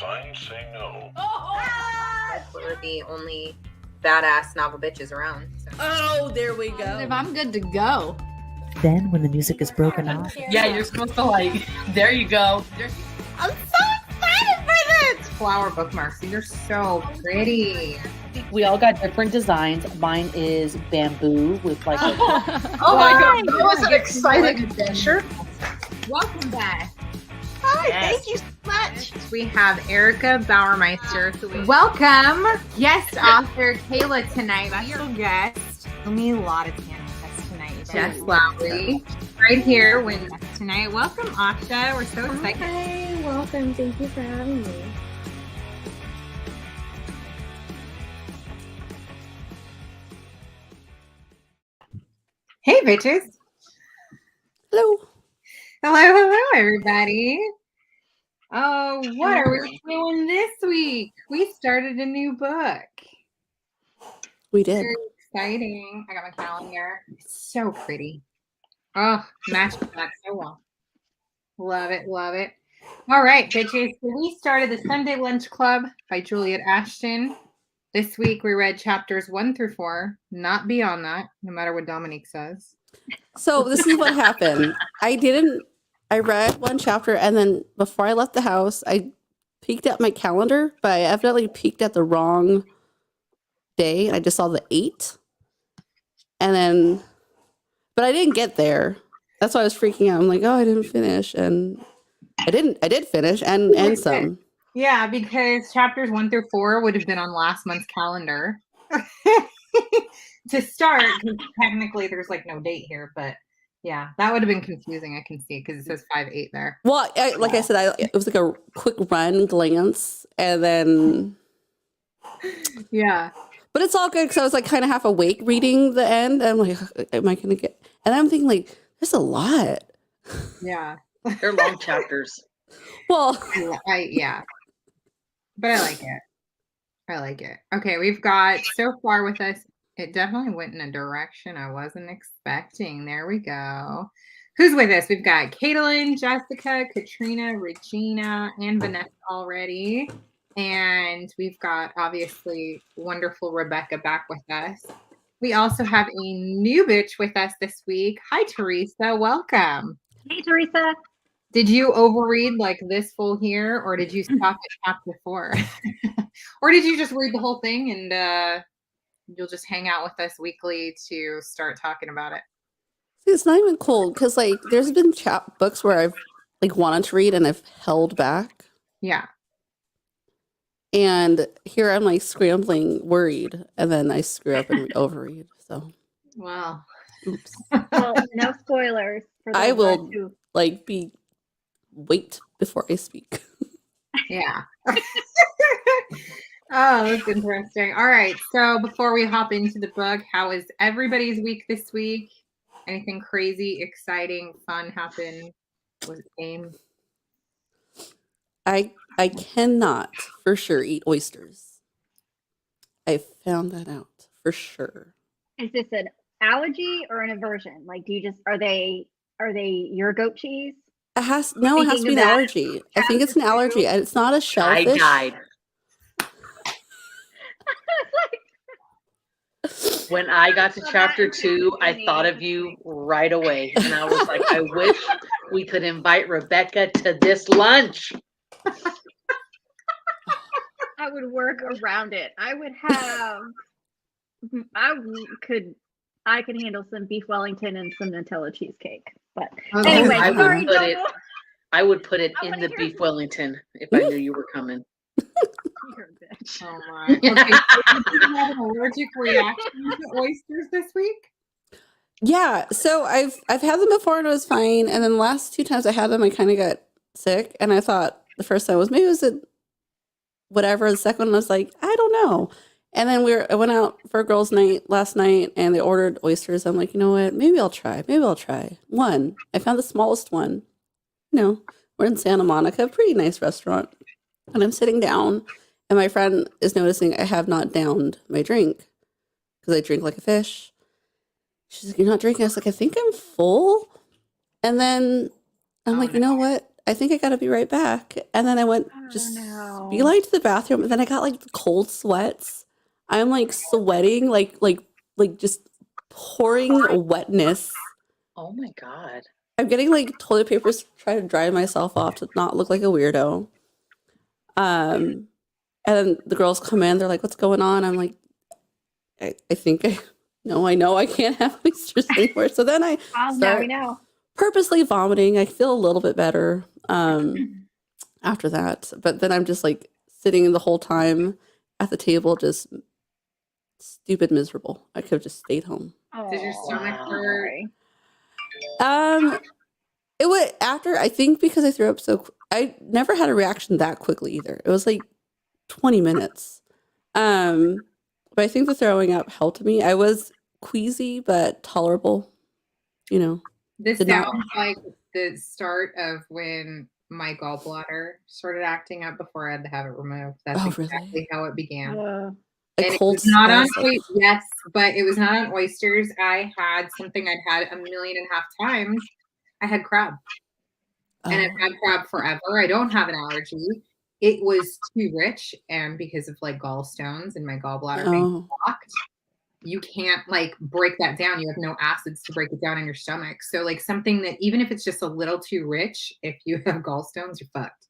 Signs say no. We're the only badass novel bitches around. So. Oh, there we go. I'm good to go. Then, when the music is broken off, Yeah, you're supposed to there you go. I'm so excited for this! Flower bookmarks. These are so pretty. We all got different designs. Mine is bamboo with like a Oh my god, that was an exciting adventure. Welcome back. Hi, thank you so much. We have Erica Bauermeister. Welcome, guest author Kayla tonight. Special guest. We need a lot of tandem guests tonight. Jess Lowry, right here with us tonight. Welcome, Asha. We're so excited. Hi, welcome. Thank you for having me. Hey, bitches. Hello. Hello, everybody. Oh, what are we doing this week? We started a new book. We did. Very exciting. I got my calendar. It's so pretty. Oh, matched that so well. Love it, love it. All right, bitches. So we started the Sunday Lunch Club by Juliet Ashton. This week we read chapters 1 through 4, not beyond that, no matter what Dominique says. So this is what happened. I read one chapter, and then before I left the house, I peeked at my calendar, but I evidently peeked at the wrong day. I just saw the 8. And then, but I didn't get there. That's why I was freaking out. I'm like, oh, I didn't finish. And I did finish and some. Yeah, because chapters 1 through 4 would have been on last month's calendar to start, because technically there's like no date here, but yeah, that would have been confusing. I can see because it says 5/8 there. Well, like I said, it was like a quick run glance, and then yeah. But it's all good because I was like kind of half awake reading the end. I'm like, am I gonna get? And I'm thinking like, there's a lot. Yeah, they're long chapters. Well, yeah, but I like it. I like it. Okay, we've got so far with us. It definitely went in a direction I wasn't expecting. There we go. Who's with us? We've got Caitlin, Jessica, Katrina, Regina, and Vanessa already. And we've got, obviously, wonderful Rebecca back with us. We also have a new bitch with us this week. Hi, Teresa. Welcome. Hey, Teresa. Did you overread like this full here, or did you stop at chapter 4? Or did you just read the whole thing and you'll just hang out with us weekly to start talking about it? it's not even cool because like there's been books where I've like wanted to read and I've held back. Yeah. And here I'm like scrambling, worried, and then I screw up and overread. So, wow. Oops. Well, no spoilers. For I will who... like wait before I speak. Yeah. Oh, that's interesting. All right. So before we hop into the book, how is everybody's week this week? Anything crazy, exciting, fun happen? Was it game? I cannot for sure eat oysters. I found that out for sure. Is this an allergy or an aversion? Like, do you just are they your goat cheese? It has to be an allergy. I think it's an allergy. It's not a shellfish. I died. When I got to chapter 2, I thought of you right away. And I was like, I wish we could invite Rebecca to this lunch. I would work around it. I could handle some beef Wellington and some Nutella cheesecake. But anyway, I would put it in the beef Wellington if I knew you were coming. You're a bitch. Oh my. Okay, so did you have an allergic reaction to oysters this week? Yeah, so I've had them before and it was fine, and then the last 2 times I had them, I kind of got sick, and I thought the first time was maybe it was whatever. The second one was like, I don't know. And then I went out for a girls' night last night, and they ordered oysters. I'm like, you know what? Maybe I'll try. One. I found the smallest one. We're in Santa Monica, pretty nice restaurant, and I'm sitting down. And my friend is noticing I have not downed my drink because I drink like a fish. She's like, you're not drinking? I was like, I think I'm full. And then I'm like, you know what? I think I gotta be right back. And then I went just beeline to the bathroom, and then I got like the cold sweats. I'm like sweating, like just pouring wetness. Oh my God. I'm getting like toilet papers to try to dry myself off to not look like a weirdo. And then the girls come in, they're like, "What's going on?" I'm like, I think I know I can't have oysters anymore. So then I Now start we know. purposely vomiting. I feel a little bit better after that. But then I'm just like sitting the whole time at the table, just stupid miserable. I could have just stayed home. Does your stomach Wow. hurt? It would after I think because I threw up I never had a reaction that quickly either. It was like 20 minutes. But I think the throwing up helped me. I was queasy but tolerable. You know. This Did not- sounds like the start of when my gallbladder started acting up before I had to have it removed. That's Oh, exactly really? how it began. A And it cold was not on sweat. yes, but it was not on oysters. I had something I'd had 1.5 million times. I had crab. And I've had crab forever. I don't have an allergy. It was too rich, and because of like gallstones and my gallbladder being blocked, you can't like break that down. You have no acids to break it down in your stomach. So like something that even if it's just a little too rich, if you have gallstones, you're fucked.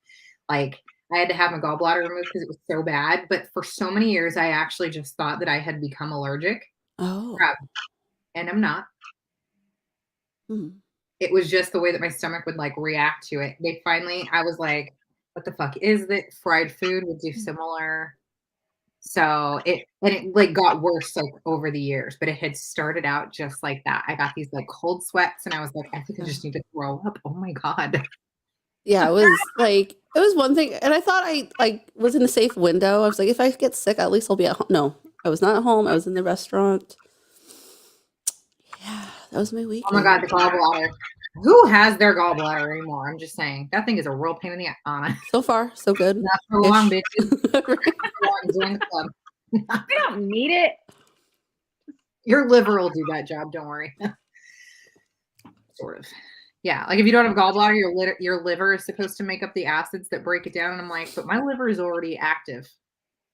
Like I had to have my gallbladder removed because it was so bad. But for so many years, I actually just thought that I had become allergic. Crab. And I'm not. It was just the way that my stomach would like react to it. I was like, what the fuck is that? Fried food would do similar. So it like got worse like over the years, but it had started out just like that. I got these like cold sweats and I was like, I think I just need to throw up. Oh my God. Yeah, it was one thing. And I thought I like was in a safe window. I was like, if I get sick, at least I'll be at home. No, I was not at home. I was in the restaurant. Yeah, that was my weekend. Oh my God, the gallbladder. Who has their gallbladder anymore? I'm just saying. That thing is a real pain in the ass. So far, so good. Not for long, bitches. Join the club. We don't need it. Your liver will do that job. Don't worry. Sort of. Yeah, like if you don't have gallbladder, your liver is supposed to make up the acids that break it down. And I'm like, but my liver is already active,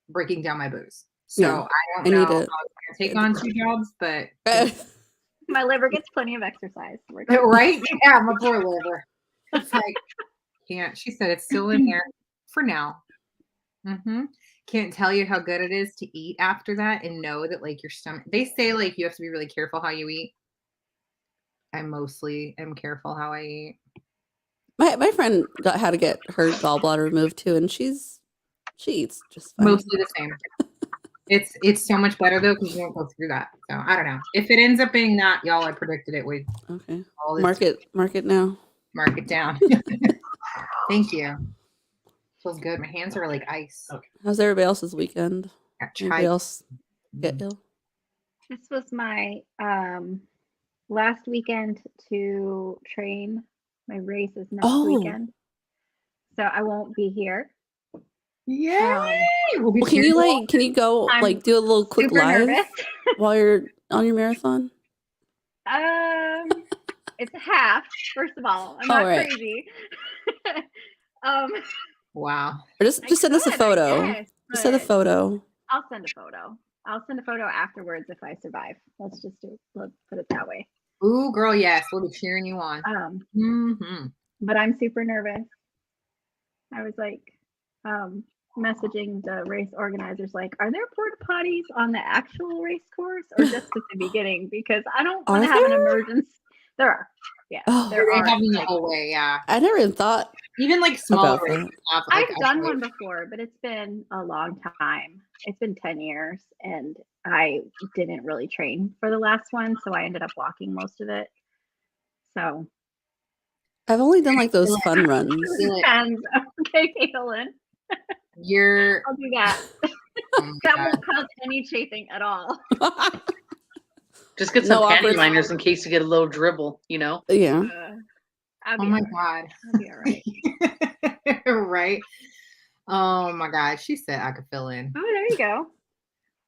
breaking down my booze. So Yeah, I don't know how I was gonna take on 2 jobs, but My liver gets plenty of exercise. right? Yeah, my poor liver. It's like can't. She said it's still in there for now. Can't tell you how good it is to eat after that and know that like your stomach. They say like you have to be really careful how you eat. I mostly am careful how I eat. My friend had to get her gallbladder removed too, and she eats just fine. Mostly the same. It's so much better though because you don't go through that. So I don't know. If it ends up being that, y'all, I predicted it would. Okay. Mark it now. Mark it down. Thank you. Feels good. My hands are like ice. Okay. How's everybody else's weekend? Anybody else get ill? This was my last weekend to train. My race is next weekend, so I won't be here. Yay! Can you go like do a little quick live while you're on your marathon? It's a half. First of all, I'm not crazy. Wow. Or just send us a photo. Just send a photo. I'll send a photo. I'll send a photo afterwards if I survive. Let's put it that way. Ooh, girl, yes, we'll be cheering you on. But I'm super nervous. I was like, messaging the race organizers, like, are there porta potties on the actual race course or just at the beginning? Because I don't want to have an emergency. There are. Yeah. There are having the whole way, yeah. I never even thought. Even like smaller races. I've done one before, but it's been a long time. It's been 10 years and I didn't really train for the last one, so I ended up walking most of it. So I've only done like those fun runs. Okay, Caitlin. I'll do that. That won't cause any chafing at all. Just get some panty liners in case you get a little dribble, you know? Yeah. Oh my God. I'll be all right. Right? Oh my God. She said I could fill in. Oh, there you go.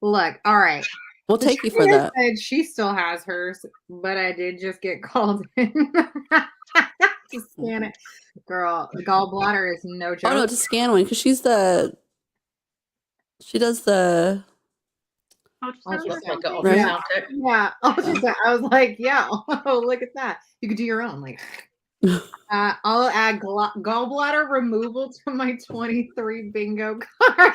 Look, all right. We'll take you for that. Said she still has hers, but I did just get called in. To scan it. Girl, the gallbladder is no joke. Oh no, to scan one because she does the Like Ultrasound. an Right. ultrasound tech. Yeah. I was like, yeah. Oh, look at that. You could do your own. Like, I'll add gallbladder removal to my 23 bingo card.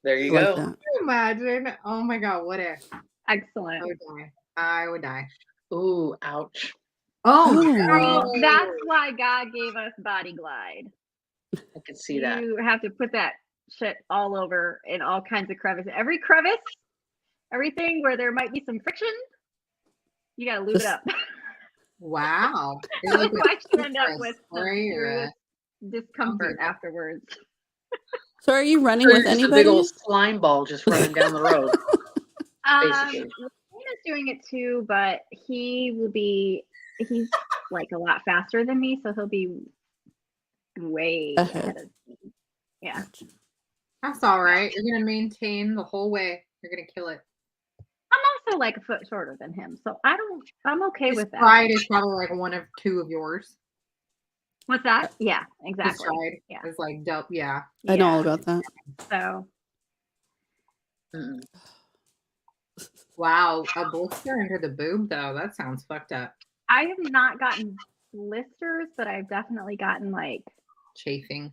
There you I like go. that. Can you imagine? Oh my god, what if? Excellent. I would die. Ooh, ouch. Oh, Girl, no. that's why God gave us Body Glide. I can see that. You have to put that shit all over in all kinds of crevices. Every crevice, everything where there might be some friction, you gotta lube it up. Wow. Otherwise, you end up with some Spray or serious discomfort afterwards. So are you running Or with just a big anybody? old slime ball just running down the road. Basically. Lena's doing it too, but he's like a lot faster than me, so he'll be way ahead of me. Yeah. That's all right. You're gonna maintain the whole way. You're gonna kill it. I'm also like a foot shorter than him, so I'm okay His with that. stride is probably like one of two of yours. What's that? Yeah, His exactly. stride Yeah. is like dope. Yeah. I know all Yeah. about that. So Mm-mm. Wow. A blister under the boob though. That sounds fucked up. I have not gotten blisters, but I've definitely gotten like Chafing.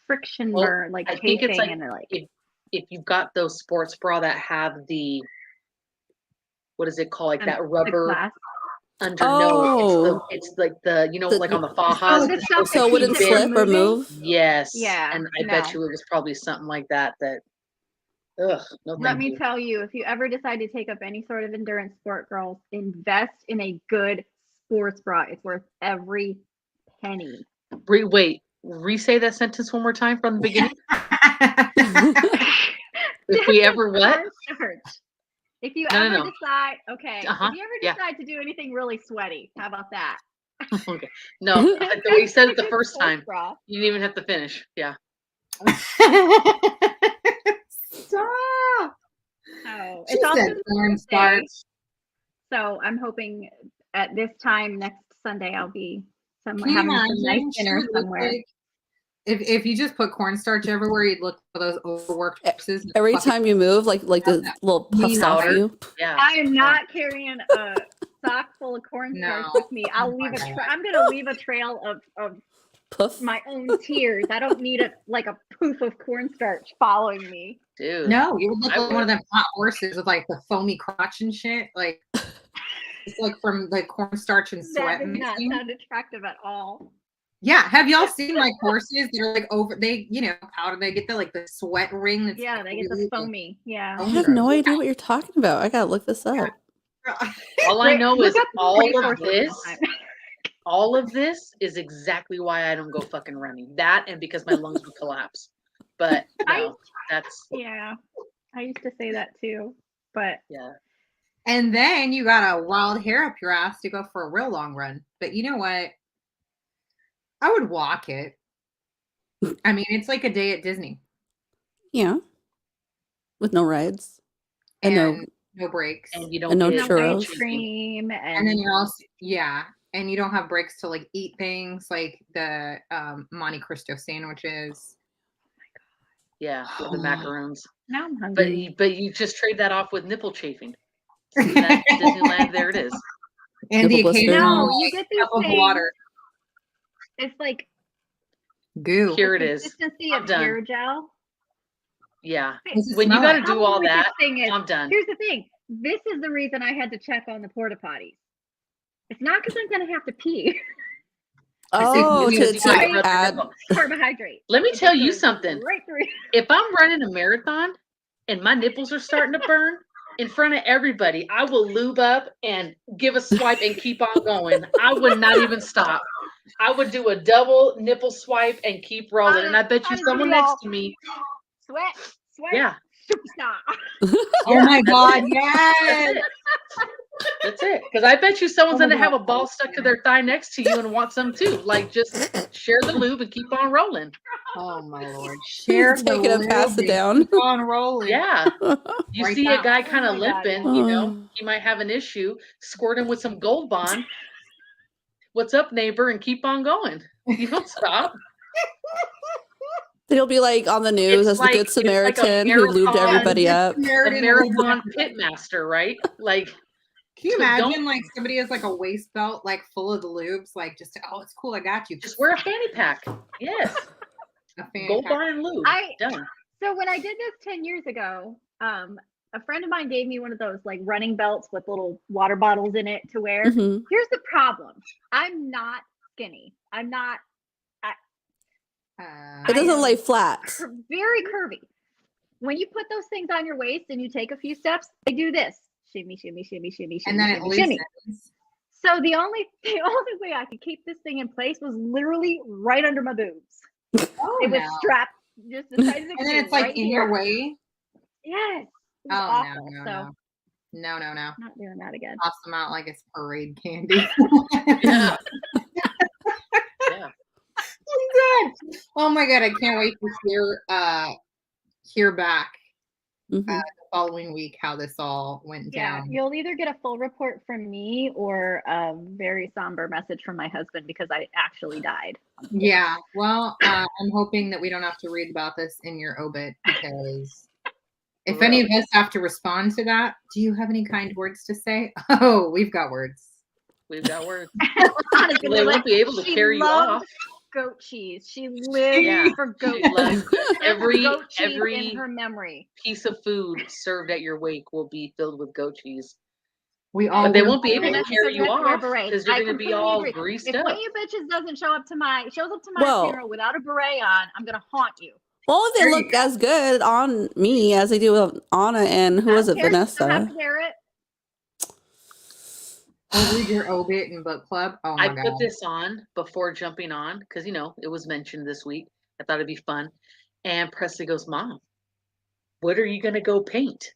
friction Well, burn, like I think chafing it's like and like if you've got those sports bra that have the what is it called, like that the rubber clasp. under Oh. it's like the The- like on the Oh, fajas. the it's stuff supposed that So it to wouldn't keep keeps it it. slip or moving? move? Yes. Yeah, And I bet no. you it was probably something like that. Ugh, no Let thank me you. tell you, if you ever decide to take up any sort of endurance sport, girls, invest in a good sports bra. It's worth every penny. Wait, re-say that sentence one more time from the beginning. If we ever what? Cornstarch. If you No, ever no. decide, okay, Uh-huh, if you ever yeah. decide to do anything really sweaty, how about that? Okay. No, the way you said it the first Sports time, bra. you didn't even have to finish. Yeah. Stop. So She it's also said the cornstarch. Thursday, so I'm hoping at this time next Sunday I'll be somewhere Can you having some nice imagine? She dinner would look somewhere. like if you just put cornstarch everywhere, you'd look for those overworked horses. Every time you move, like the little puffs off Powder. you. Yeah. I am not carrying a sock full of cornstarch No. with me. I'll Oh leave my a God. I'm gonna leave a trail of Puff. my own tears. I don't need a poof of cornstarch following me. Dude. No, you would look I like one would. of them hot horses with like the foamy crotch and shit. Like it's like from like cornstarch and That sweat does not mixing. sound attractive at all. Yeah, have y'all seen like horses that are like over? They powder. They get the sweat ring. That's Yeah, they get the really, foamy. Yeah. I have no idea what you're talking about. I gotta look this up. All I know Look is up all of racehorses this. sometime. All of this is exactly why I don't go fucking running. That and because my lungs would collapse. But no, that's Yeah, I used to say that too, but yeah. And then you got a wild hair up your ass to go for a real long run. But you know what? I would walk it. I mean, it's like a day at Disney. Yeah. With no rides. And And no no breaks. And you don't And no get no churros. ice cream And then you're also and you don't have breaks to like eat things like the Monte Cristo sandwiches. yeah, the macaroons. now I'm hungry. But you just trade that off with nipple chafing. See that Disneyland, there it is. And the Nipple blister. occasional No, you get these cup of things. water. It's like Goo. Here it is. consistency I'm of done. hair gel. Yeah. What's it When you smell gotta like? do all Probably this that, thing is- I'm done. Here's the thing. This is the reason I had to check on the porta potties. It's not because I'm gonna have to pee. Oh, Because to you gotta rub your add. nipple. Carbohydrate. Let me It tell just you goes something. Right through. If I'm running a marathon and my nipples are starting to burn in front of everybody, I will lube up and give a swipe and keep on going. I would not even stop. I would do a double nipple swipe and keep rolling. And I bet you I'd someone be next all to me, Sweat. yeah, Superstar. Oh my God, that's yes. it. That's it. Because I bet you someone's Oh my gonna have a God. ball stuck to their thigh next to you and want some too. Like just share the lube and keep on rolling. Oh my Lord. Share the Take it and pass lube it and down. Keep on rolling. Yeah. You Right see now. a guy kind of Oh my God, limping, yeah. you know, he might have an issue. Squirt him with some Gold Bond. what's up, neighbor, and keep on going. You don't stop. He'll be like on the news It's as the good it's like a Samaritan who lubed marathon. everybody up. The marathon pitmaster, right? Like, Can you so imagine don't- like somebody has like a waist belt like full of the lubes, like just it's cool, I got you. just wear a fanny pack. Yes. A fanny Gold pack. bar and lube. Done. So when I did this 10 years ago, a friend of mine gave me one of those like running belts with little water bottles in it to wear. Mhm. Here's the problem. I'm not skinny. I'm not It doesn't am lay flat. very curvy. When you put those things on your waist and you take a few steps, they do this. Shimmy, shimmy, shimmy, shimmy, shimmy, And then it shimmy, shimmy. loosens. So the only way I could keep this thing in place was literally right under my boobs. Oh, It was no. strapped just the size of And then it's like right in here. your way. Yes. It was Oh awful. no, So no. No. not doing that again. Toss them out like it's parade candy. Yeah. Yeah. Oh my god, I can't wait to hear back Mhm. the following week how this all went Yeah, down. you'll either get a full report from me or a very somber message from my husband because I actually died. Yeah, well, I'm hoping that we don't have to read about this in your obit because if any of us have to respond to that, do you have any kind words to say? Oh, we've got words. We've got words. Honestly, They won't be able to she carry you loved off. Goat cheese. She lived Yeah. for goat She loves cheese. There's every goat cheese every in her memory. piece of food served at your wake will be filled with goat cheese. We all But they wear won't be able berets. to carry you Vanessa wear off berets. because you're I going to be completely all agree. greased If up. one of you bitches doesn't show up to my Well- funeral without a beret on, I'm gonna haunt you. Well, if they There you look as good on me as they do with Anna and who was it, You don't have Vanessa? to wear it. We'll read your obit in book club. Oh my I god. put this on before jumping on because it was mentioned this week. I thought it'd be fun. And Presley goes, "Mom, what are you gonna go paint?"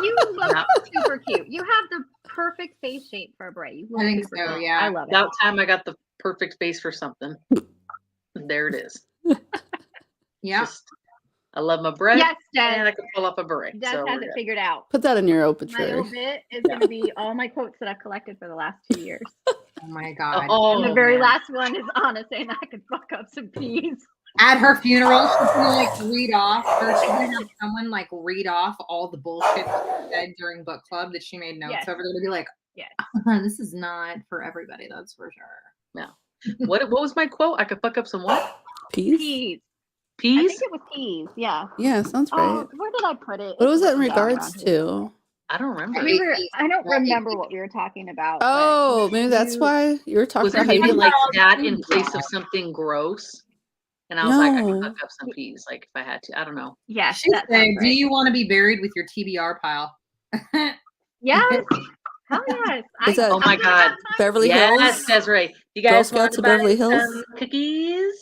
You look super cute. You have the perfect face shape for a beret. You look I think super so, cute. yeah. I love it. About time I got the perfect face for something. There it is. Yeah. Just, I love my beret, Yes, and Des. I can pull off a beret. Des So we're has it good. figured out. Put that in your My obituary. obit is going to be all my quotes that I've collected for the last 2 years. Oh my god. Oh, And the very man. last one is Anna saying I could fuck up some peas. At her funeral, she's gonna like read off, or she's gonna have someone like read off all the bullshit that she said during book club that she made notes Yes. over. They're gonna be like, Yes. this is not for everybody, that's for sure. What was my quote? I could fuck up some what? Peas? Peas. I Peas? think it was peas. Yeah. Yeah, sounds right. Oh, where did I put it? What was It's that in written down regards around here. to? I don't remember. I don't remember what we were talking about. but Oh, maybe that's you- why you were talking Was it about how you maybe didn't like like that in peas. place of something gross? And I was like, I could No. fuck up some peas, like if I had to. I don't know. Yes, She that said, sounds do right. you want to be buried with your TBR pile? Yes. Hell yes. Is that- Oh my God. Beverly Yes, Hills? Desiree. You Girl guys Scouts want to of buy Beverly Hills? some cookies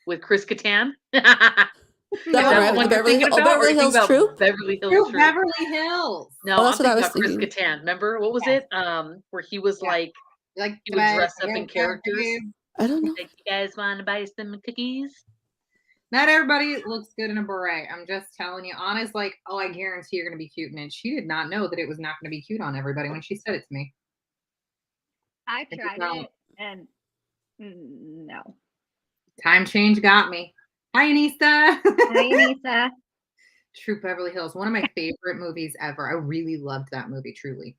with Chris Kattan? That Is one, that right? the one The you're thinking Beverly, about? Or Beverly you think Hills about Troop? Beverly Hills Through Troop. Beverly Hills. No, Oh, I'm that's what I thinking was about Chris thinking. Kattan. Remember what was Yes. it? Where he was Yeah. like, Like he would dress up in characters. I don't know. Like, you guys want to buy some cookies? Not everybody looks good in a beret. I'm just telling you. Anna's like, oh, I guarantee you're gonna be cute in it. She did not know that it was not gonna be cute on everybody when she said it to me. I It's tried not- it and no. Time change got me. Hi, Anissa. Hi, Anissa. True Beverly Hills, one of my favorite movies ever. I really loved that movie, truly.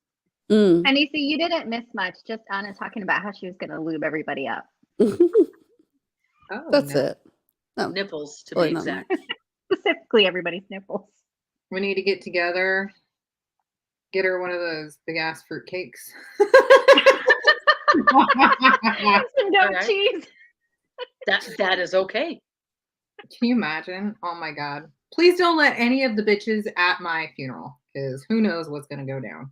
Mm. Anissa, you didn't miss much. Just Anna talking about how she was going to lube everybody up. Oh, That's no. it. No. Nipples, to Or be not exact. Specifically, everybody's nipples. We need to get together. Get her one of those big ass fruit cakes. Some goat Alright. cheese. That is okay. Can you imagine? Oh my God. Please don't let any of the bitches at my funeral because who knows what's going to go down.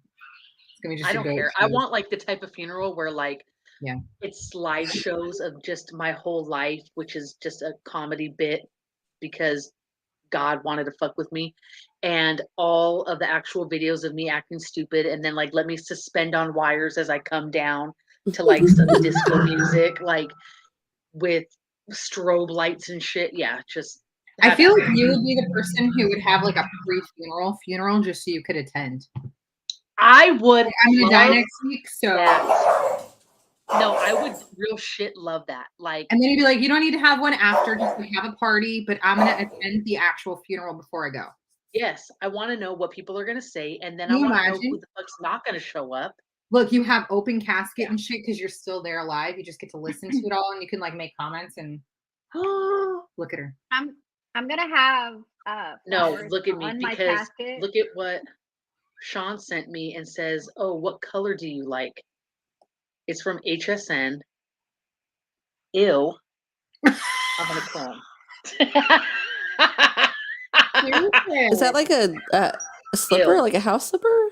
It's going to be just I a don't goat care. I cheese. want like the type of funeral where like Yeah. it's slideshows of just my whole life, which is just a comedy bit because God wanted to fuck with me. And all of the actual videos of me acting stupid and then like let me suspend on wires as I come down to like some disco music, like with strobe lights and shit. Yeah, just I have feel at like it. you would be the person who would have like a pre-funeral funeral just so you could attend. I would I'm gonna die love next week, so that. No, I would real shit love that. Like, and then he'd be like, "You don't need to have one after, just like, have a party, but I'm gonna attend the actual funeral before I go." yes, I want to know what people are gonna say, and then Can I you want to know who imagine? the fuck's not gonna show up. Look, you have open casket Yeah. and shit because you're still there alive. You just get to listen to it all, and you can like make comments and look at her. I'm gonna have No, flowers look at me on my because casket. look at what Sean sent me and says, "Oh, what color do you like?" It's from HSN. Ew. I'm gonna kill him. Is that like a slipper, Ew. like a house slipper?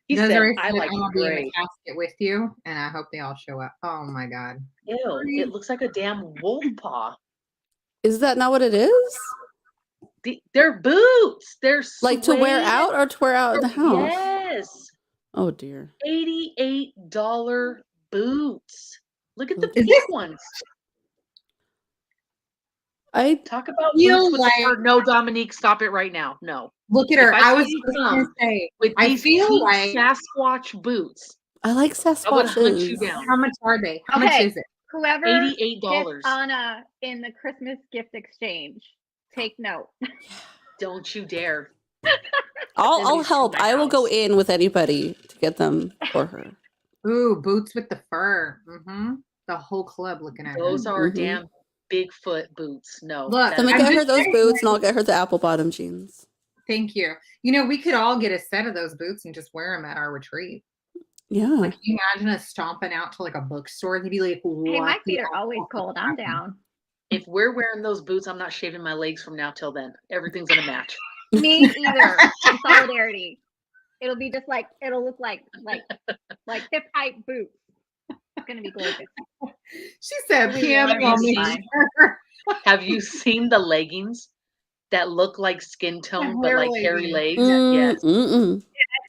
He said, Desiree "I said, like "I'm gonna be in the gray." casket with you, and I hope they all show up." Oh my god. Ew, it looks like a damn wolf paw. Is that not what it is? They're boots. They're Like to wear suede. out or to wear out in the house? Yes. Oh dear. $88 boots. Look at the Is pink this- ones. I Talk about feel boots with like- the fur. No, Dominique, stop it right now. No. Look at If her. I I was see you just gonna come say, with I these feel pink like Sasquatch boots, like I would hunt you Sasquatches. down. how much are they? How much Okay. is it? Whoever $88. gets Anna in the Christmas gift exchange, take note. Don't you dare. I'll Nobody's to help. my I will go house. in with anybody to get them for her. Ooh, boots with the fur. Mm-hmm. The whole club looking at Those her. are Mhm. damn Bigfoot boots. No. Look, that Let me is- I'm get her just those saying, boots and I'll get her the apple bottom jeans. Thank you. You know, we could all get a set of those boots and just wear them at our retreat. Yeah. Like, can you imagine us stomping out to like a bookstore and they'd be like, Hey, my "What the feet are always fuck cold. is I'm happening?" down. If we're wearing those boots, I'm not shaving my legs from now till then. Everything's gonna match. Me either. In solidarity. It'll be just like it'll look like hip height boots. It's gonna be gorgeous. She said, We "PM are on me." fine. Have you seen the leggings that look like skin tone but hair like hairy legs? Mm, Yes. mm-mm.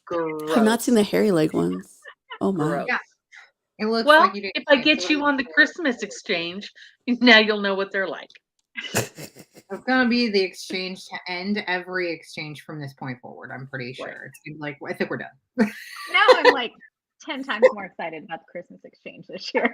Gross. I've not seen the hairy leg ones. Oh my. Gross. Yeah. It looks Well, like you didn't if I get get to you it. on the Christmas exchange, now you'll know what they're like. It's gonna be the exchange to end every exchange from this point forward. I'm pretty sure. Right. It's like I think we're done. Now I'm like 10 times more excited about the Christmas exchange this year.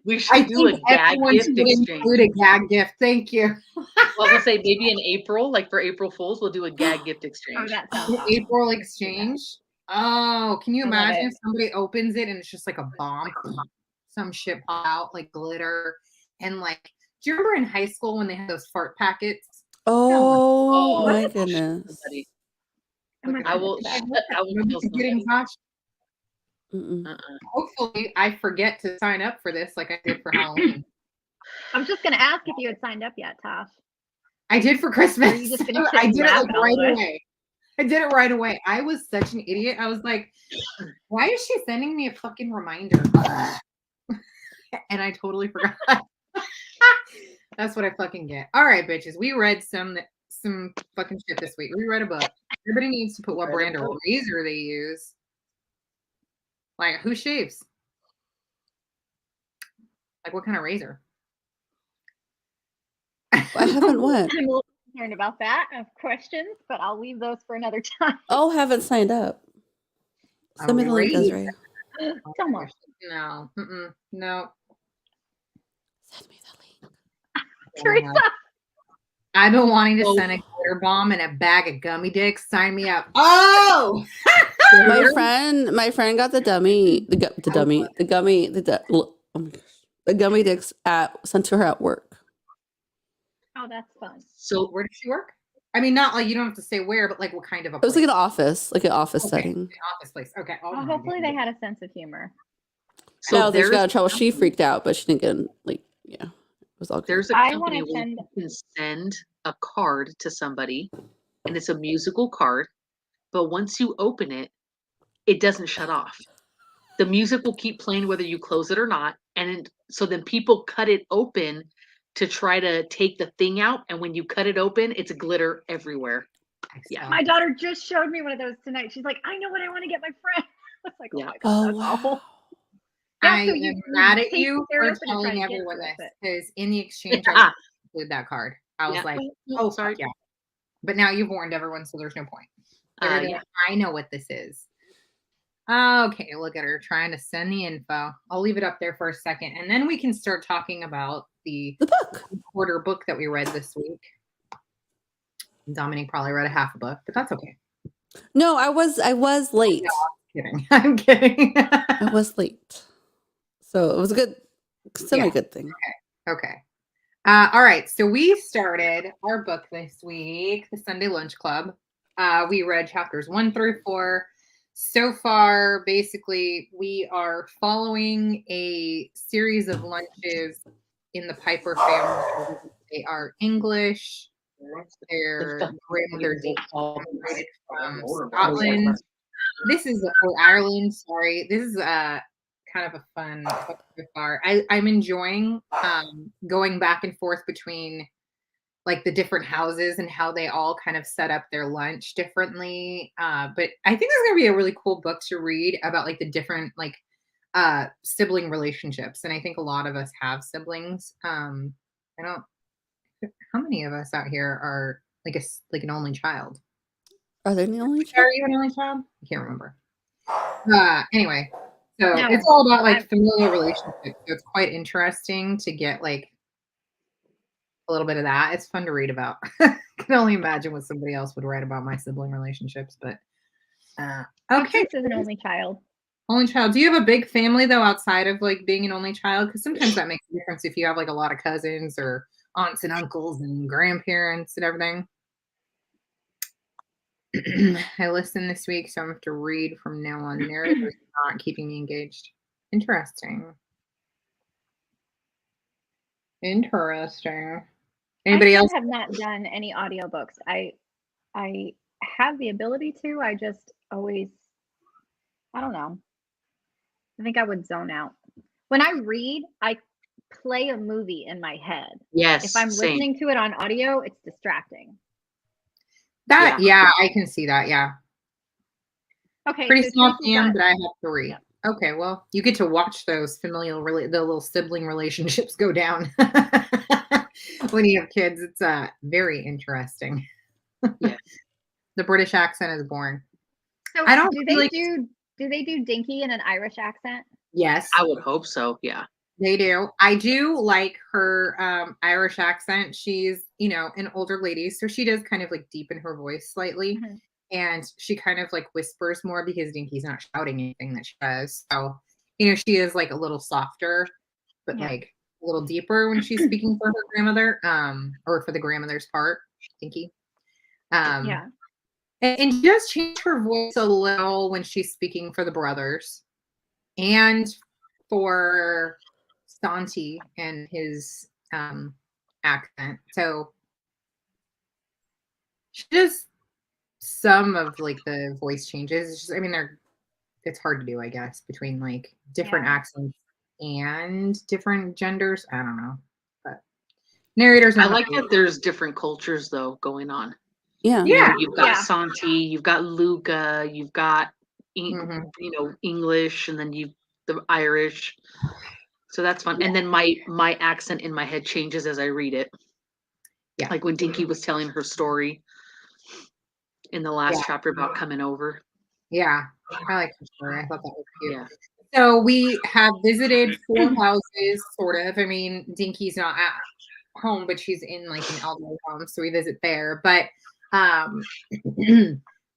We I should do a think gag everyone gift should exchange. include a gag gift. Thank you. I was gonna say maybe in April, like for April Fools, we'll do a gag gift Oh, exchange. that sounds The awesome. April exchange. Oh, can you I love imagine it. if somebody opens it and it's just like a bomb, some shit pop out like glitter and like. Do you remember in high school when they had those fart packets? Oh my I'll shoot goodness. somebody. I'm Look gonna I at will. that. I will Remember kill getting somebody. Tosh? Mm-mm. Hopefully, I forget to sign up for this like I did for Halloween. I was just gonna ask if you had signed up yet, Tosh. I did for Christmas. Or are you just gonna sit I and did it laugh like at all right of it? away. I did it right away. I was such an idiot. I was like, why is she sending me a fucking reminder? And I totally forgot. That's what I fucking get. All right, bitches. We read some fucking shit this week. We read a book. Everybody needs to put what brand of razor they use. Like, who shaves? Like, what kind of razor? I haven't what? I'm a little concerned about that. I have questions, but I'll leave those for another time. Oh, haven't signed up. Send me the link, razor. Desiree. Come on. No. Mm-mm. No. Send me the link. Teresa. I've been wanting to Oh. send a glitter bomb and a bag of gummy dicks. Sign me up. Oh, My friend got the dummy, the gummy dicks sent to her at work. Oh, that's fun. So where does she work? I mean, not like you don't have to say where, but like what kind of a It was like place? an office Okay, setting. an office place. Okay. Oh, Well, my hopefully they goodness. had a sense of humor. so No, they there's got in trouble. She freaked out, but she didn't get it was all good. there's a I company wanna where you can send a card to somebody, and it's a musical card, but once you open it, it doesn't shut off. The music will keep playing whether you close it or not, and so then people cut it open to try to take the thing out, and when you cut it open, it's glitter everywhere. Yeah. My daughter just showed me one of those tonight. She's like, I know what I want to get my friend. I was like, oh Yeah. my god, Oh that's awful. wow. Yeah, I so am you mad at take you their for open and try telling to get everyone with this it. because in the exchange I Ah, include that card. I was yeah. like, Oh, oh, sorry. fuck yeah. But now you've warned everyone, so there's no point. Yeah. I know what this is. Okay, look at her trying to send the info. I'll leave it up there for a second, and then we can start talking about the book. quarter book that we read this week. Dominique probably read a half a book, but that's okay. No, I was late. No, I'm kidding. I was late. So it was a good, semi-good thing. Okay. All right. So we started our book this week, the Sunday Lunch Club. We read chapters 1 through 4. So far, basically, we are following a series of lunches in the Piper family. They are English. Their grandmother immigrated from Scotland. This is or Ireland. Sorry, this is kind of a fun book so far. I'm enjoying going back and forth between like the different houses and how they all kind of set up their lunch differently. But I think it's gonna be a really cool book to read about like the different like sibling relationships. And I think a lot of us have siblings. I don't how many of us out here are like an only child? Are they the only child? Are you an only child? I can't remember. Anyway, so No, it's all about like familial relationships. So it's quite interesting to get like a little bit of that. It's fun to read about. I can only imagine what somebody else would write about my sibling relationships, but okay. This is an only child. Only child. Do you have a big family though outside of like being an only child? Because sometimes that makes a difference if you have like a lot of cousins or aunts and uncles and grandparents and everything. I listened this week, so I'm gonna have to read from now on. Narrator's not keeping me engaged. Interesting. Anybody else? I have not done any audiobooks. I have the ability to. I just always, I don't know. I think I would zone out. When I read, I play a movie in my head. Yes. If I'm same. listening to it on audio, it's distracting. Yeah, I can see that. Yeah. Okay. Pretty so small Tracy's fan, got- but I have 3. Yeah. Okay, well, you get to watch those the little sibling relationships go down when you have kids. It's very interesting. Yeah. The British accent is born. So I don't do feel they like- do they do Dinky in an Irish accent? Yes, I would hope so. Yeah. they do. I do like her Irish accent. She's, an older lady, so she does kind of like deepen her voice slightly. Mhm. And she kind of like whispers more because Dinky's not shouting anything that she does. So, she is like a little softer, but Yeah. like a little deeper when she's speaking for her grandmother, or for the grandmother's part, Dinky. Yeah. And she does change her voice a little when she's speaking for the brothers and for Santi and his accent. So she does some of like the voice changes. It's just, it's hard to do, I guess, between like different Yeah. accents and different genders. I don't know, but narrators. I like that there's different cultures though going on. Yeah. You've got Yeah. Santi, you've got Luca, you've got English, and then you've the Irish. So that's fun. And then my accent in my head changes as I read it. Yeah. Like when Dinky was telling her story in the last chapter about coming over. Yeah, I like her story. I thought that was cute. Yeah. So we have visited 4 houses, sort of. Dinky's not at home, but she's in like an elderly home, so we visit there. But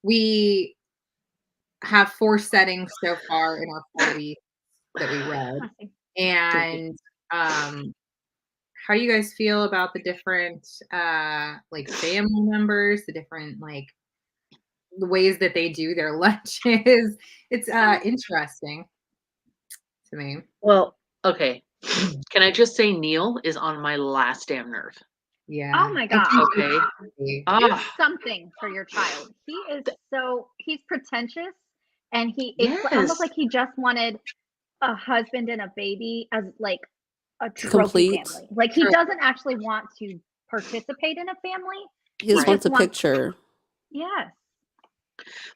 we have 4 settings so far in our 4 weeks that we read. And how do you guys feel about the different like family members, the different like the ways that they do their lunches? It's interesting to me. Well, okay. Can I just say Neil is on my last damn nerve? Yeah. Oh my god. Okay. Do something for your child. He's pretentious, and it's almost like he just wanted a husband and a baby as like a trophy family. Like he doesn't actually want to participate in a family. He just wants a picture. Yes.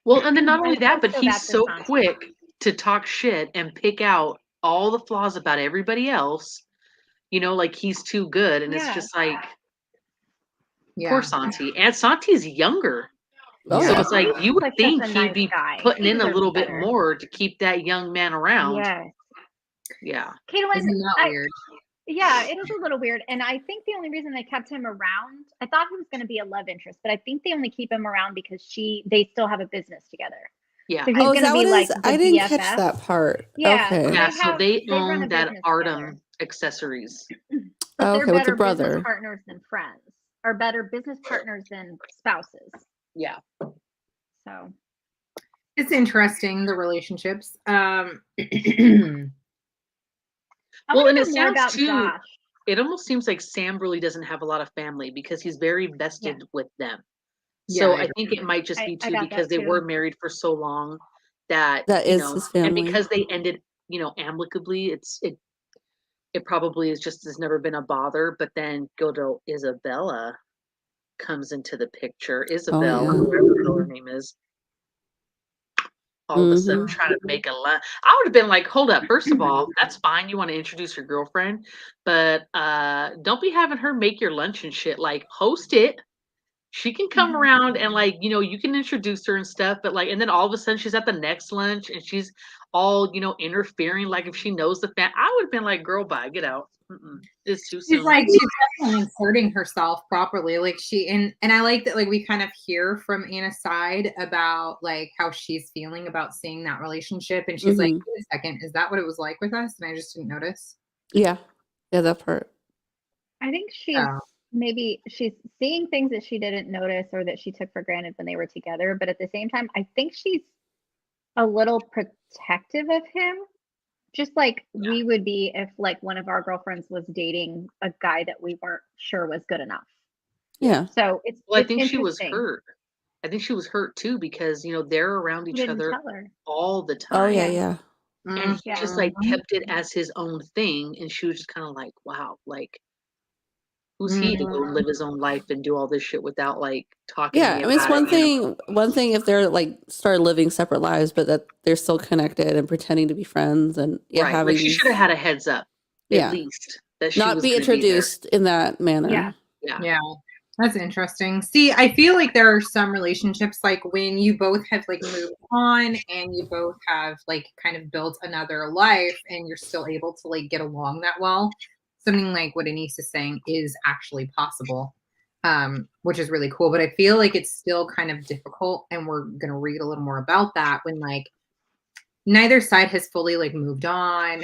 Well, and then not only that, but he's so quick to talk shit and pick out all the flaws about everybody else. Like he's too good, and it's just like poor Santi. And Santi's younger Oh, So yeah. it's like He you would seems like think such a he'd nice be guy. putting He in a deserves little bit better. more to keep that young man around. Yes. Yeah. Caitlin, Isn't that weird? yeah, it is a little weird. And I think the only reason they kept him around, I thought he was going to be a love interest, but I think they only keep him around because they still have a business together. Yeah. So he's Oh, going is to that be what it like is? the I didn't catch BFF. that part. Yeah, Okay. Yeah. So they run a own that business Artem together. accessories. But Oh, they're okay, with the better brother. business partners than friends, or better business partners than spouses. Yeah. So It's interesting, the relationships. I Well, want and to it know more sounds about too, Josh. it almost seems like Sam really doesn't have a lot of family because he's very vested with them. Yeah, So I I think it might just be I too got because that they were too. married for so long that, That you is know, his and family. because they ended, you know, amicably, it probably is just has never been a bother. But then Godo Isabella comes into the picture. Isabel, yeah. whatever the hell her name is, all of a sudden Mhm. trying to make a line. I would have been like, hold up, first of all, that's fine. You want to introduce your girlfriend, but don't be having her make your lunch and shit. Like, host it. She can come around and like, you know, you can introduce her and stuff, but like, and then all of a sudden she's at the next lunch and she's all, you know, interfering. Like if she knows the I would have been like, girl, bye, get out. It's too soon. She's like, she's definitely inserting herself properly. Like and I like that, like we kind of hear from Anna's side about like how she's feeling about seeing that relationship. And she's like, Mhm. wait a second, is that what it was like with us? And I just didn't notice. Yeah. Yeah, that part. I think Oh. maybe she's seeing things that she didn't notice or that she took for granted when they were together. But at the same time, I think she's a little protective of him, just like we would be if like one of our girlfriends was dating a guy that we weren't sure was good enough. Yeah. So it's Well, I it's think she was interesting. hurt. I think she was hurt too because, you know, they're around He each didn't other tell her. all the Oh, time. yeah, yeah. And he just Mhm. like kept it as his own thing. And she was just kind of like, wow, like who's he to go live his own life and do all this shit without like talking to Yeah, me I mean, it's about it, you know? one thing if they're like started living separate lives, but that they're still connected and pretending to be friends and yeah, Right. having Like she should have had a heads up, yeah, at least, that she not was be going to be there. introduced in that manner. Yeah. Yeah. Yeah. That's interesting. See, I feel like there are some relationships like when you both have like moved on and you both have like kind of built another life and you're still able to like get along that well. Something like what Anise is saying is actually possible, which is really cool. But I feel like it's still kind of difficult, and we're gonna read a little more about that when like neither side has fully like moved on.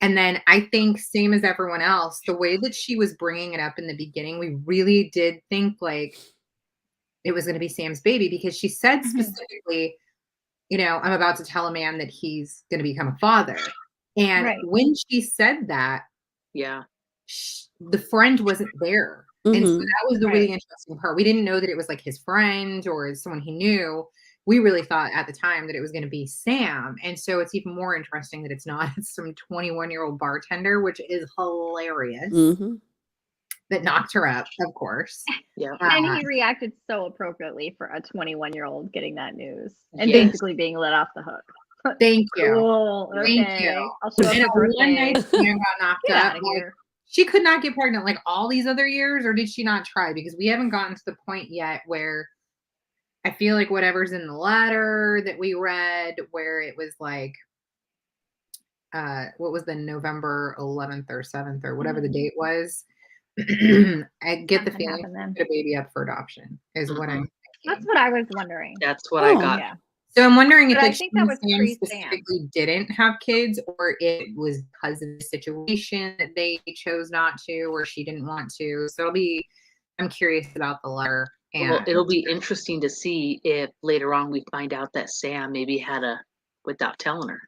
And then I think same as everyone else, the way that she was bringing it up in the beginning, we really did think like it was going to be Sam's baby because she said specifically, you know, I'm about to tell a man that he's going to become a father. And Right. when she said that, Yeah. the friend wasn't there. And so Mhm. that was the really interesting part. We didn't know that it was like his friend or someone he knew. We really thought at the time that it was going to be Sam. And so it's even more interesting that it's not. It's some 21-year-old bartender, which is hilarious. Mhm. That knocked her up, of course. Yeah. And he reacted so appropriately for a 21-year-old getting that news and Yes. basically being let off the hook. Thank you. Cool. Thank Okay. you. I'll show up And for one birthday. night Sam got knocked Get up. out of Like, here. she could not get pregnant like all these other years, or did she not try? Because we haven't gotten to the point yet where I feel like whatever's in the letter that we read, where it was like, what was the November 11th or 7th or whatever the date was? I get the Something feeling happened then. she put a baby up for adoption is what I'm That's thinking. what I was wondering. That's what I Oh. got. Yeah. So I'm wondering if But I like think she that was and Sam pre-Sam. specifically didn't have kids, or it was because of the situation that they chose not to, or she didn't want to. So I'm curious about the letter. And Well, it'll be interesting to see if later on we find out that Sam maybe had without telling her.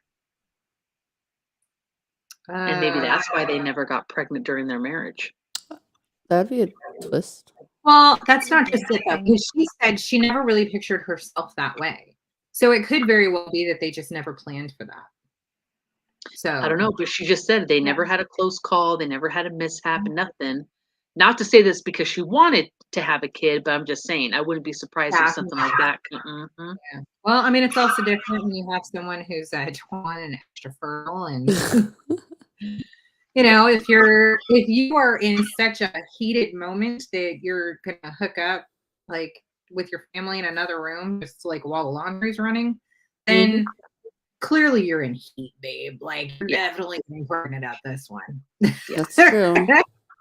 And maybe that's why they never got pregnant during their marriage. That'd be a twist. well, that's not just it though, because she said she never really pictured herself that way. So it could very well be that they just never planned for that. So I don't know, but she just said they never had a close call. They never had a mishap and nothing. Not to say this because she wanted to have a kid, but I'm just saying I wouldn't be surprised if something like that. Yeah. Well, I mean, it's also different when you have someone who's 21 and extra fertile, and you know, if you are in such a heated moment that you're gonna hook up, like with your family in another room just like while the laundry's running, then clearly you're in heat, babe. Like you're definitely getting pregnant at this one. That's true.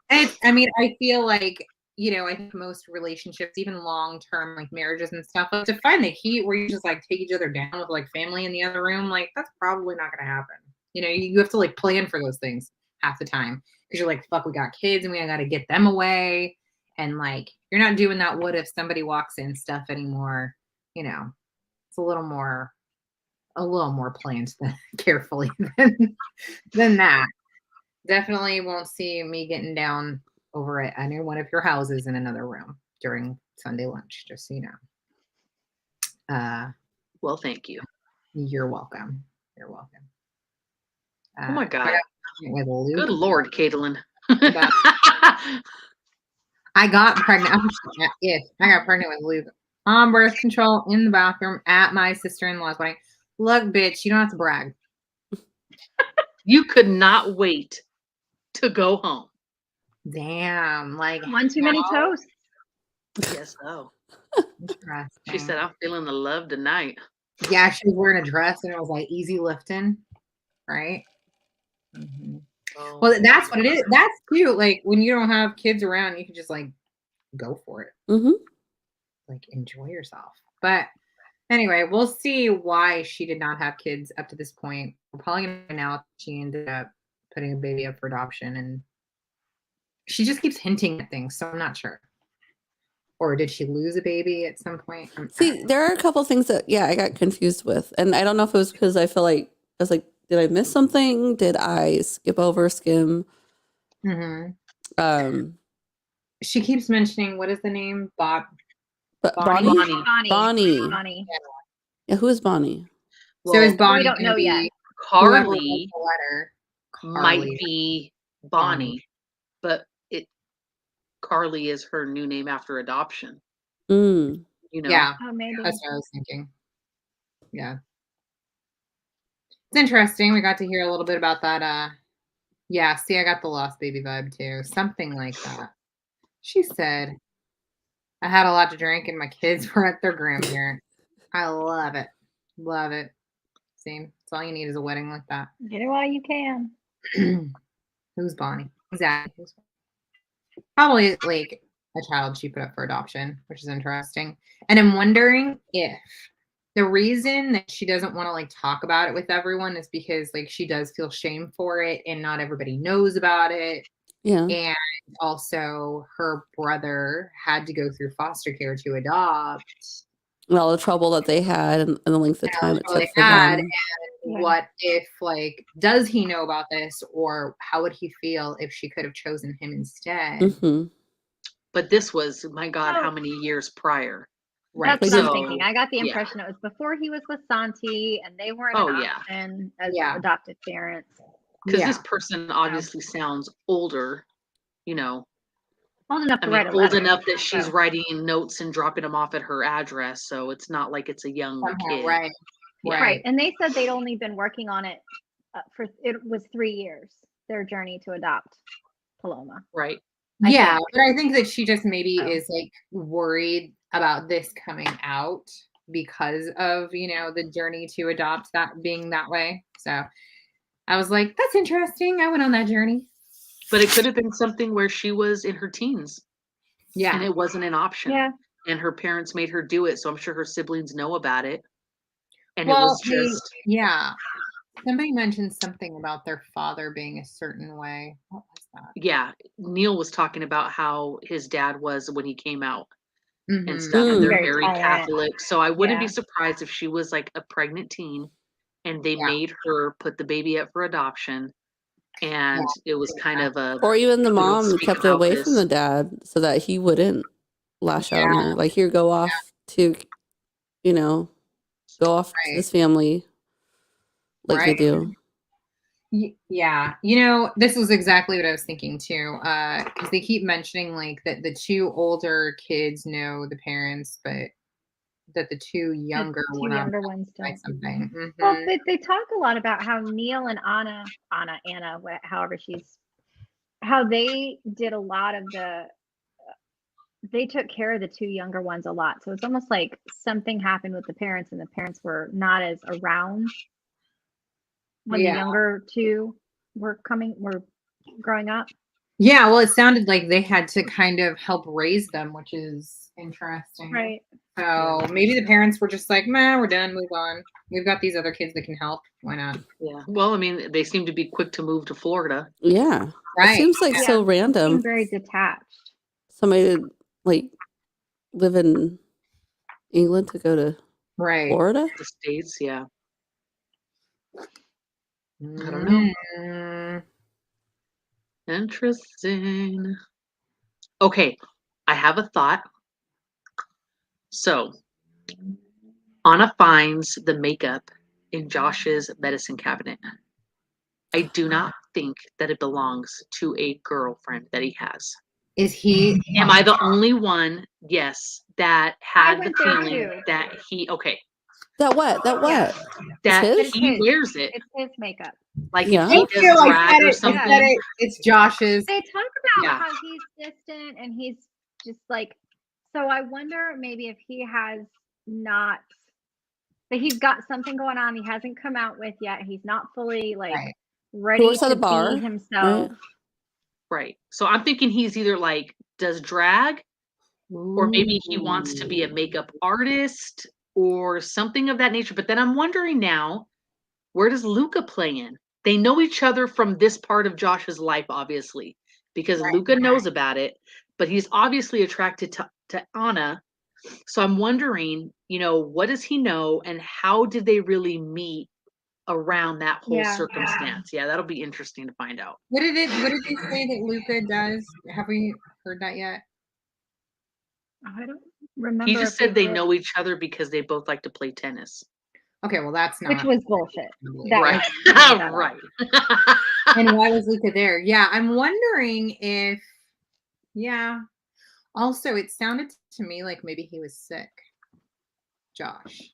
I mean, I feel like, I think most relationships, even long-term like marriages and stuff, like to find the heat where you just like take each other down with like family in the other room, like that's probably not gonna happen. You have to like plan for those things half the time because you're like, fuck, we got kids and we gotta get them away. And like you're not doing that what if somebody walks in stuff anymore. It's a little more planned carefully than that. Definitely won't see me getting down over at any one of your houses in another room during Sunday lunch, just so you know. Well, thank you. You're welcome. You're welcome. Oh my God. With Luke. Good Lord, Caitlin. I got pregnant. I got pregnant with Luke on birth control in the bathroom at my sister-in-law's wedding. Look, bitch, you don't have to brag. You could not wait to go home. Damn, like One too many toasts. Yes, so. Interesting. She said, I'm feeling the love tonight. Yeah, she was wearing a dress and it was like easy lifting, right? Oh, well, that's what it is. That's cute. Like when you don't have kids around, you can just like go for it. Like enjoy yourself. But anyway, we'll see why she did not have kids up to this point. We're probably gonna find out she ended up putting a baby up for adoption, and she just keeps hinting at things, so I'm not sure. Or did she lose a baby at some point? See, there are a couple things that I got confused with, and I don't know if it was because I feel like I was like, did I miss something? Did I skim? She keeps mentioning, what is the name? Bonnie. Bonnie. Yeah, who is Bonnie? So is Bonnie? We don't know yet. Carly might Carly. be Bonnie, but Carly is her new name after adoption. Yeah, oh, maybe. that's what I was thinking. Yeah, it's interesting. We got to hear a little bit about that. Yeah, see, I got the lost baby vibe too. Something like that. She said, I had a lot to drink and my kids were at their grandparents. I love it. Love it. See, that's all you need is a wedding like that. Get it while you can. Who's Bonnie? Exactly. Probably like a child she put up for adoption, which is interesting. And I'm wondering if the reason that she doesn't want to like talk about it with everyone is because like she does feel shame for it and not everybody knows about it. Yeah. And also her brother had to go through foster care to adopt. And all the trouble that they had and the length of time it took for them. And what if, like, does he know about this, or how would he feel if she could have chosen him instead? But this was, my God, how many years prior? Right. That's what I'm thinking. I got the impression it was before he was with Santi and they weren't an option as adopted parents. Because this person obviously sounds older, Old enough to write a old letter, enough that she's writing notes and dropping them off at her address. So it's not like it's a young kid. Right. And they said they'd only been working on it it was 3 years, their journey to adopt Paloma. Right. Yeah, but I think that she just maybe is like worried about this coming out because of, the journey to adopt that being that way. So I was like, that's interesting. I went on that journey. But it could have been something where she was in her teens. Yeah. And it wasn't an option. Yeah. And her parents made her do it. So I'm sure her siblings know about it. And it was just. Yeah. Somebody mentioned something about their father being a certain way. What was that? Yeah. Neil was talking about how his dad was when he came out and stuff. And they're very Catholic. So I wouldn't be surprised if she was like a pregnant teen and they made her put the baby up for adoption. And it was kind of a. Or even the mom kept her away from the dad so that he wouldn't lash out on her. Like, here, go off to, go off to this family. Like they do. Yeah. This was exactly what I was thinking too. Because they keep mentioning like that the two older kids know the parents, but that the two younger ones don't. Something. Well, they talk a lot about how Neil and Anna, however how they did a lot of they took care of the two younger ones a lot. So it's almost like something happened with the parents and the parents were not as around when the Yeah. younger two were growing up. Yeah, well, it sounded like they had to kind of help raise them, which is interesting. Right. So maybe the parents were just like, "Man, we're done. Move on. We've got these other kids that can help. Why not?" Yeah. Well, I mean, they seem to be quick to move to Florida. Yeah. It Right. seems like Yeah. so Seem random. very detached. Somebody to like live in England to go to Right. Florida. The States, yeah. I don't know. know. Interesting. Okay, I have a thought. So, Anna finds the makeup in Josh's medicine cabinet. I do not think that it belongs to a girlfriend that he has. Is he? Am I the only one, yes, that had the went there feeling too. that he, okay, That what? That what? that his? he It's wears it? It's his makeup. Like Yeah. if he Thank you. does I drag said or it. I something. said it. It's Josh's. They talk about Yeah. how he's distant and he's just like, so I wonder maybe if he has not, that he's got something going on he hasn't come out with yet. He's not fully like Right. ready works at to a bar, be himself. Right. So I'm thinking he's either like does drag, or maybe he wants to be a makeup artist or something of that nature. But then I'm wondering now, where does Luca play in? They know each other from this part of Josh's life, obviously, because Right. Luca knows about it, but he's obviously attracted to Anna. So I'm wondering, what does he know and how did they really meet around that whole Yeah. circumstance? Yeah, that'll be interesting to find out. What did they say that Luca does? Have we heard that yet? I don't remember. He just if said they did, know each other because they both like to play tennis. Okay, well that's not. which was bullshit. That Right. was Right. And why was Luca there? Yeah, I'm wondering if. Yeah. Also, it sounded to me like maybe he was sick. Josh.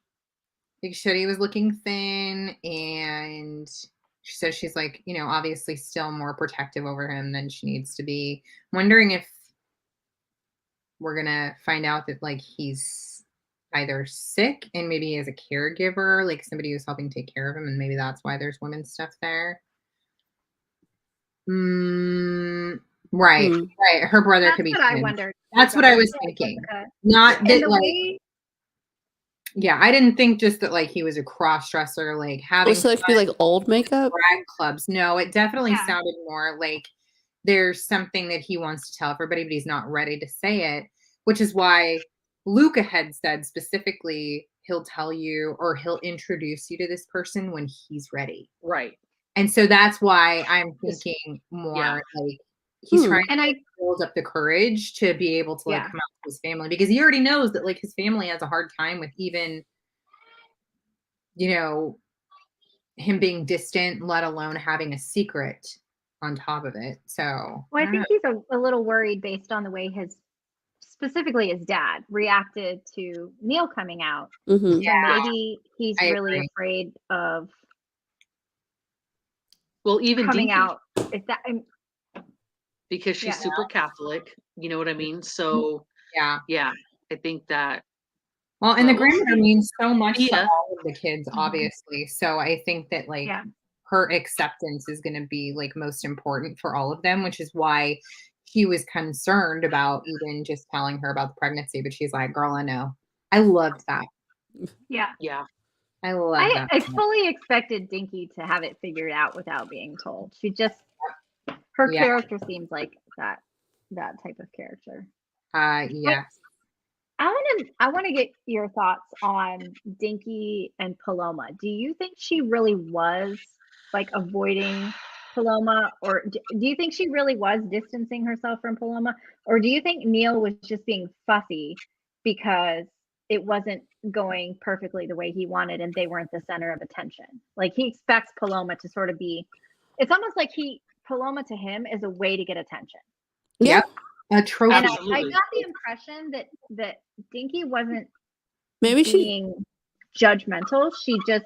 Like she said he was looking thin, and she said she's like, obviously still more protective over him than she needs to be. I'm wondering if we're gonna find out that like he's either sick and maybe he has a caregiver, like somebody who's helping take care of him, and maybe that's why there's women's stuff there. Right, right. Her brother That's could be what I twins. wondered. That's what I was thinking. Not And that the like. way, Yeah, I didn't think just that like he was a cross dresser, like having So it could be like old makeup. drag clubs. No, it definitely Yeah. sounded more like there's something that he wants to tell everybody, but he's not ready to say it, which is why Luca had said specifically he'll tell you or he'll introduce you to this person when he's ready. Right. And so that's why I'm thinking more Yeah. like he's trying and to build up the courage to be able to like Yeah. come out to his family, because he already knows that like his family has a hard time with even him being distant, let alone having a secret on top of it. So well, I think he's a little worried based on the way specifically his dad reacted to Neil coming out. Mm-hmm. So Yeah, maybe he's I really agree. afraid of Well, even coming Dinky, out. If that, because she's Yeah. super Catholic, you know what I mean? So Yeah. I think that. Well, and the Well, we'll grandmother see. means so much to Yeah. all of the kids, obviously. So I think that like Yeah. her acceptance is going to be like most important for all of them, which is why she was concerned about even just telling her about the pregnancy. But she's like, "Girl, I know." I loved that. Yeah. Yeah. I love that. I fully expected Dinky to have it figured out without being told. Her Yeah. character seems like that type of character. Yes. I want to get your thoughts on Dinky and Paloma. Do you think she really was like avoiding Paloma, or do you think she really was distancing herself from Paloma, or do you think Neil was just being fussy because it wasn't going perfectly the way he wanted and they weren't the center of attention? Like he expects Paloma to sort of be, it's almost like Paloma to him is a way to get attention. Yep. A trophy. And I got the impression that Dinky wasn't Maybe being judgmental. She just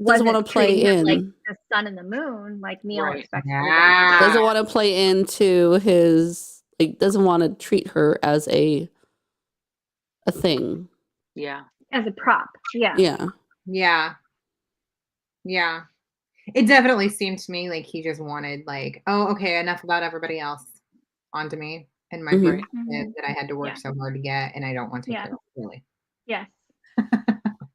doesn't wasn't want to play treating him in. like the sun and the moon, like Neil Right. expects. Yeah. Doesn't want to play into his, like, doesn't want to treat her as a a thing. Yeah. As a prop. Yeah. Yeah. Yeah. Yeah. It definitely seemed to me like he just wanted like, oh, okay, enough about everybody else onto me and my Mhm. freak that I had to work Yeah. so hard to get, and I don't want to take Yeah. care of, really. Yes.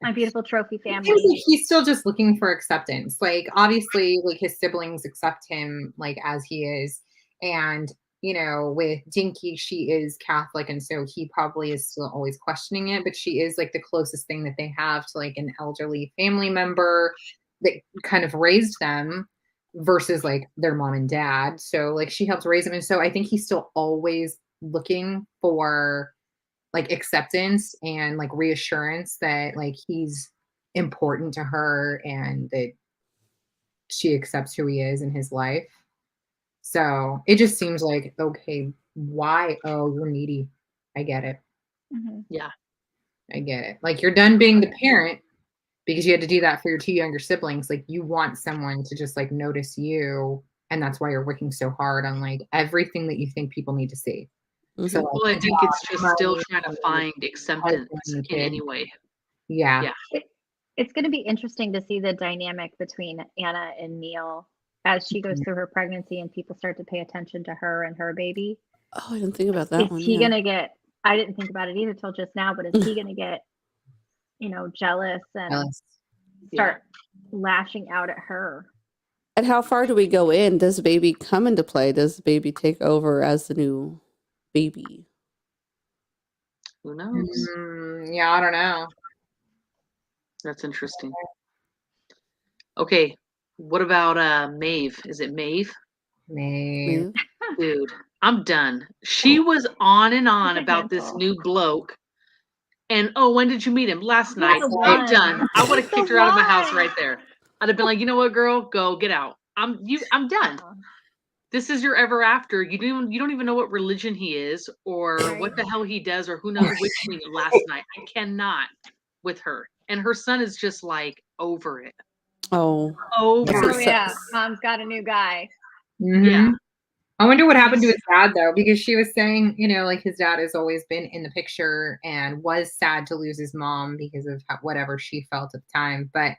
My beautiful trophy It seems family. like he's still just looking for acceptance. Like, obviously, like his siblings accept him like as he is. And, you know, with Dinky, she is Catholic, and so he probably is still always questioning it, but she is like the closest thing that they have to like an elderly family member that kind of raised them versus like their mom and dad. So like she helped raise them. And so I think he's still always looking for like acceptance and like reassurance that like he's important to her and that she accepts who he is in his life. So it just seems like, okay, why? Oh, you're needy. I get it. Mhm. Yeah. I get it. Like you're done being the parent because you had to do that for your two younger siblings. Like you want someone to just like notice you. And that's why you're working so hard on like everything that you think people need to see. Mhm. So Well, I like, think it's just still money, trying to find acceptance husband, in kid. any way. Yeah. Yeah. It's going to be interesting to see the dynamic between Anna and Neil as she goes through her pregnancy and people start to pay attention to her and her baby. Oh, I didn't think about that Is one. he Yeah. going to get, I didn't think about it either till just now, but is he going to get, you know, jealous and Jealous. start lashing out at her? And how far do we go in? Does baby come into play? Does baby take over as the new baby? Who knows? Yeah, I don't know. That's interesting. Okay. What about Maeve? Is it Maeve? Maybe. Maybe? Dude, I'm done. She was on and on She's a about this handful. new bloke. And oh, when did you meet him? Last night. the I'm one. done. I would have She's the kicked her out of my house one. right there. I'd have been like, you know what, girl? Go get out. I'm done. This is your ever after. You don't even know what religion he is or Right. what the hell he does or who knows which thing last night. I cannot with her. And her son is just like over it. Oh. Over That's Oh what it. yeah, mom's got a new guy. Yeah. I wonder what happened to his dad though, because she was saying, you know, like his dad has always been in the picture and was sad to lose his mom because of whatever she felt at the time. But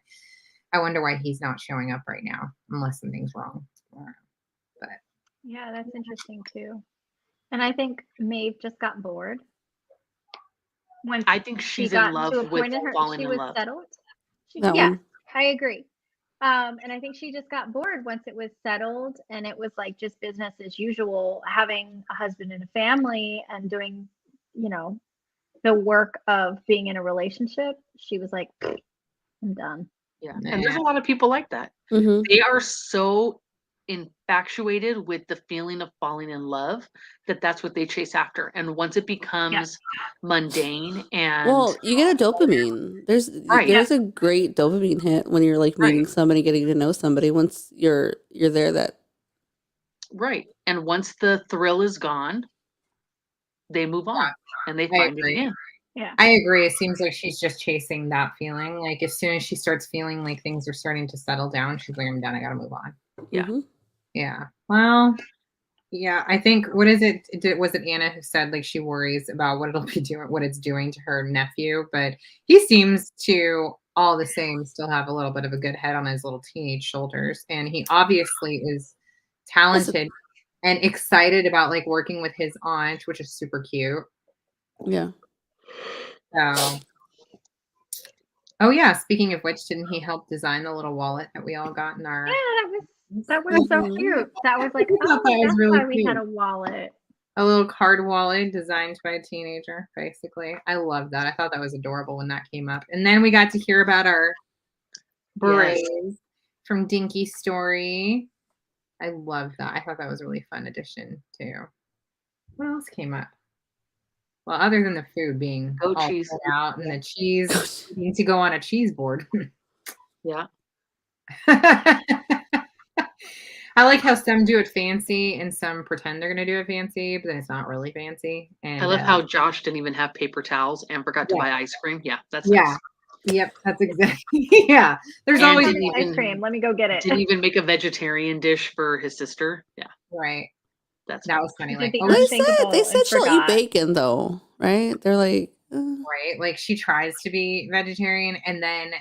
I wonder why he's not showing up right now, unless something's wrong. But Yeah, that's interesting too. And I think Maeve just got bored. When I think she she's got in love to a with point in her, falling she in was love. settled. That Yeah, one. I agree. And I think she just got bored once it was settled and it was like just business as usual, having a husband and a family and doing, you know, the work of being in a relationship. She was like, I'm done. Yeah. And there's a lot of people like that. Mm-hmm. They are so infatuated with the feeling of falling in love that that's what they chase after. And once it becomes mundane and Well, you get a dopamine. There's a great dopamine hit when you're like meeting somebody, getting to know somebody. Once you're there, that right. And once the thrill is gone, they move on and they find it again. Yeah. I agree. It seems like she's just chasing that feeling. Like as soon as she starts feeling like things are starting to settle down, she's like, I'm done. I gotta move on. Yeah. Mm-hmm. Yeah. Well, yeah, I think was it Anna who said like she worries about what it's doing to her nephew, but he seems to all the same still have a little bit of a good head on his little teenage shoulders. And he obviously is talented and excited about like working with his aunt, which is super cute. Yeah. So oh yeah, speaking of which, didn't he help design the little wallet that we all got in our That was so cute. That was like, I thought that was that's really why we cute. had a wallet. A little card wallet designed by a teenager, basically. I love that. I thought that was adorable when that came up. And then we got to hear about our berets from Dinky's story. I love that. I thought that was a really fun addition too. What else came up? Well, other than the food being all cheese put out and the cheese needing to go on a cheese board. Yeah. I like how some do it fancy and some pretend they're going to do it fancy, but then it's not really fancy. And I love how Josh didn't even have paper towels and forgot to buy ice cream. Yeah, that's nice. Yep, that's exactly. Yeah, there's And always ice cream. Let me go get it. Didn't even make a vegetarian dish for his sister. Yeah, right. that was funny. Like they said she'll eat bacon though, right? They're like, right? Like she tries to be vegetarian, and then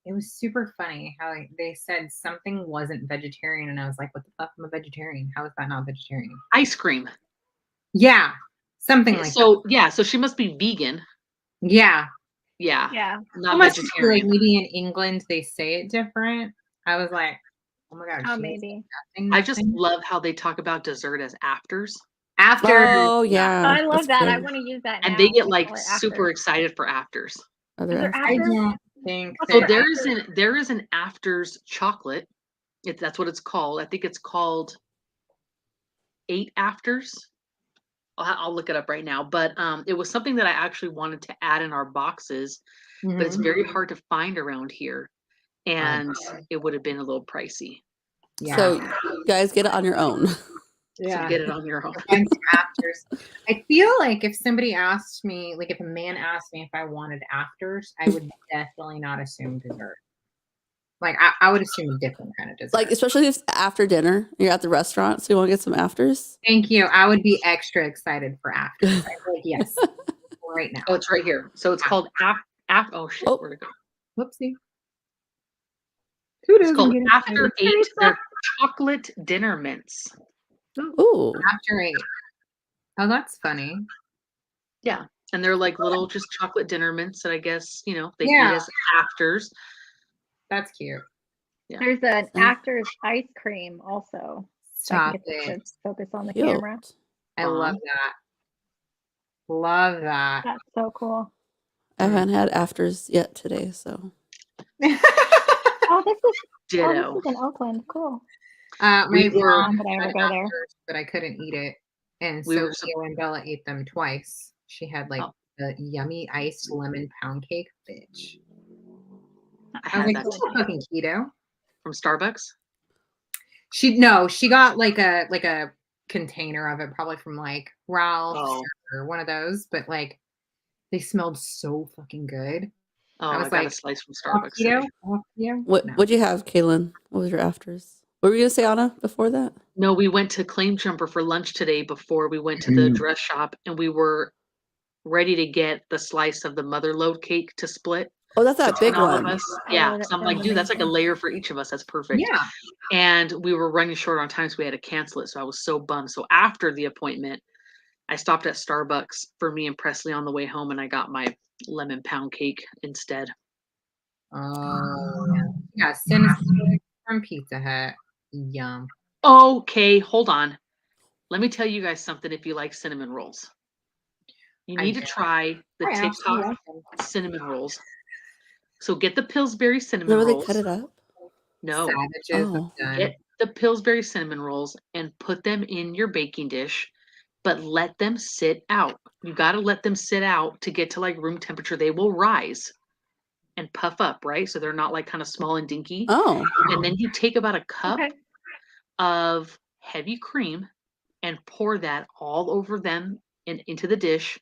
it was super funny how they said something wasn't vegetarian, and I was like, "What the fuck? I'm a vegetarian. How is that not vegetarian?" Ice cream. Yeah, something like that. So yeah, so she must be vegan. Yeah, Yeah, Yeah. not almost like vegetarian. maybe in England they say it different. I was like, "Oh my god, Oh, she's maybe. I just nothing." love how they talk about dessert as afters, After, Oh yeah, I love that's that. I good. want to use that and now. they get Call like it super after. excited for afters. Other Is there after. I after? don't think What's So there. there is an afters chocolate. That's what it's called. I think it's called 8 afters. I'll look it up right now. But it was something that I actually wanted to add in our boxes, but it's Mhm. very hard to find around here, and know. it would have been a little pricey. Yeah. So you guys get it on your own. So get it on your own. Find some afters. I feel like if somebody asked me, like if a man asked me if I wanted afters, I would definitely not assume dessert. Like I would assume a different kind of dessert. Like especially if after dinner you're at the restaurant, so you want to get some afters. Thank you. I would be extra excited for afters. I'd be like, yes, right now. Oh, it's right here. So it's called oh shit, Oh. where'd it go? Whoopsie. Who It's doesn't called get After excited? 8. They're chocolate dinner mints. Ooh. After 8. Oh, that's funny. Yeah. And they're like little just chocolate dinner mints that I guess, they Yeah. eat as afters. That's cute. Yeah. There's an Yeah. actor's ice cream also. So I Stop can get it. this to focus on the Cute. camera. I love that. Love that. That's so cool. I haven't had afters yet today, so Oh, this is Ditto. this is in Oakland. Cool. My We were- mom Would I ever had go there? afters, but I couldn't eat it. And We so were Leo and Bella ate them twice. She had like Oh. the yummy iced lemon pound cake, bitch. I I had was like, that this is today fucking keto. from Starbucks. She got like a container of it, probably from like Ralph's Oh. or one of those, but like they smelled so fucking good. Oh, I I was got a like, slice from "All Starbucks keto? today. All keto?" what No. what'd you have, Kaylin? What was your afters? What were you gonna say, Anna, before that? No, we went to Claim Jumper for lunch today before we went to the dress shop, and we were ready to get the slice of the mother load cake to split Oh, that's that between big all of one. us. Oh, Yeah. that's So I'm like, dude, that's like a amazing. layer for each of us. That's perfect. Yeah. And we were running short on time, so we had to cancel it. So I was so bummed. So after the appointment, I stopped at Starbucks for me and Presley on the way home, and I got my lemon pound cake instead. Oh, yeah. Cinnamon from Pizza Hut. Yum. Okay, hold on. Let me tell you guys something if you like cinnamon rolls. You I need to do. try the I absolutely TikTok like them. cinnamon rolls. So get the Pillsbury Is cinnamon that where they rolls. cut it up? No, Savages. Oh. I'm done. get the Pillsbury cinnamon rolls and put them in your baking dish, but let them sit out. You got to let them sit out to get to like room temperature. They will rise and puff up, right? So they're not like kind of small and dinky. Oh. And then you take about a cup Okay. of heavy cream and pour that all over them and into the dish,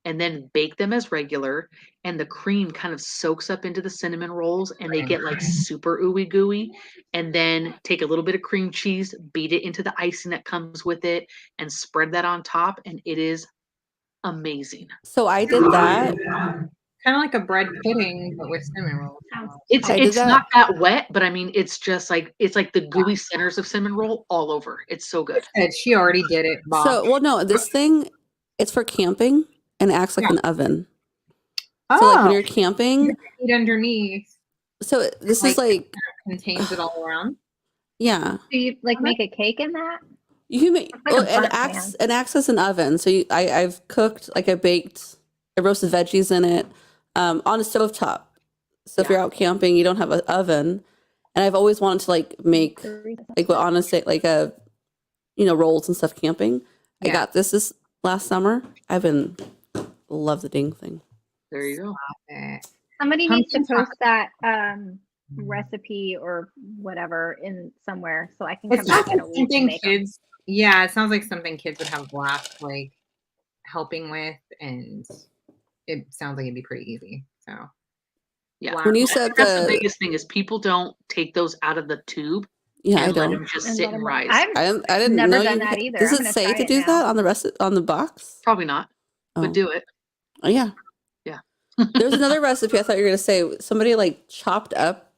and then bake them as regular. And the cream kind of soaks up into the cinnamon rolls and they get like super ooey gooey. And then take a little bit of cream cheese, beat it into the icing that comes with it, and spread that on top. And it is amazing. So I did that. Kind of like a bread pudding, but with cinnamon rolls. It's I did it's that. not that wet, but I mean it's just like it's like the gooey centers of cinnamon roll all over. It's so good. Good. She already did it. Bob. So well no, this thing it's for camping and it acts like an oven. So like when you're camping, eat underneath. so this is like Contains it all around. yeah. Do you like make a cake in that? You can make It's like a well, burnt it acts as an oven. So I've cooked like I roasted veggies in it on a stovetop. So if you're out camping, you don't have an oven. And I've always wanted to like make like what Anna said, like rolls and stuff camping. I Yeah. got this last summer. I've been love the ding thing. There you go. Somebody needs to Pumpkin post that recipe or whatever in somewhere so I can come It back sounds in like a week and something make them. kids. Yeah, it sounds like something kids would have a blast like helping with, and it sounds like it'd be pretty easy. So Yeah. wow. When you said That's the the biggest thing is people don't take those out of the tube yeah, I and let don't. them just And sit let and 'em- rise. I didn't never know done you that either. Does I'm it gonna say try to it do now. that on the box? Probably not, Oh. but do it. Oh yeah. There was another recipe I thought you were gonna say. Somebody like chopped up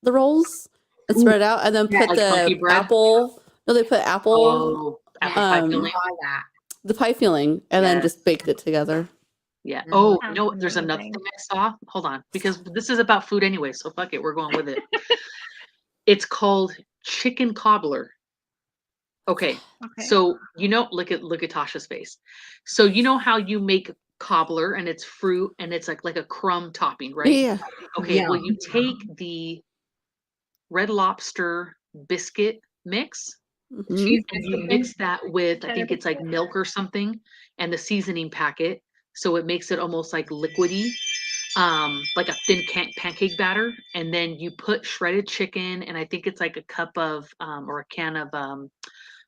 the rolls and spread it out, and then Yeah, put like funky the bread? apple. No, they put apple, Oh, apple pie Um, filling. saw that. the pie filling, and then just Yes. baked it together. Yeah. Mhm. Oh, Sounds no, there's another amazing. thing I saw. Hold on, because this is about food anyway, so fuck it, we're going with it. It's called chicken cobbler. Okay. Okay. So look at Tasha's face. So you know how you make cobbler and it's fruit and it's like a crumb topping, right? Yeah. Okay, well Yum. you take the Red Lobster biscuit mix Mhm. Cheese and you biscuit mix that with, I Cheddar think it's like biscuit. milk or something, and the seasoning packet, so it makes it almost like liquidy, like a thin pancake batter, and then you put shredded chicken, and I think it's like a cup of or a can of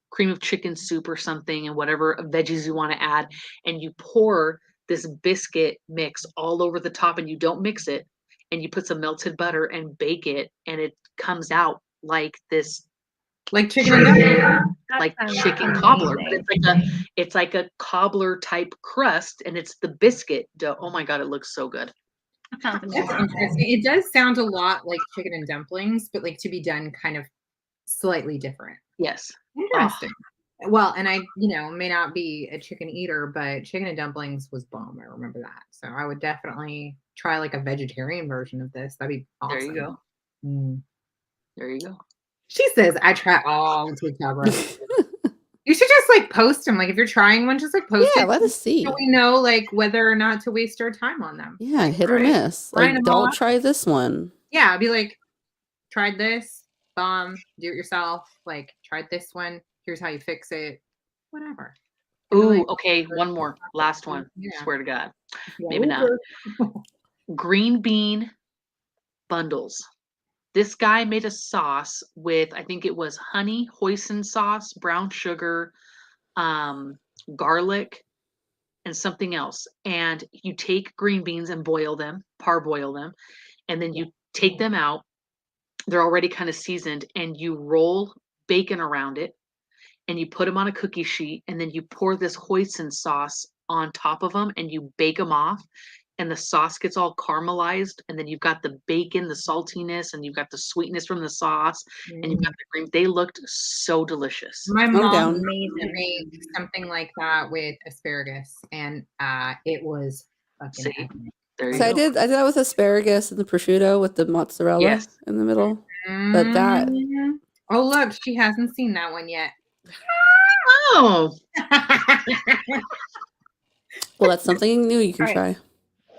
cream of chicken soup or something, and whatever veggies you want to add, and you pour this biscuit mix all over the top, and you don't mix it, and you put some melted butter and bake it, and it comes out like this like chicken and dumplings. That like sounds chicken cobbler, but amazing. it's like a cobbler type crust, and it's the biscuit dough. Oh my god, it looks so good. That sounds That's amazing. interesting. It does sound a lot like chicken and dumplings, but like to be done kind of slightly different. Yes. Interesting. Well, and I, may not be a chicken eater, but chicken and dumplings was bomb. I remember that. So I would definitely try like a vegetarian version of this. That'd be There awesome. you go. Mm. There you go. She says I try all TikTok recipes. You should just like post them. Like if you're trying one, just like post Yeah, it let us see. so we know like whether or not to waste our time on them. Yeah, hit or Right. miss. Line Like, them all don't up. try this one. Yeah, I'd be like, tried this, bomb, do it yourself. Like, tried this one. Here's how you fix it. Whatever. And Ooh, like, okay, one more. Last one. Yeah. Swear to God. Yeah, Maybe not. Green bean bundles. This guy made a sauce with, I think it was honey, hoisin sauce, brown sugar, garlic, and something else. And you take green beans and boil them, parboil them, and then you take them out. They're already kind of seasoned, and you roll bacon around it, and you put them on a cookie sheet, and then you pour this hoisin sauce on top of them, and you bake them off, and the sauce gets all caramelized, and then you've got the bacon, the saltiness, and you've got the sweetness from the sauce, and you've got the cream. They looked so delicious. My mom down. used to make something like that with asparagus, and it was fucking See? epic. There you So I go. did that with asparagus and the prosciutto with the mozzarella Yes. in the middle. But that Mhm. Oh, look, she hasn't seen that one yet. Oh, well, that's something new you can All try. right.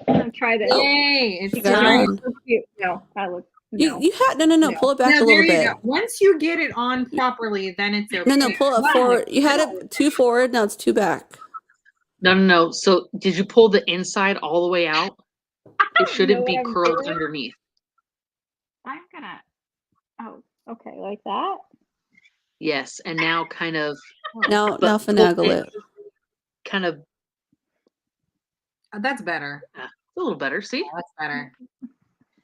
I'm gonna try this. Yay! It's You got it time. on. So cute. No, I look. No. You had no. Pull it back Now, a little there you bit. go. Once you get it on properly, then it's okay. No, pull it But- forward. You had it 2 forward. Now it's 2 back. no. So did you pull the inside all the way out? It shouldn't know be what I'm curled doing. underneath. I'm gonna. Oh, okay, like that. Yes, and now kind of Now but finagle it. kind of Oh, that's better. a little better. See? That's better.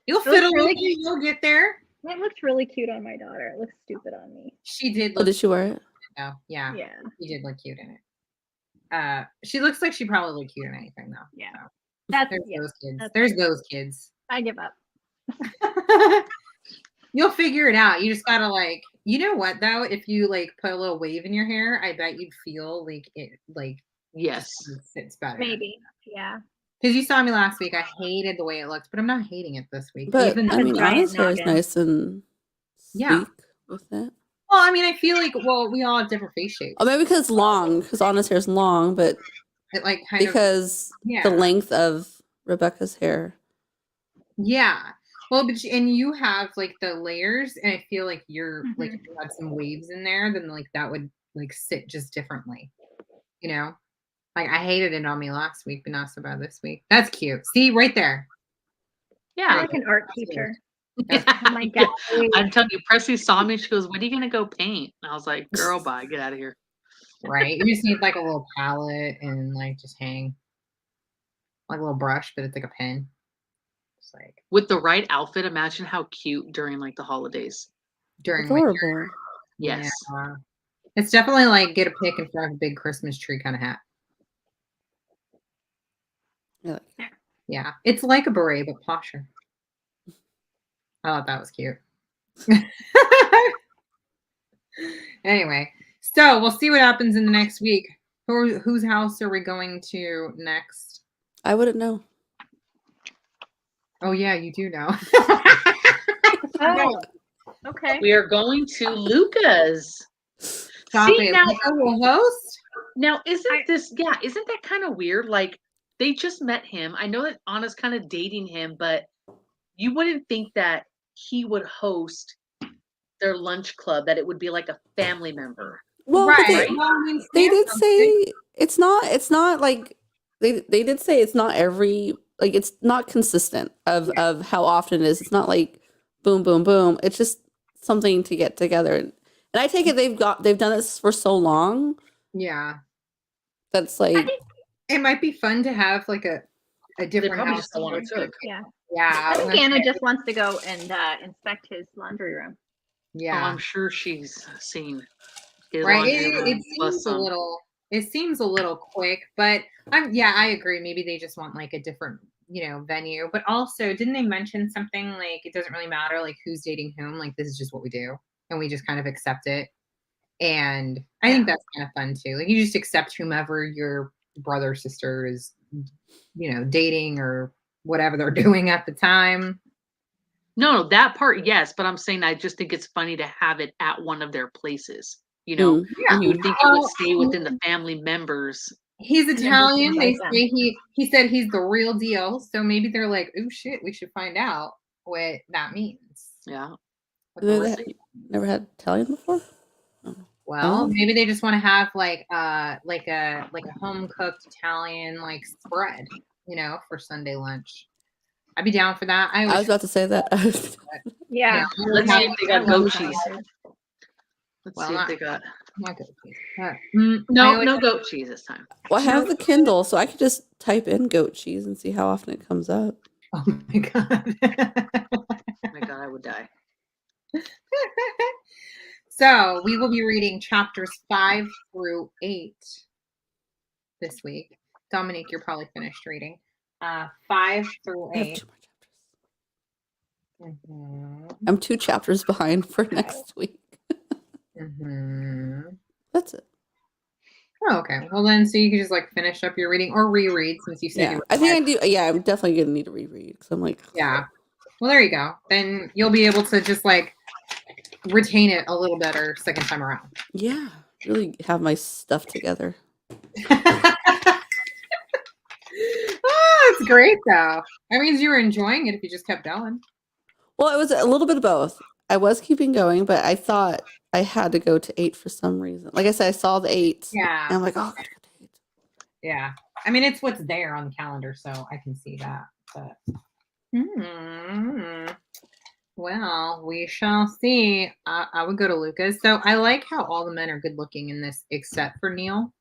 You'll It looks fiddle really with it. You'll get there. It looks really cute on my daughter. It looks stupid on me. She did Oh, look. did she wear it? though. Yeah, Yeah. she did look cute in it. She looks like she probably look cute in anything though. Yeah. So, That's there's yeah. those kids. that's- There's those kids. I give up. You'll figure it out. You just gotta like, you know what though? If you like put a little wave in your hair, I bet you'd feel like it like Yes. just fits better. Maybe. Yeah. Because you saw me last week. I hated the way it looked, but I'm not hating it this week. But Even I mean, giant Anna's hair is noggin. nice and Yeah. sleek with it. well, I mean, I feel like we all have different face shapes. Oh, maybe because it's long. Because Anna's hair is long, but It like kind of because yeah. the length of Rebecca's hair. Yeah. Well, but and you have like the layers, and I feel like you're like Mhm. if you had some waves in there, then like that would like sit just differently. You know? Like I hated it on me last week, but not so bad this week. That's cute. See, right there. I'm Yeah. like an art teacher. Yeah. Oh my god. I'm telling you, Presley saw me. She goes, "When are you gonna go paint?" And I was like, "Girl, bye, get out of here." Right. You just need like a little palette and like just hang like a little brush, but it's like a pen. It's like With the right outfit, imagine how cute during like the holidays. during winter. Adorable. Yes. Yeah. It's definitely like get a pic in front of a big Christmas tree kind of hat. Yeah. Yeah, it's like a beret, but posher. I thought that was cute. Anyway, so we'll see what happens in the next week. Whose house are we going to next? I wouldn't know. Oh yeah, you do know. Oh, okay. We are going to Luca's. Stop See, it. now, Luca will host? now isn't that kind of weird? Like, they just met him. I know that Anna's kind of dating him, but you wouldn't think that he would host their lunch club, that it would be like a family member. Well, but Right. Well, I mean, they did Sam's say it's not like they did say it's not every, like, it's not consistent of how often it is. It's not like boom, boom, boom. It's just something to get together. And I take it they've done this for so long. Yeah. That's like, It might be fun to have like a They different probably house. just don't want to cook. Yeah. Yeah. I think Anna just wants to go and inspect his laundry room. Oh, Yeah. I'm sure she's seen his Right. laundry It room plus seems a some. little. It seems a little quick, but I agree. Maybe they just want like a different, venue. But also, didn't they mention something like it doesn't really matter like who's dating whom? Like this is just what we do, and we just kind of accept it. And I think that's kind of fun too. Like you just accept whomever your brother or sister is, dating or whatever they're doing at the time. No, that part, yes, but I'm saying I just think it's funny to have it at one of their places. You know, Yeah. you would think it would stay within the family members. He's Italian. They invite them. say he said he's the real deal. So maybe they're like, oh shit, we should find out what that means. Yeah. What the Never list- had, never had Italian before. Well, maybe they just want to have like a home cooked Italian like spread, for Sunday lunch. I'd be down for that. I was about to say that. Yeah. Let's see if they got goat cheese. Let's Well, see if not- they got. Not goat cheese. I No, like- no goat cheese this time. Well, I have the Kindle, so I could just type in goat cheese and see how often it comes up. Oh my god. Oh my God, I would die. So we will be reading chapters 5 through 8 this week. Dominique, you're probably finished reading. 5 through I have 8. 2 more chapters. Mhm. I'm 2 chapters behind for next week. Mhm. That's it. Oh, okay. Well, then, so you can just like finish up your reading or reread since you said Yeah, you were. I think I do. Yeah, I'm definitely gonna need to reread because I'm like, Yeah. Well, there you go. Then you'll be able to just like retain it a little better second time around. yeah, really have my stuff together. Oh, it's great though. That means you were enjoying it if you just kept going. Well, it was a little bit of both. I was keeping going, but I thought I had to go to 8 for some reason. Like I said, I saw the 8. Yeah. And I'm like, oh, I gotta go to 8. Yeah. I mean, it's what's there on the calendar, so I can see that. But well, we shall see. I would go to Lucas. So I like how all the men are good looking in this, except for Neil.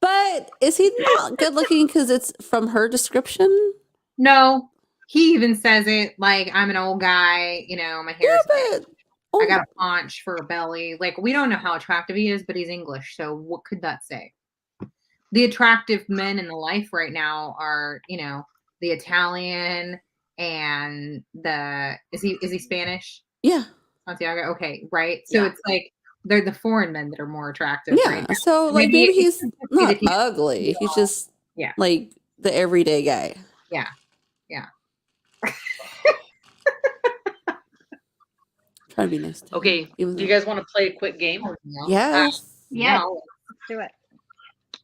But is he not good looking because it's from her description? No, he even says it like I'm an old guy. My hair's. Yeah, but I got a paunch for a belly. Like we don't know how attractive he is, but he's English. So what could that say? The attractive men in the life right now are, the Italian and is he Spanish? yeah. Santiago. Okay, right. So Yeah. it's like they're the foreign men that are more attractive. Yeah. Right now. So like maybe he's not that he's- ugly. He's just Yeah. like the everyday guy. Yeah. Trying to be nice to him, Okay, even do you though- guys want to play a quick game? Yes. Yeah. No. Let's do it.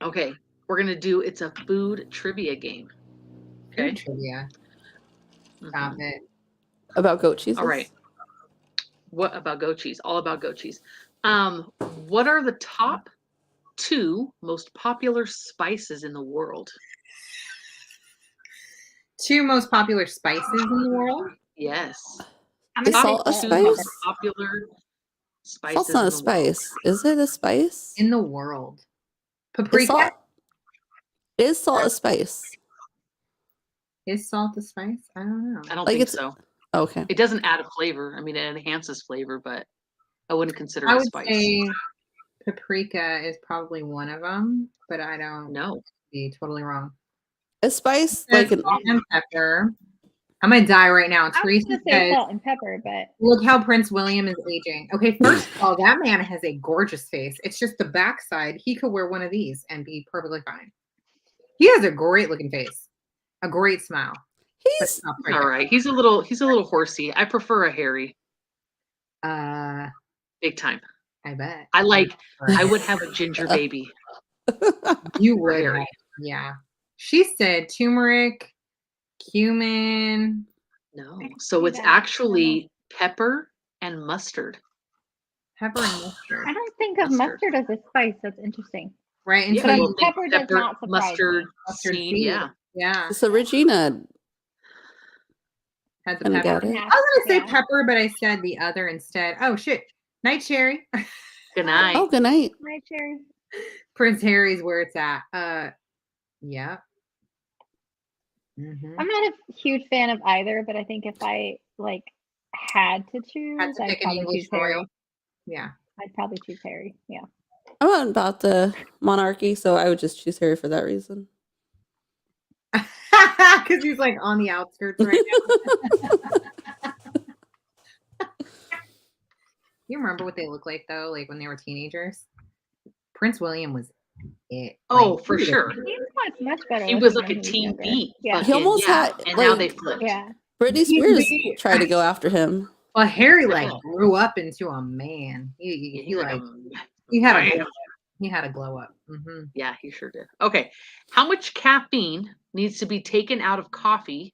Okay, we're gonna do. It's a food trivia game. Okay. Trivia. Stop it. About goat cheese. All right. What about goat cheese? All about goat cheese. What are the top 2 most popular spices in the world? 2 most popular spices in the world. Yes. I'm Is gonna salt a say 2 spice? most popular spices. Salt's not a in the world. spice. Is it a spice? In the world. Is Paprika. salt, is salt a spice? Is salt a spice? I don't know. I don't Like think it's- so. Okay. It doesn't add a flavor. I mean, it enhances flavor, but I wouldn't consider I it a would spice. say paprika is probably one of them, but I don't No. be totally wrong. A spice Says like an salt and pepper. I'm gonna die right now. I was Teresa gonna say says, salt and pepper, but look how Prince William is aging. Okay, first of all, that man has a gorgeous face. It's just the backside. He could wear one of these and be perfectly fine. He has a great looking face, a great smile. But he's it's not All right right. He's a little horsey. I prefer a hairy, there. big time. I bet. I would have a ginger baby. You for would Harry. have, yeah. She said turmeric, cumin. No. I can So see it's that. actually pepper and mustard. Pepper and mustard. I don't think of Mustard. mustard as a spice. That's interesting. Right? And Yeah, so But you well, pepper does not surprise mustard, me. mustard seed. seed. Yeah. Yeah. so Regina Had the kind of pepper. got it. I was gonna say Yeah. pepper, but I said the other instead. Oh shit. Night Cherry. Good night. Oh, good night. Right, Cherry. Prince Harry's where it's at. Yeah. Mhm. I'm not a huge fan of either, but I think if I like had to choose, Had to I'd pick an probably English choose Harry. royal. Yeah. I'd probably choose Harry. Yeah. I'm not about the monarchy, so I would just choose Harry for that reason. Because he's like on the outskirts right now. You remember what they look like though, like when they were teenagers? Prince William was it. Oh, Like, for he was sure. He was much better. He was looking like a when he teen younger. beat. Yeah. He almost had, and now like- they flipped. Yeah. Britney He's Spears the- tried to go after him. Well, Harry like grew up into a man. He He's like a he had a man. glow up. He had a glow up. Hmm. Yeah, he sure did. Okay. How much caffeine needs to be taken out of coffee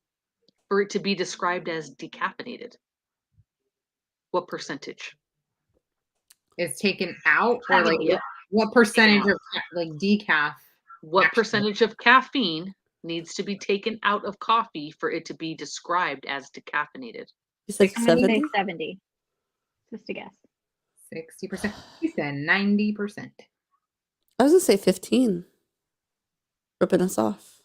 for it to be described as decaffeinated? What percentage? Is taken out or like Yep. what percentage of like decaf? What Actually. percentage of caffeine needs to be taken out of coffee for it to be described as decaffeinated? You said I'm gonna 70? say 70. Just a guess. 60%. He said 90%. I was going to say 15. Ripping us off.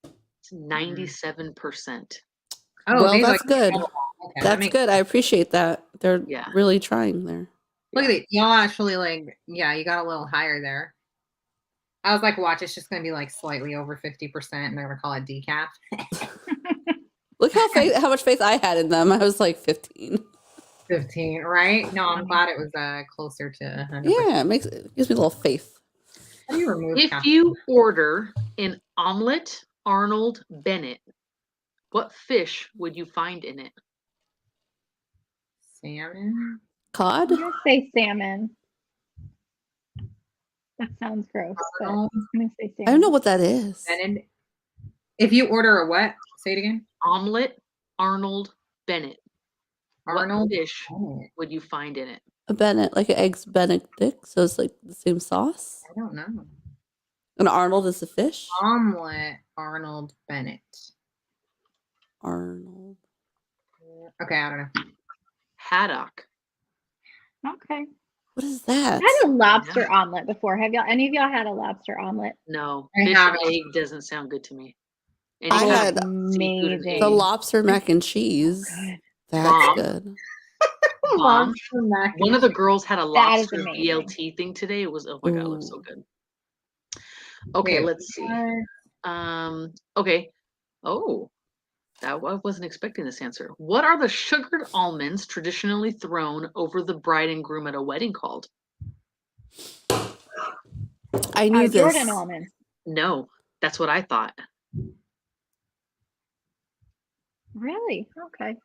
It's 97%. Oh, Well, they, that's like, good. okay, that That's makes- good. I appreciate that. They're Yeah. really trying there. Look at it. Y'all actually like, yeah, you got a little higher there. I was like, watch, it's just gonna be like slightly over 50%, and they're gonna call it decaf. Look how much faith I had in them. I was like 15. 15, right? No, I'm glad it was closer to 100%. Yeah, it gives me a little faith. How do you remove If caffeine? you order an omelet Arnold Bennett, what fish would you find in it? Salmon? Cod? I'm gonna say salmon. That sounds gross, but I'm Arnold gonna say salmon. I don't know what that is. Bennett? If you order a what? Say it again. Omelet Arnold Bennett. Arnold What fish Bennett. would you find in it? A Bennett, like an eggs Benedict. So it's like the same sauce. I don't know. And Arnold is a fish. Omelet Arnold Bennett. Arnold. Okay, I don't know. Haddock. Okay. What is that? I had a lobster omelet before. Have y'all? Any of y'all had a lobster omelet? No, I fish haven't. and egg doesn't sound good to me. I Any kind had of seafood and amazing. The egg. lobster mac and cheese. That's Bomb. good. Bomb. Lobster mac One of the girls had a That is lobster amazing. BLT thing today. It was, oh my God, it was so Ooh. good. Okay, Wait, let's see. what? Okay. Oh, I wasn't expecting this answer. What are the sugared almonds traditionally thrown over the bride and groom at a wedding called? I knew this. Jordan almonds. No, that's what I thought. Really? Okay.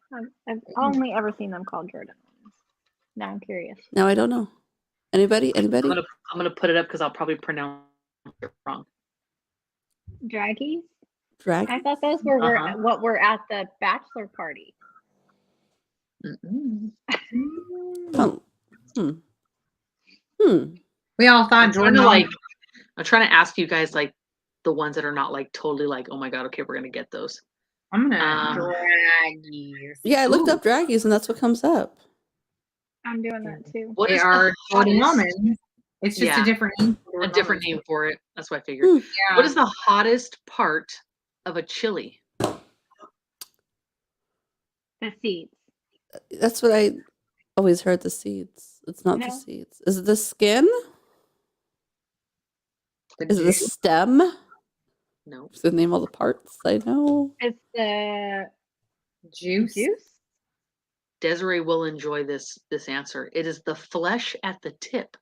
I've only ever seen them called Jordan almonds. Now I'm curious. No, I don't know. Anybody? I'm Anybody? gonna put it up because I'll probably pronounce it wrong. Draggies? Drag? I thought those were what were at the bachelor party. Mm-mm. Oh. Hmm. We all thought I'm trying Jordan. to I'm trying to ask you guys like the ones that are not like totally like, oh my God, okay, we're gonna get those. I'm gonna drag you. Yeah, I looked Ooh. up draggies and that's what comes up. I'm doing that too. What They is are the Jordan hottest, almonds. It's just Yeah. a different name. for a Jordan different almonds. name for it? That's what I figured. Hmm. Yeah. What is the hottest part of a chili? The seeds. That's what I always heard, the seeds. It's not the No. seeds. Is it the skin? The Is it the juice? stem? No. Just name all the parts. I know. It's the Juice. juice. Desiree will enjoy this answer. It is the flesh at the tip.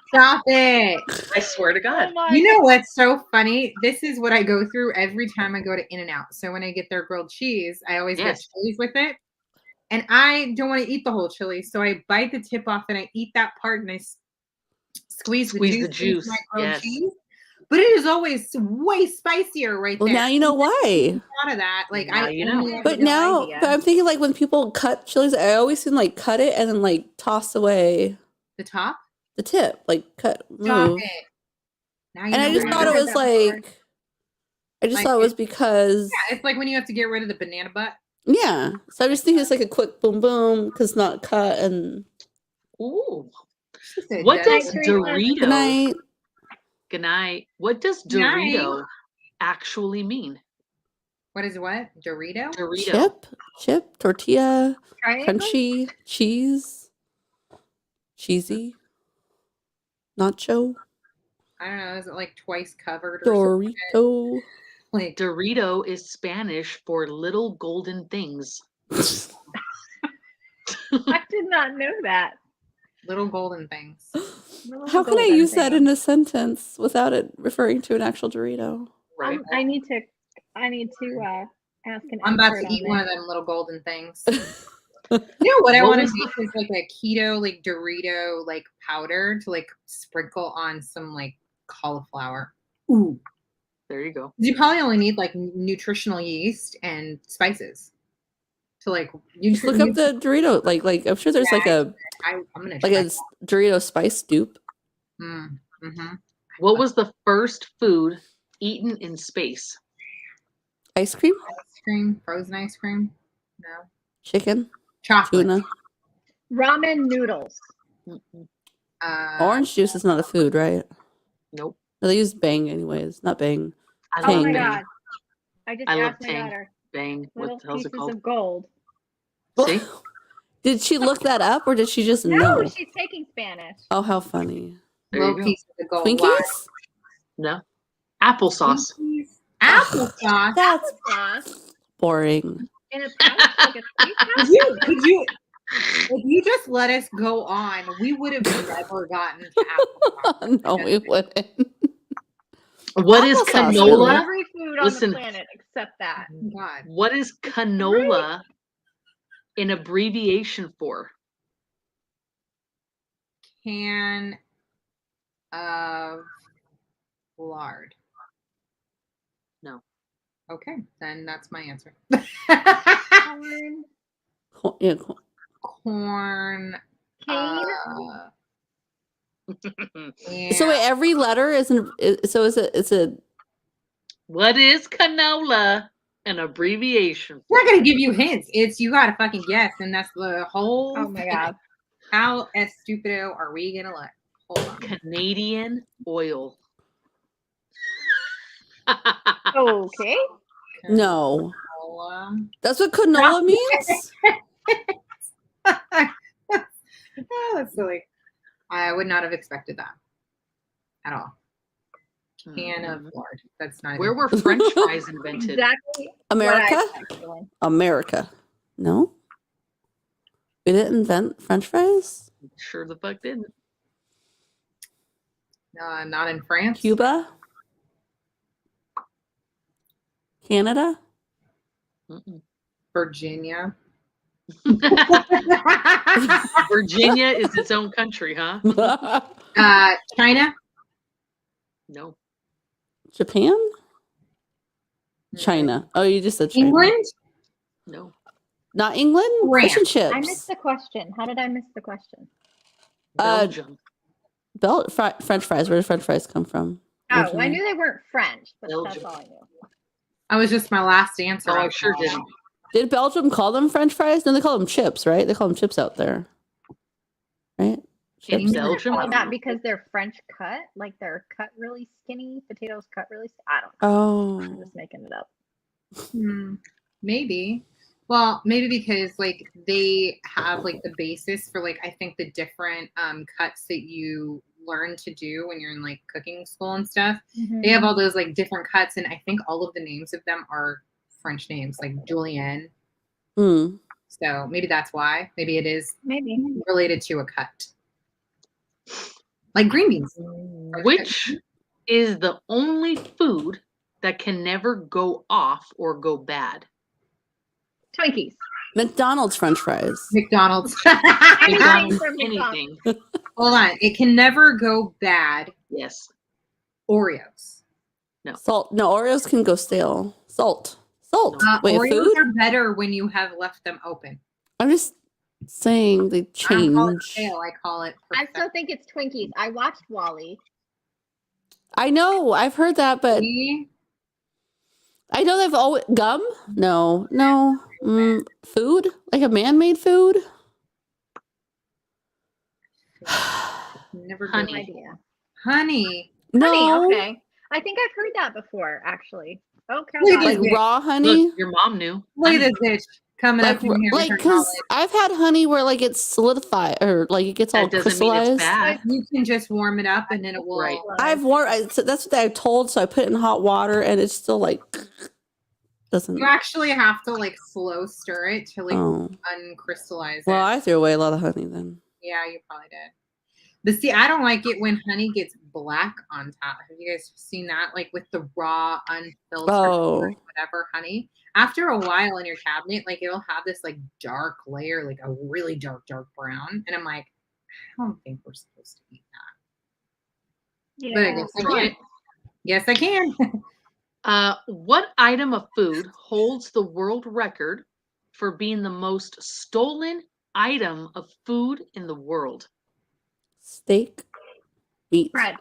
Stop it. I swear to God. You know what's so funny? This is what I go through every time I go to In-N-Out. So when I get their grilled cheese, I always get chilies with it. And I don't want to eat the whole chili. So I bite the tip off and I eat that part and I squeeze the juice. My grilled cheese. But it is always way spicier right there. Well, now you know why. Out of that, like now you know. But now, but I'm thinking like when people cut chilies, I always see them like cut it and then like toss away the top, the tip, like cut. Stop it. Now and I just thought it was like, I just thought it was because it's like when you have to get rid of the banana butt. Yeah, so I just think it's like a quick boom boom because it's not cut and. Ooh, what does Dorito? Good night. Good night. What does Dorito actually mean? What is what? Dorito? Chip, tortilla, crunchy, cheese, cheesy, nacho. I don't know. Is it like twice covered? Or Dorito. Like Dorito is Spanish for little golden things. I did not know that. Little golden things. How can I use that in a sentence without it referring to an actual Dorito? Right. I need to ask an I'm about to eat one of them little golden things. You know what I want to make is like a keto like Dorito like powder to like sprinkle on some like cauliflower. Ooh. There you go. You probably only need like nutritional yeast and spices to like. Just look up the Dorito. Like I'm sure there's like a I'm gonna like a Dorito spice dupe. Mm-hmm. What was the first food eaten in space? Ice cream. Ice cream. Frozen ice cream. No. Chicken. Chocolate. Tuna. Ramen noodles. Orange juice is not a food, right? Nope. No, they use Bang anyways. Not Bang. Oh my God! I just asked my daughter. Bang. What the hell's it called? Of gold. See? Did she look that up or did she just know? No, she's taking Spanish. Oh, how funny. Little piece of the gold. Twinkies? No. Applesauce. Applesauce. That's applesauce. Boring. In a pouch, like a could you if you just let us go on, we would have never gotten to applesauce. No, we wouldn't. What is canola? Every food on the planet except that. God. What is canola an abbreviation for? Can of lard. No. Okay, then that's my answer. Corn. Cane. So wait, every letter isn't. So is it? It's a. What is canola an abbreviation for? We're not gonna give you hints. It's you gotta fucking guess, and that's the whole. Oh my God. How stupido are we gonna let? Hold on. Canadian oil. Okay. No. That's what canola means? Oh, that's silly. I would not have expected that at all. Can of lard. That's not. Where were French fries invented? Exactly. America? America. No? We didn't invent French fries? Sure the fuck didn't. Not in France. Cuba? Canada? Virginia. Virginia is its own country, huh? China. No. Japan? China. Oh, you just said China. England? No. Not England? Fish and chips. I missed the question. How did I miss the question? Belgium. French fries. Where did French fries come from? Oh, originally? I knew they weren't French, but Belgium. that's all I knew. That was just my last answer. Oh, I sure didn't. Did Belgium call them French fries? No, they call them chips, right? They call them chips out there. Right? In Belgium? Oh, not because they're French cut, like they're cut really skinny, potatoes cut really. I don't know. Oh. I'm just making it up. Maybe. Well, maybe because like they have like the basis for like I think the different cuts that you learn to do when you're in like cooking school and stuff. Mhm. They have all those like different cuts, and I think all of the names of them are French names, like Julienne. Hmm. So maybe that's why. Maybe it is Maybe. related to a cut, like green beans. Which is the only food that can never go off or go bad? Twinkies. McDonald's French fries. McDonald's. Anything McDonald's, from McDonald's. anything. Hold on, it can never go bad. Yes. Oreos. Salt. No, Oreos can go stale. Salt. Salt. Wait, Oreos food? are better when you have left them open. I'm just saying they I don't call it change. stale. I call it. I still think it's Twinkies. I watched Wally. I know. I've heard that, but See? I know they've always gum. No. Food, like a man-made food. Never Honey. No idea. Honey. No, Honey, okay. I think I've heard that before, actually. Oh, Look at Carolina. like this. raw honey. Look, your mom knew. Look at Honey. this bitch coming Like, up in here with her because knowledge. I've had honey where like it's solidified or like it gets all That doesn't mean crystallized. it's bad. You can just warm it up and then it will. Right. So that's what I've told. So I put it in hot water and it's still like doesn't. You actually have to like slow stir it to like Oh, uncrystallize well, it. I threw away a lot of honey then. Yeah, you probably did. But see, I don't like it when honey gets black on top. Have you guys seen that? Like with the raw, unfiltered, Oh. whatever honey. After a while in your cabinet, like it'll have this like dark layer, like a really dark brown. And I'm like, I don't think we're supposed to eat that. But I Yeah. guess I can. Yes, I can. What item of food holds the world record for being the most stolen item of food in the world? Steak, meat, Bread.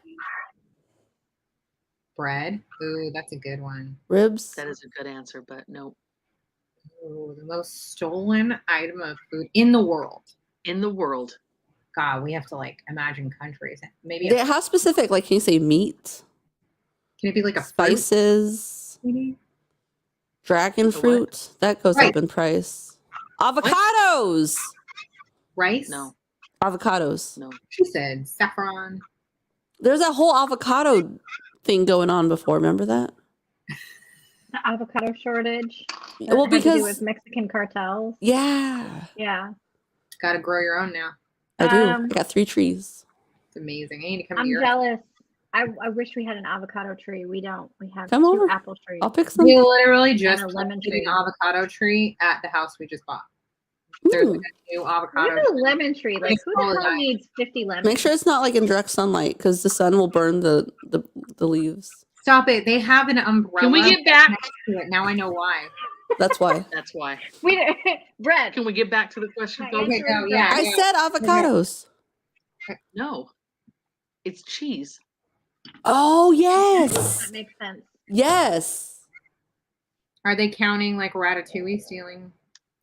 Bread. Ooh, that's a good one. ribs. That is a good answer, but no. Ooh, the most stolen item of food in the world. In the world. God, we have to like imagine countries. Maybe How specific? Like, can you say meat, can it be like a fruit, spices, maybe? dragon what? fruit? That goes Right. up in price. Avocados. Rice? No. Avocados. No. She said saffron. There's that whole avocado thing going on before. Remember that? The avocado shortage. Well, That had to do because with Mexican cartels. yeah, Yeah. Got to grow your own now. I do. I Um, got 3 trees. It's amazing. I need to come I'm to your. jealous. I wish we had an avocado tree. We don't. We have Come 2 over. apple trees. I'll pick some. We literally just a lemon planted an tree. avocado tree at the house we just bought. There's Ooh. a new Look avocado. at a lemon tree. Like, who All the the hell time. needs 50 lemons? Make sure it's not like in direct sunlight because the sun will burn the leaves. Stop it. They have an umbrella. Can we get back? next to it. Now I know why. That's why. That's why. Bread. Can we get back to the question, My folks? Okay, answer go, is yeah. bread. I said avocados. No. It's cheese. Oh yes, That makes sense. yes. Are they counting like Ratatouille stealing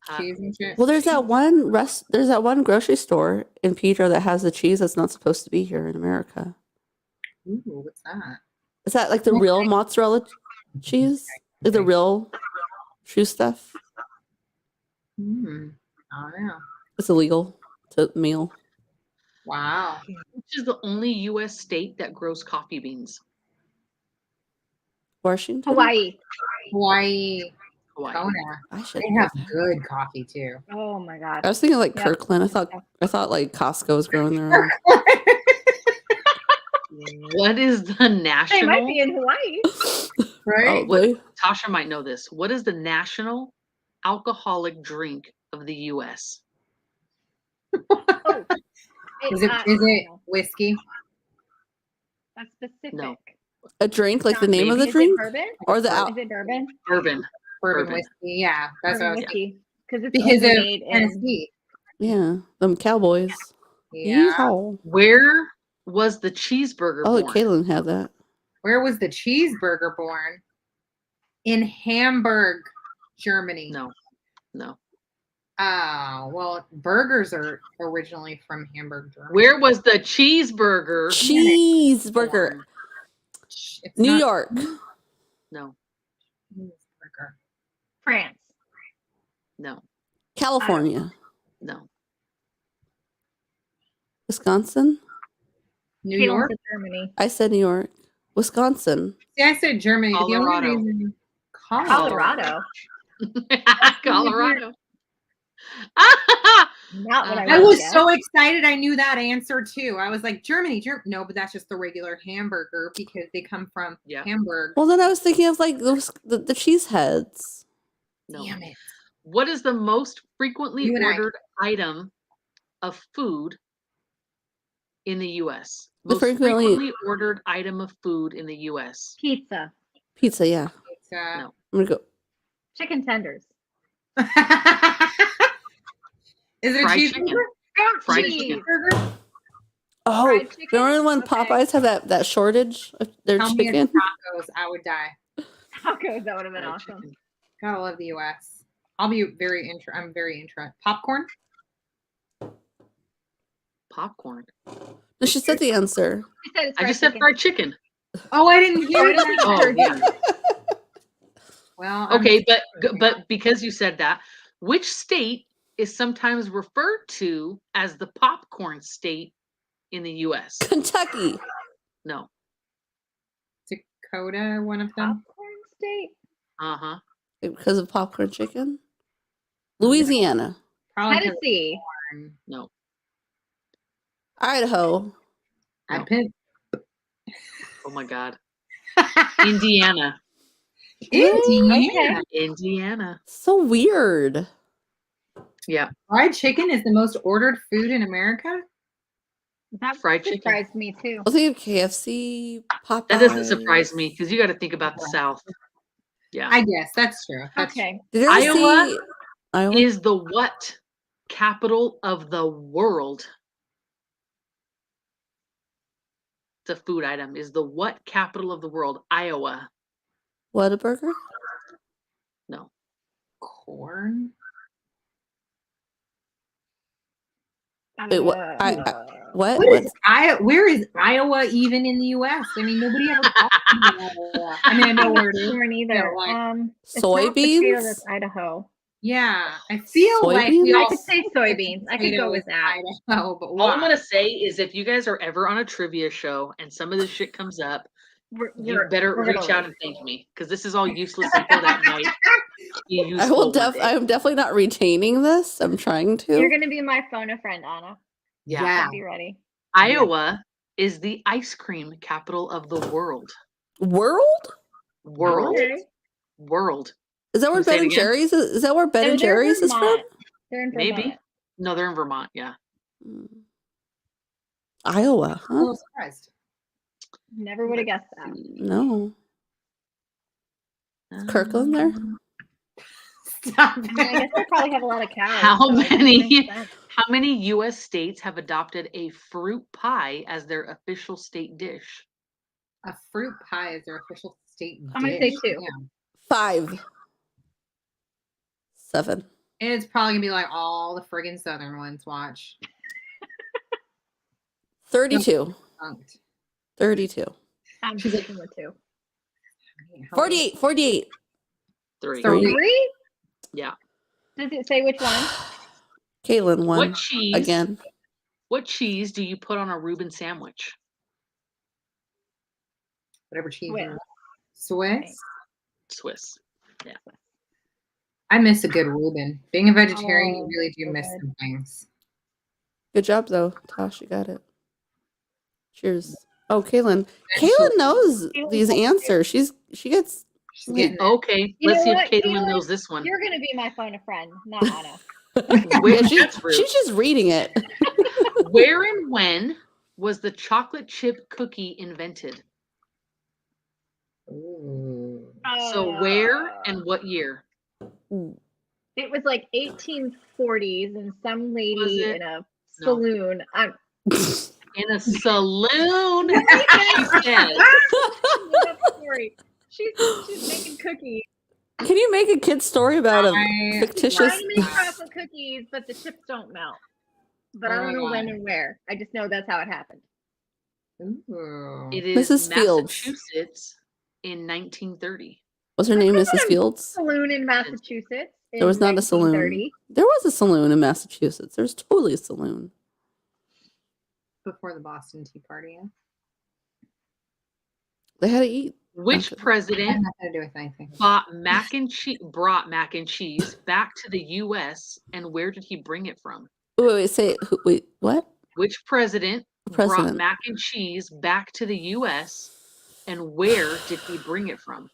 Uh, cheese and shit? Well, there's that one grocery store in Pedro that has the cheese that's not supposed to be here in America. Ooh, what's that? Is that like the real mozzarella cheese? Like the real true stuff? I don't know. It's illegal to meal. Wow. Which is the only U.S. state that grows coffee beans? Washington? Hawaii. Hawaii. Hawaii. Kona. I should. They have good coffee too. Oh my god. I was thinking like Yep. Kirkland. I thought like Costco was growing their own. What is the They national? might be in Hawaii. Right? Probably. Tasha might know this. What is the national alcoholic drink of the U.S.? Oh. Is it whiskey? That's specific. No. A drink, like the name of the Is it drink, bourbon? or the Is it bourbon? Bourbon. Bourbon Bourbon. whiskey. Yeah, that's what I Bourbon was thinking. whiskey. Because it's Because only of made in Tennessee. yeah, them cowboys. Yeah. Yeehaw. Where was the cheeseburger Oh, born? Caitlin had that. Where was the cheeseburger born? In Hamburg, Germany. No. No. Oh, well, burgers are originally from Hamburg, Germany. Where was the cheeseburger? Cheeseburger. born? It's New not York. No. cheeseburger. France. No. California. No. Wisconsin. New Caitlin York? said Germany. I said New York. Wisconsin. See, I said Germany. But the only Colorado. reason Colorado. Colorado. Not what I I would was guess. so excited. I knew that answer too. I was like, Germany. No, but that's just the regular hamburger because they come from Hamburg. Well, then I was thinking of like the cheese heads. No. Damn it. What is the most frequently You and I. ordered item of food in the U.S.? The Most frequently- frequently ordered item of food in the U.S. Pizza. Pizza, yeah. Pizza. No. I'm gonna go. Chicken tenders. Is it a Fried cheeseburger? chicken. Fried Cheese. chicken. Cheeseburger? Oh, Fried chicken? remember when Okay. Popeyes had that shortage of their Tell me chicken? it's tacos. I would die. Tacos, that would have been Fried awesome. chicken. Gotta love the U.S. I'm very interested. Popcorn? Popcorn. No, she said the answer. She said it's I fried just said chicken. fried chicken. Oh, I didn't hear I don't that. think Oh, yeah. Well, I'm Okay, but because you said that, which state is sometimes referred to as the popcorn state in the U.S.? Kentucky. No. Dakota, one of them. Popcorn state? Uh-huh. Because of popcorn chicken. Louisiana. Probably 'cause Tennessee. of corn. No. Idaho. I picked Oh my God. Indiana. Indiana. Indiana. So weird. Yeah. Fried chicken is the most ordered food in America? That Fried chicken. surprised me too. I was thinking of KFC, Popeyes. That doesn't surprise me because you got to think about the South. Yeah. I guess that's true. That's Okay. Did you ever Iowa see Iowa? Is the what capital of the world? It's a food item. Is the what capital of the world? Iowa. Whataburger? No. corn. Wait, what? What? What is where is Iowa even in the U.S.? I mean, nobody ever talks about Iowa. I mean, I know where it is. Corn either. Yeah, like It's not potato, soybeans? that's Idaho. Yeah, I feel like Soybeans? we I all could say soybeans. I could go with that. Idaho, but All I'm why? gonna say is if you guys are ever on a trivia show and some of this shit comes up, you better we're gonna reach out lose. and thank me because this is all useless info that might be useful. I will one day. I'm definitely not retaining this. I'm trying to. You're gonna be my phone a friend, Anna. Yeah. Be ready. Iowa is the ice cream capital of the world. World? World. Okay. World. Is that where Can we say Ben it and again? Jerry's is? Is that where Ben No, and they're in Jerry's is from? Vermont. They're in Vermont. Maybe. No, they're in Vermont. Yeah. Iowa, I'm a huh? little surprised. Never would have guessed that. No. Is Kirkland there? Stop I mean, I guess they probably have a lot of cows. How so it many? makes sense. How many U.S. states have adopted a fruit pie as their official state dish? A fruit pie is their official state I'm gonna say dish. 2. Damn. 5. 7. It's probably gonna be like all the friggin' southern ones. Watch. 32. Punked. 32. I'm sticking with 2. 48. 48. 3. Three. 3? Yeah. Does it say which one? Caitlin won What cheese? again. What cheese do you put on a Reuben sandwich? Whatever cheese. Swiss. you want. Swiss. Swiss. Yeah. I miss a good Reuben. Being a vegetarian, you Oh, really do so miss good. some things. Good job though, Tosh. You got it. Cheers. Oh, Caitlin. Caitlin knows these answers. She gets She's getting there. Okay. You Let's know see what, if Caitlin Caitlin? knows this one. You're gonna be my phone a friend, not Anna. Wait, Yeah, that's rude. she's just reading it. Where and when was the chocolate chip cookie invented? Ooh. So where and what year? It was like 1840s, and some Was lady it? in a No. saloon. In a saloon. She said. Story. She's making cookies. Can you make a kid's story about a I fictitious? Trying to make chocolate cookies, but the chips don't melt. But I Oh don't know my when God. and where. I just know that's how it happened. Ooh. It is Mrs. Fields. Massachusetts in 1930. Was her name Mrs. Fields? Saloon in Massachusetts. There was not a saloon. 1930. There was a saloon in Massachusetts. There's totally a saloon. before the Boston Tea Party. Yeah. They had to eat. Which Okay. It had president nothing to do with anything. brought mac and cheese back to the U.S. and where did he bring it from? Wait, say wait, what? Which president brought President. mac and cheese back to the U.S. and where did he bring it from?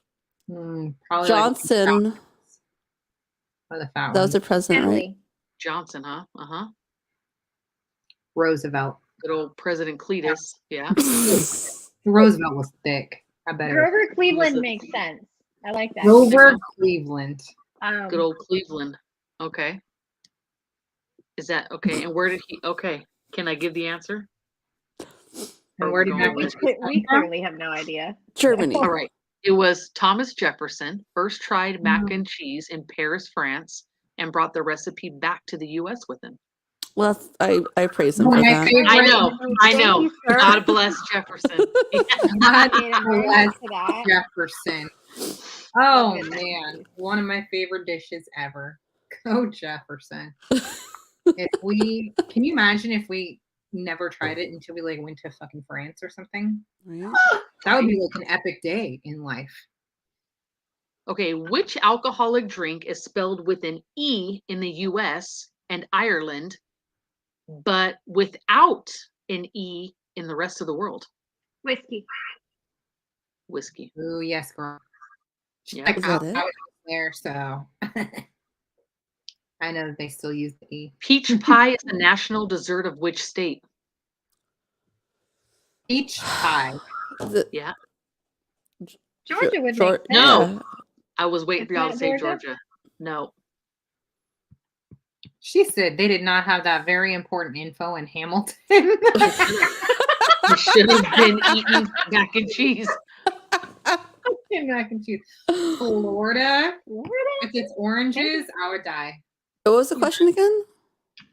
Probably Johnson. or the fat That was one. the president, right? Henley. Johnson, huh? Roosevelt. Good old President Cletus. Yeah. Roosevelt was thick. I bet it was. Grover Cleveland a- makes sense. I like that. Grover Cleveland. Good old Cleveland. Okay. Is that okay? And where did he? Okay. Can I give the answer? And where did Or mac we and go cheese We come from? clearly have no idea. Germany. All right. It was Thomas Jefferson first tried mac and cheese in Paris, France, and brought the recipe back to the U.S. with him. Well, I praise him One for of my that. favorite- I know. Thank you, sir. God bless Jefferson. God Made him very bless much for that. Jefferson. Oh Love it. man, one of my favorite dishes ever. Go Jefferson. Can you imagine if we never tried it until we like went to fucking France or something? Right? That would be like an epic day in life. Okay, which alcoholic drink is spelled with an E in the US and Ireland, but without an E in the rest of the world? Whiskey. Whiskey. Oh yes, girl. Yeah. Is that it? I was there, so I know that they still use the E. Peach pie is the national dessert of which state? Peach pie. The- Yeah. Georgia would Geor- make sense. No. yeah. I was waiting It's for y'all not to say Georgia? Georgia. No. She said they did not have that very important info in Hamilton. You should have been eating mac and cheese. Mac and cheese. Florida. Florida? If it's oranges, I would die. What was the question again?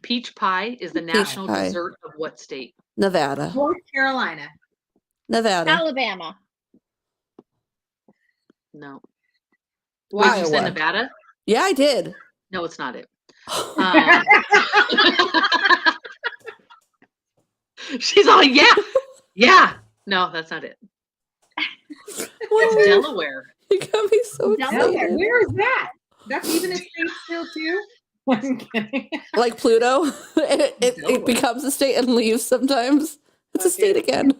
Peach pie is the Peach national pie. dessert of what state? Nevada. North Carolina. Nevada. Alabama. No. Why? Wait, you said Iowa. Nevada? Yeah, I did. No, it's not it. She's all, yeah. No, that's not it. It's Delaware. You got me so Delaware. excited. Where is that? That's even a state still too? I'm kidding. Like Pluto, it Delaware. becomes a state and leaves sometimes. It's a state again.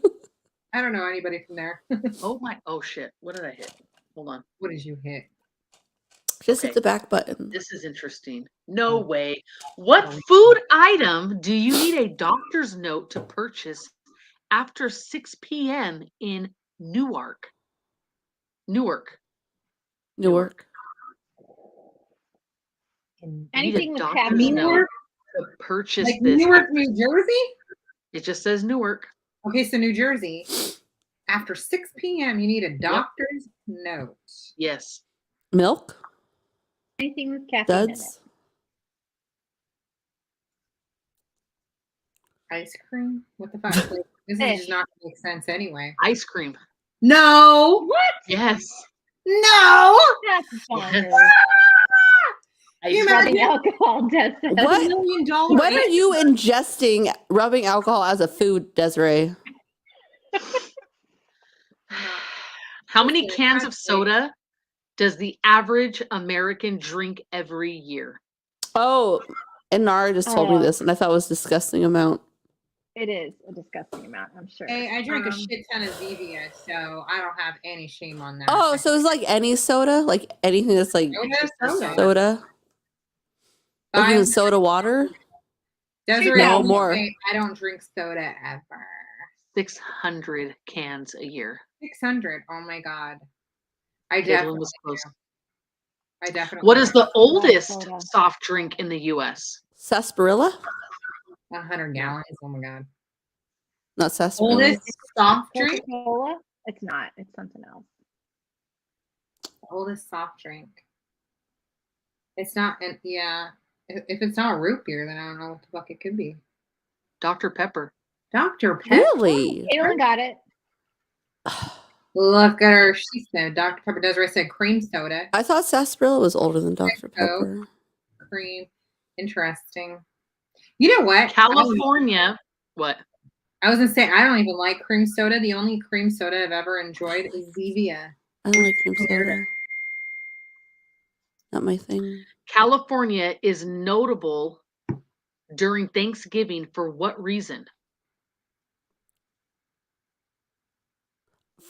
I don't know anybody from there. Oh shit. What did I hit? Hold on. What did you hit? Just Okay. hit the back button. This is interesting. No way. What food item do you need a doctor's note to purchase after 6 p.m. in Newark? Newark. Newark. You need Anything a with doctor's caffeine. note Newark? to purchase Like this. Newark, New Jersey? It just says Newark. Okay, so New Jersey. After 6 p.m., you need a doctor's note. Yes. Milk. Anything with caffeine in it. Duds. Ice cream? What the fuck? Like, this is just not gonna make sense anyway. Ice cream. No! What? Yes. No! That's bonkers. Ice You cream. Rubbing alcohol does that. What? $1 million. When are you ingesting rubbing alcohol as a food, Desiree? How many Listen, cans I of say- soda does the average American drink every year? Oh, and Nara just told me Oh. this, and I thought it was a disgusting amount. It is a disgusting amount, I'm sure. Hey, I drink a Um, shit ton of Zevia, so I don't have any shame on that. Oh, so it's like any soda, like anything that's like soda. soda, like even Five- soda water. Desiree, No, I will more. say I don't drink soda ever. 600 cans a year. 600. Oh my god. I Caitlin definitely. was close. I definitely. What is the oldest soda. soft drink in the U.S.? Sarsaparilla, 100 gallons? Oh my god. not sarsaparilla. Oldest soft drink. Coca-Cola? It's not. It's something else. Oldest soft drink. It's not. And yeah, if it's not root beer, then I don't know what the fuck it could be. Dr. Pepper. Dr. Pepper. Really? Caitlin got it. Look at her. She said Dr. Pepper. Desiree said cream soda. I thought sarsaparilla was older than Dr. Mexico. Pepper. Cream. Interesting. You know what? California. What? I was gonna say I don't even like cream soda. The only cream soda I've ever enjoyed is Zevia. I don't like cream soda. Not my thing. California is notable during Thanksgiving for what reason?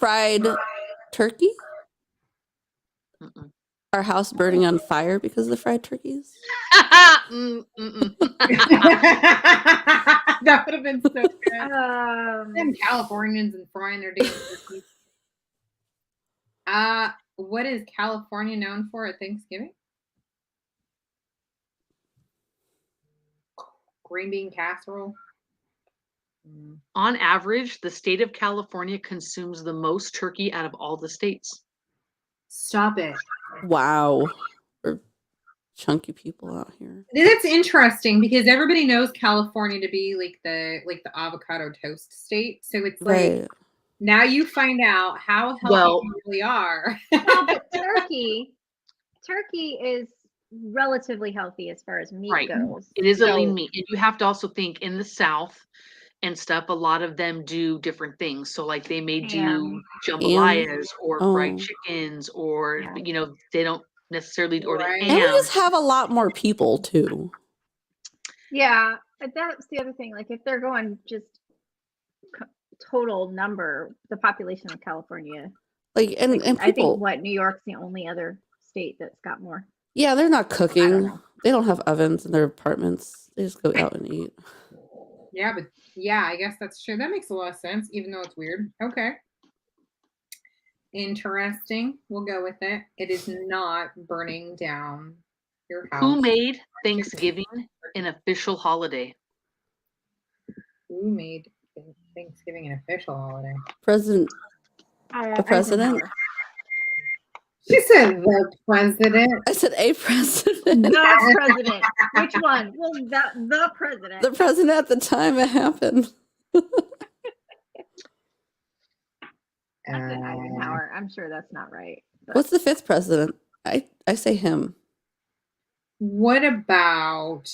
Fried turkey? Mm-mm. Our house burning on fire because of the fried turkeys? Mm-mm. That would have been so good. Them Um, Californians and frying their damn turkeys. What is California known for at Thanksgiving? Green bean casserole. On average, the state of California consumes the most turkey out of all the states. Stop it. Wow. We're chunky people out here. That's interesting because everybody knows California to be like the avocado toast state. So it's like Right. now you find out how healthy Well- you really are. well, but turkey is relatively healthy as far as meat Right. goes. It is a So, lean meat. And you have to also think in the South and stuff, a lot of them do different things. So like they may do Ham. jambalayas or fried Oh. chickens or, Yeah. they don't necessarily, or the Right. And we ham. just have a lot more people too. Yeah, but that's the other thing. Like if they're going just total number, the population of California. Like and I think people. New York's the only other state that's got more. Yeah, they're not cooking. know. They don't have ovens in their apartments. They just go out and eat. Yeah, but yeah, I guess that's true. That makes a lot of sense, even though it's weird. Okay. Interesting. We'll go with it. It is not burning down your house. Who made Thanksgiving an official holiday? Who made Thanksgiving an official holiday? The president? Eisenhower. She said the president. I said a president. The president. Which one? Well, the president. The president at the time it happened. I said Eisenhower. I'm sure that's not right. But What's the fifth president? I say him. What about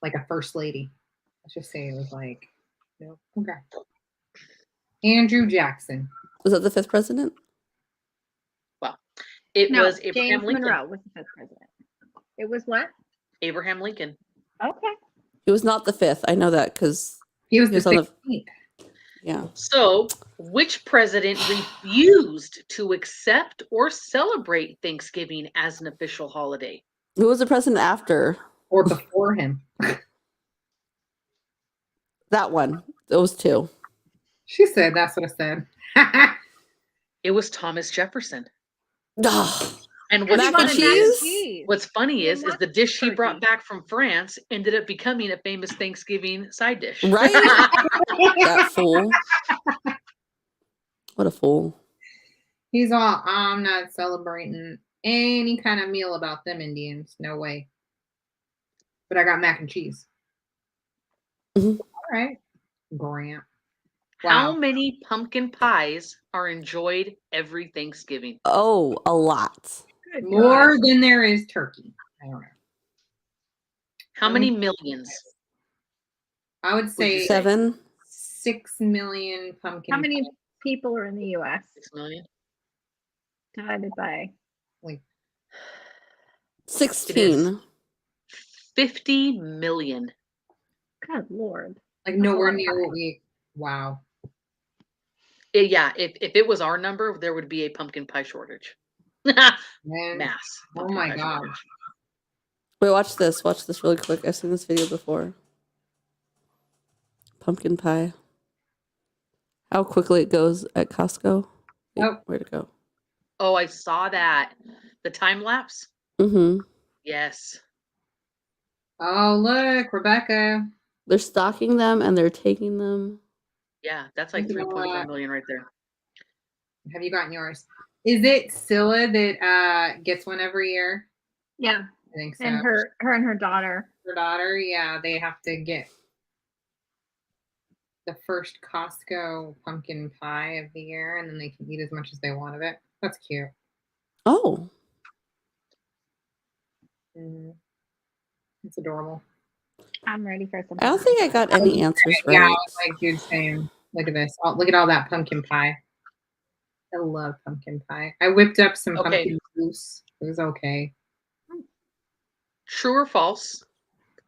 like a first lady? Let's just say it was like, no. Okay. Andrew Jackson. Was that the fifth president? It no, was Abraham James Lincoln. Monroe was the fifth president. It was what? Abraham Lincoln. Okay. He was not the fifth. I know that because He was He was the on the- 16th. yeah. So, which president refused to accept or celebrate Thanksgiving as an official holiday? Who was the president after Or before him. that one? Those two. She said that's what I said. It was Thomas Jefferson. Ugh. And what's Mac and funny cheese? is, what's funny is the dish he brought turkey. back from France ended up becoming a famous Thanksgiving side dish. Right? That fool. What a fool. He's all, I'm not celebrating any kind of meal about them Indians. No way. But I got mac and cheese. Mhm. All right. Grant. How Wow. many pumpkin pies are enjoyed every Thanksgiving? Oh, a lot. Good More God. than there is turkey. I don't know. How many millions? I would you say say? 7. 6 million pumpkin. How many pies. people are in the U.S. 6 million? divided by? Like 16. 50 million. God Lord. nowhere lot of near pies. what we. Wow. Yeah, if it was our number, there would be a pumpkin pie shortage. Man. Mass. Oh pumpkin my pie gosh. shortage. Wait, watch this. Watch this really quick. I've seen this video before. Pumpkin pie. How quickly it goes at Costco. Wait, Oh. where'd it go? Oh, I saw that. The time lapse? Mm-hmm. Yes. Oh, look, Rebecca. They're stocking them and they're taking them. Yeah, that's like You know 3.4 what? million right there. Have you gotten yours? Is it Scylla that gets one every year? Yeah. I think so. And her and her daughter. Her daughter, yeah, they have to get the first Costco pumpkin pie of the year, and then they can eat as much as they want of it. That's cute. Oh, It's adorable. I'm ready for some. I don't think I got any answers right. Yeah, like dude, same. Look at this. Oh, look at all that pumpkin pie. I love pumpkin pie. I whipped up some pumpkin juice. It was okay. True or false?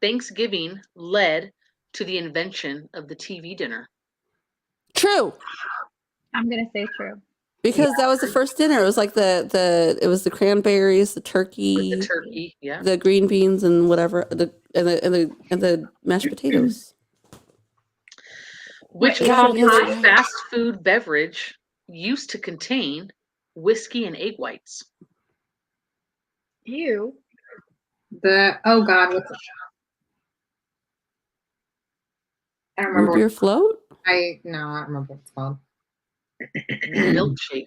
Thanksgiving led to the invention of the TV dinner. True. I'm gonna say true. Because that was the first dinner. It was like it was the cranberries, the turkey, The turkey, yeah. the green beans, and whatever, and the mashed potatoes. Which Wait, popular right. fast food beverage used to contain whiskey and egg whites? You. Oh God, what's it? I don't Root remember. beer float? I don't remember what it's called. Milkshake.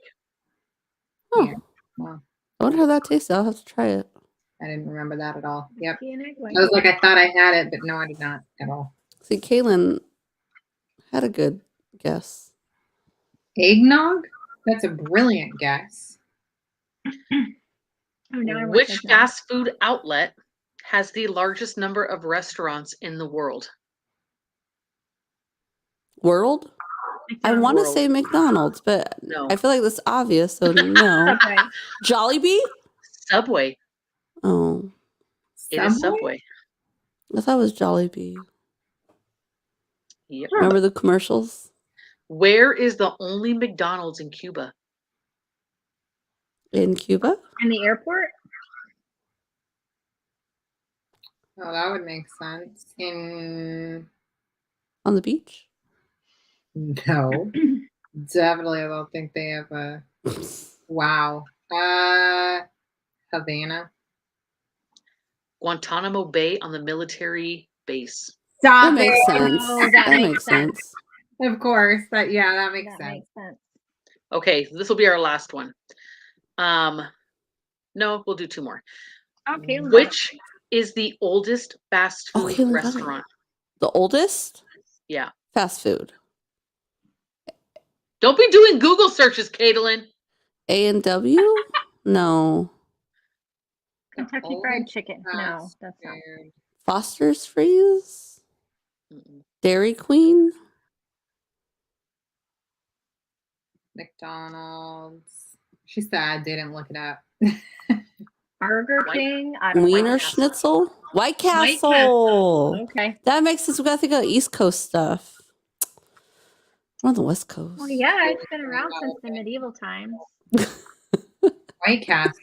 Oh, Yeah. Well, I wonder how that tastes. I'll have to try it. I didn't remember that at all. Yep. Whiskey and egg white. I was like, I thought I had it, but no, I did not at all. See, Kaylin had a good guess. Eggnog? That's a brilliant guess. Oh, now I want Which eggnog. fast food outlet has the largest number of restaurants in the world? World? I want to World. say McDonald's, but No. I feel like that's obvious, so no. Subway. Jollibee? Subway. Oh, It is Subway. I thought it was Jollibee. Yep. Remember the commercials? Where is the only McDonald's in Cuba? In Cuba? And the airport? Oh, that would make sense. On the beach? No. Definitely, I don't think they have a. Wow. Havana. Guantanamo Bay on the military base. That Stop makes it. sense. Oh, that makes sense. Of course. That makes That sense. makes sense. Okay, this will be our last one. No, we'll do two more. Okay. Which is the oldest fast food Okay, restaurant? The oldest? Yeah. Fast food. Don't be doing Google searches, Caitlin. A&W? No. Kentucky Fried Chicken. No, that's not. Foster's Freeze? Mm-mm. Dairy Queen? McDonald's. She said I didn't look it up. Burger White- King. I don't Wiener know. Schnitzel? White White Castle. Okay. That makes sense. We gotta think of East Coast stuff. We're on the West Coast. Well, yeah, it's been around since the medieval times. White Castle.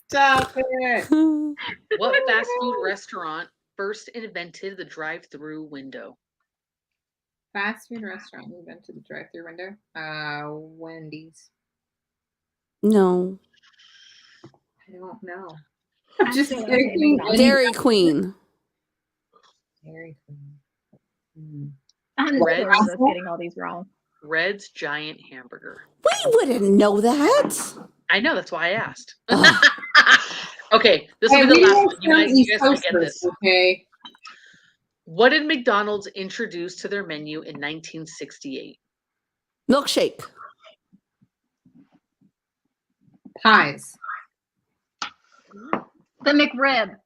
Stop it. What fast food restaurant first invented the drive-through window? Fast food restaurant invented the drive-through window. Wendy's. No. I don't know. I'm just Actually, thinking. okay, Dairy Queen. Dairy Queen. I'm Red sure I was Apple? getting all these wrong. Red's Giant Hamburger. We wouldn't know that. I know, that's why I asked. Oh. Okay, this will Hey, be the we last know one. You some guys East can get Coasters, this. okay? What did McDonald's introduce to their menu in 1968? Milkshake. Pies. The McRib.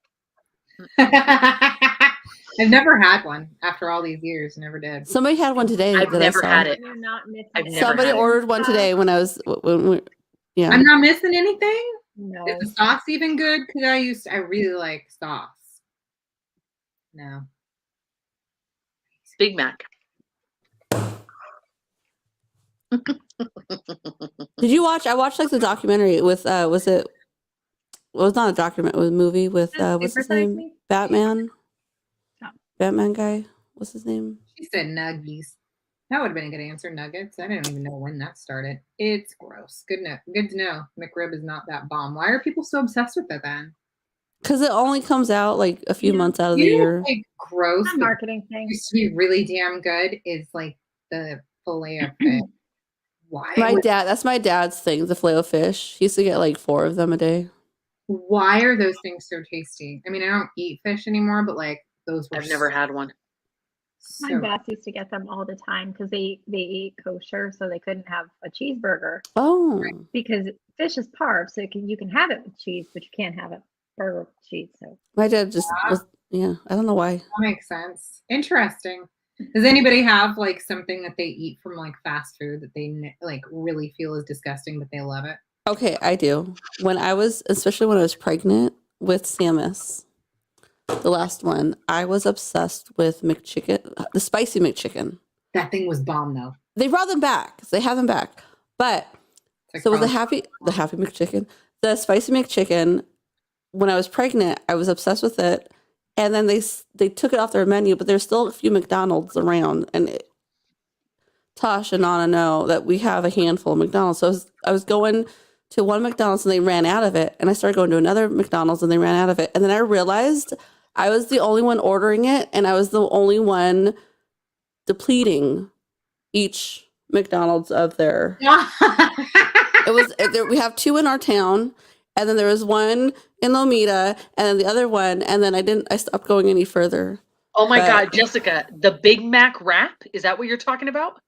I've never had one after all these years. Never did. Somebody had one today. I've that never I saw. had it. You're not missing I've it. never Somebody had it. ordered one today when I was yeah. I'm not missing anything. No. Is the sauce even good? Because I really like sauce. No. Big Mac. Did you watch? I watched like the documentary with was it? Well, it's not a document. It was a movie with what's his Super Size name? Me? Batman. Oh. Batman guy. What's his name? She said nuggies. That would have been a good answer. Nuggets. I didn't even know when that started. It's gross. Good to know. McRib is not that bomb. Why are people so obsessed with it then? Because it only comes out like a few months out of the You know year. what's, like gross. A but marketing thing. used to be really damn good. Is like the fillet of fish. Why? That's my dad's thing. The filet of fish. He used to get like 4 of them a day. Why are those things so tasty? I mean, I don't eat fish anymore, but like those were. I've never had one. My boss used to get them all the time because they eat kosher, so they couldn't have a cheeseburger Oh, because fish is parv, so you can have it with cheese, but you can't have it Or cheese. So My dad just was. Yeah, I don't know why. That makes sense. Interesting. Does anybody have like something that they eat from like fast food that they like really feel is disgusting, but they love it? Okay, I do. Especially when I was pregnant with Samus, the last one, I was obsessed with McChicken, the spicy McChicken. That thing was bomb though. They brought them back. They have them back. But Like so with probably- the happy McChicken, the spicy McChicken, when I was pregnant, I was obsessed with it. And then they took it off their menu, but there's still a few McDonald's around. And Tosh and Anna know that we have a handful of McDonald's. So I was going to one McDonald's and they ran out of it. And I started going to another McDonald's and they ran out of it. And then I realized I was the only one ordering it. And I was the only one depleting each McDonald's of their. We have 2 in our town. And then there was one in Lomita and then the other one. And then I stopped going any further. Oh my God, Jessica, the Big Mac wrap? Is that what you're talking about?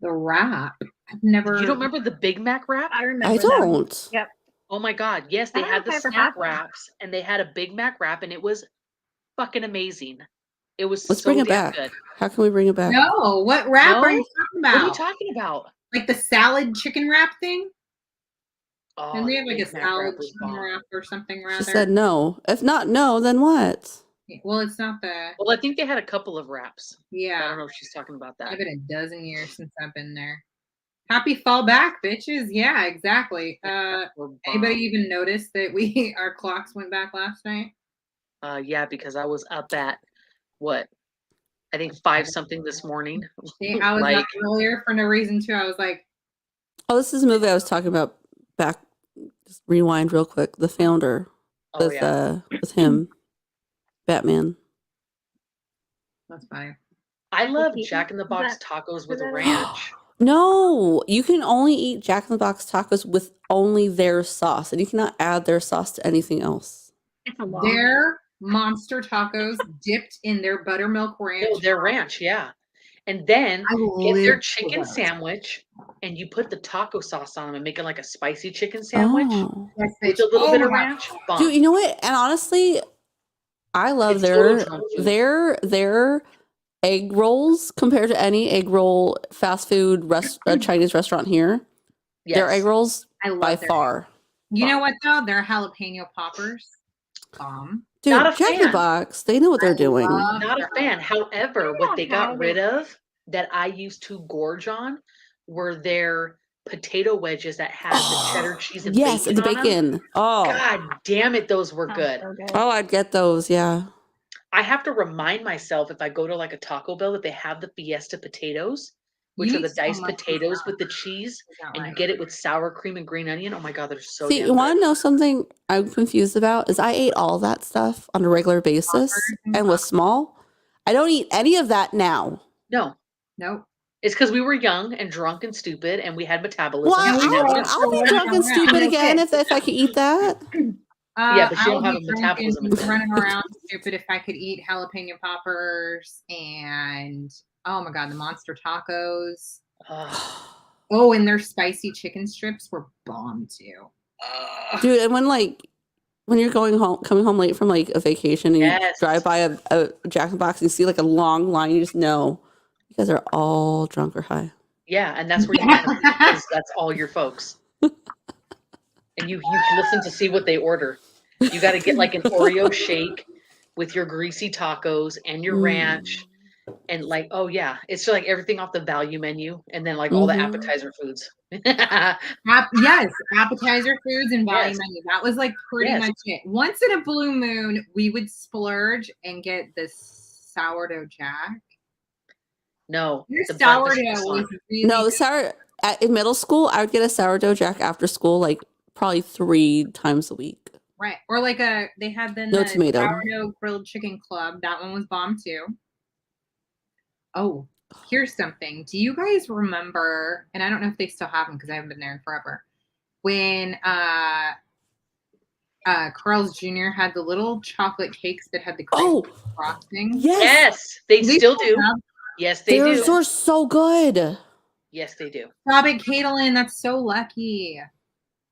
The wrap. I've never. You don't remember the Big Mac wrap? I remember. I that. don't. Yep. Oh my God, yes, they I don't had know the if I ever snack had one. wraps and they had a Big Mac wrap and it was fucking amazing. It was Let's so bring it damn back. good. How can we bring it back? No, what wrap No? are you talking What are you about? talking about? Like the salad chicken wrap thing? Oh, And they the have like a Big Mac salad wrap was chicken bomb. wrap or something She rather. said no. If not no, then what? Well, it's not the. Well, I think they had a couple of wraps. I Yeah, don't know if she's talking about that. it's been a dozen years since I've been there. Happy fall back, bitches. Yeah, exactly. Were Anybody bomb. even notice that our clocks went back last night? Yeah, because I was up at what? I think 5 something this morning. See, I was Like- up earlier for no reason too. I was like, Oh, this is a movie I was talking about back. Just rewind real quick. The Founder Oh yeah. with him, Batman. that's funny. I love Keaton? Jack in the Is Box that- tacos with is that- ranch. No, you can only eat Jack in the Box tacos with only their sauce, and you cannot add their sauce to anything else. It's a long. Their monster tacos dipped in their buttermilk ranch. No, their ranch, yeah. And then I will get their live for chicken that. sandwich and you put the taco sauce on them and make it like a spicy chicken sandwich Oh, Yes, with a bitch. little Oh bit of my God. ranch. Bomb. dude, you know what? And honestly, I love It's total junk food. their egg rolls compared to any egg roll fast food Chinese restaurant here. Yes. Their egg rolls I love by their- far. You know what though? Their jalapeno poppers. Dude, Not a Jack in the fan. Box, they know what they're doing. Not a fan. However, what they got have rid of that I used to gorge on were their potato wedges that had the cheddar cheese and Yes, bacon. the on 'em. bacon. Oh, God damn it, those were Sounds good. so good. oh, I'd get those. Yeah. I have to remind myself if I go to like a Taco Bell that they have the Fiesta potatoes, which You are the eat so diced much potatoes stuff. with the cheese, Is that and you right? get it with sour cream and green onion. Oh my God, they're so See, damn you want good. to know something I'm confused about? Is I ate all that stuff on a regular basis and was small. I don't eat any of that now. No, Nope. it's because we were young and drunk and stupid, and we had metabolism. Well, we were I'll also be running drunk and around. stupid No again kids. if I could eat that. Yeah, but you I don't would have be a drunk metabolism and in running around stupid if I could eat jalapeno poppers and oh my God, the monster tacos. Ugh. Oh, and their spicy chicken strips were bomb too. Ugh. Dude, and when you're coming home late from like a vacation and you Yes. drive by a Jack in the Box and you see like a long line, you just know you guys are all drunk or high. Yeah, and that's where you want to be because that's all your folks. And you listen to see what they order. You got to get like an Oreo shake with your greasy tacos and your ranch. And like, oh yeah, it's just like everything off the value menu and then like all the Mhm. appetizer foods. Yes, appetizer foods and value Yes. menu. That was like pretty Yes. much it. Once in a blue moon, we would splurge and get this sourdough jack. No, Your the breakfast sourdough croissant. was really No, good. in middle school, I would get a sourdough jack after school, like probably 3 times a week. Right. Or like they had then No the tomato. sourdough grilled chicken club. That one was bomb too. Oh, here's something. Do you guys remember, and I don't know if they still have them because I haven't been there in forever, when Carl's Jr. had the little chocolate cakes that had the cream Oh, frosting? yes. Yes, they We still still do. have Yes, they Theirs do. were so good. Yes, they do. Stop it, Caitlin. That's so lucky.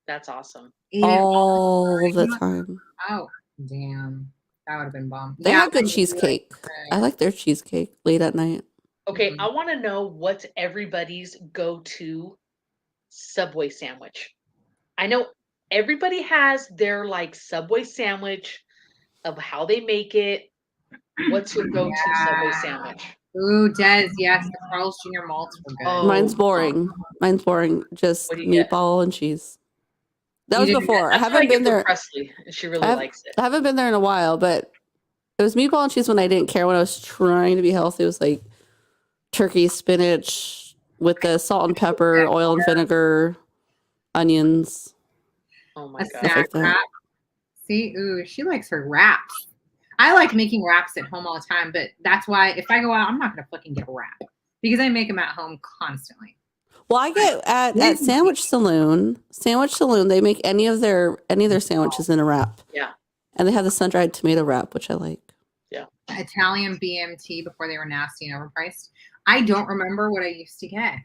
That's awesome. Ate it all the time. Oh, damn. That would have been bomb. They Yeah, had good I cheesecake. I like their cheesecake late at night. Okay, Mhm. I want to know what's everybody's go-to Subway sandwich. I know everybody has their like Subway sandwich of how they make it. What's your go-to Subway sandwich? Ooh, Des, yes, the Carl's Jr. malts were good. Oh, Mine's boring. Mine's boring. Just What do you get? meatball and cheese. That You was didn't before. I That's what I haven't get been from there. Presley, and she really I likes it. haven't been there in a while, but it was meatball and cheese when I didn't care. When I was trying to be healthy, it was like turkey, spinach with the salt and pepper, oil and vinegar, onions. Oh my A god. snack like that. wrap. See, ooh, she likes her wraps. I like making wraps at home all the time, but that's why if I go out, I'm not gonna fucking get a wrap because I make them at home constantly. Well, I get at Sandwich Saloon. Sandwich Saloon, they make any of their sandwiches in a wrap. Yeah. And they have the sun-dried tomato wrap, which I like. Italian BMT before they were nasty and overpriced. I don't remember what I used to get.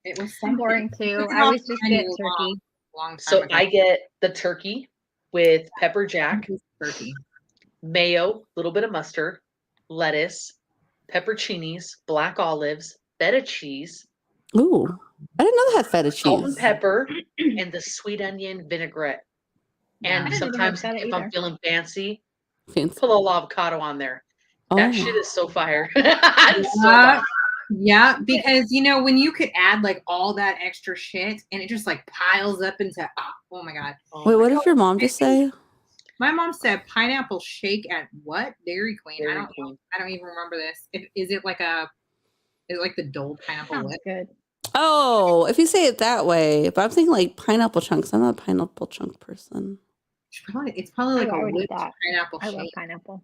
It was I'm something. boring too. It was I always off just the get menu turkey. long time So ago. I get the turkey with pepper jack, Turkey. mayo, little bit of mustard, lettuce, pepperoncinis, black olives, feta cheese, Ooh. I didn't know they had feta salt and cheese. pepper, and the sweet onion vinaigrette. Yeah. And I didn't know they had sometimes feta if I'm either. feeling fancy, Fancy. put a little avocado on there. Oh. That shit is so fire. It's so Yeah. bomb. Yeah, because when you could add like all that extra shit and it just like piles up into oh my god. Oh Wait, my what God. did your mom just say? My mom said pineapple shake at what? Dairy Queen. Dairy I don't Queen. I don't even remember this. Is it like the Dole pineapple Sounds whip? good. Oh, if you say it that way. But I'm thinking like pineapple chunks. I'm not a pineapple chunk person. It's probably like I a would eat whipped that. pineapple I love shake. pineapple.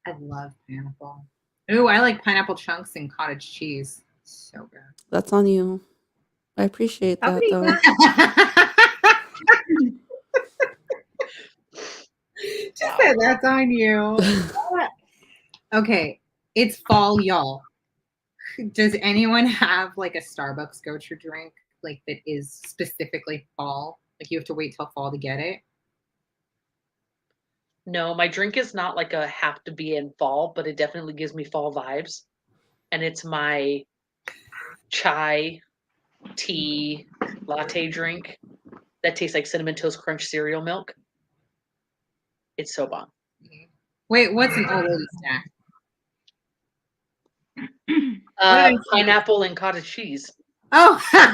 I love pineapple. Ooh, I like pineapple chunks and cottage cheese. So good. That's on you. I appreciate I that would eat though. that. Just said that's on you. Okay, it's fall, y'all. Does anyone have like a Starbucks go-to drink like that is specifically fall? Like you have to wait till fall to get it? No, my drink is not like a have to be in fall, but it definitely gives me fall vibes. And it's my chai tea latte drink that tastes like Cinnamon Toast Crunch cereal milk. It's so bomb. Wait, what's an old lady snack? Pineapple and cottage cheese. Oh, stop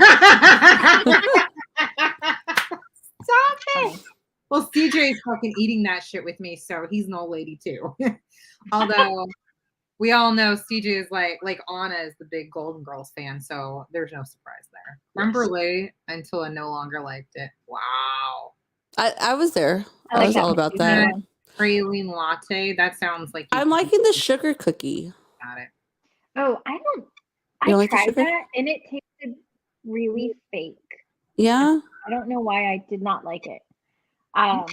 it! Well, CJ is fucking eating that shit with me, so he's an old lady too. Although we all know CJ is like Anna is the big Golden Girls fan, so there's no surprise there. Remember Lay until I no longer liked it. Wow. I was there. I I like was that all about that. Praline latte. That sounds like I'm liking the sugar cookie. Got it. Oh, I You don't like the tried sugar? that and it tasted really fake. Yeah. I don't know why I did not like it. Huh.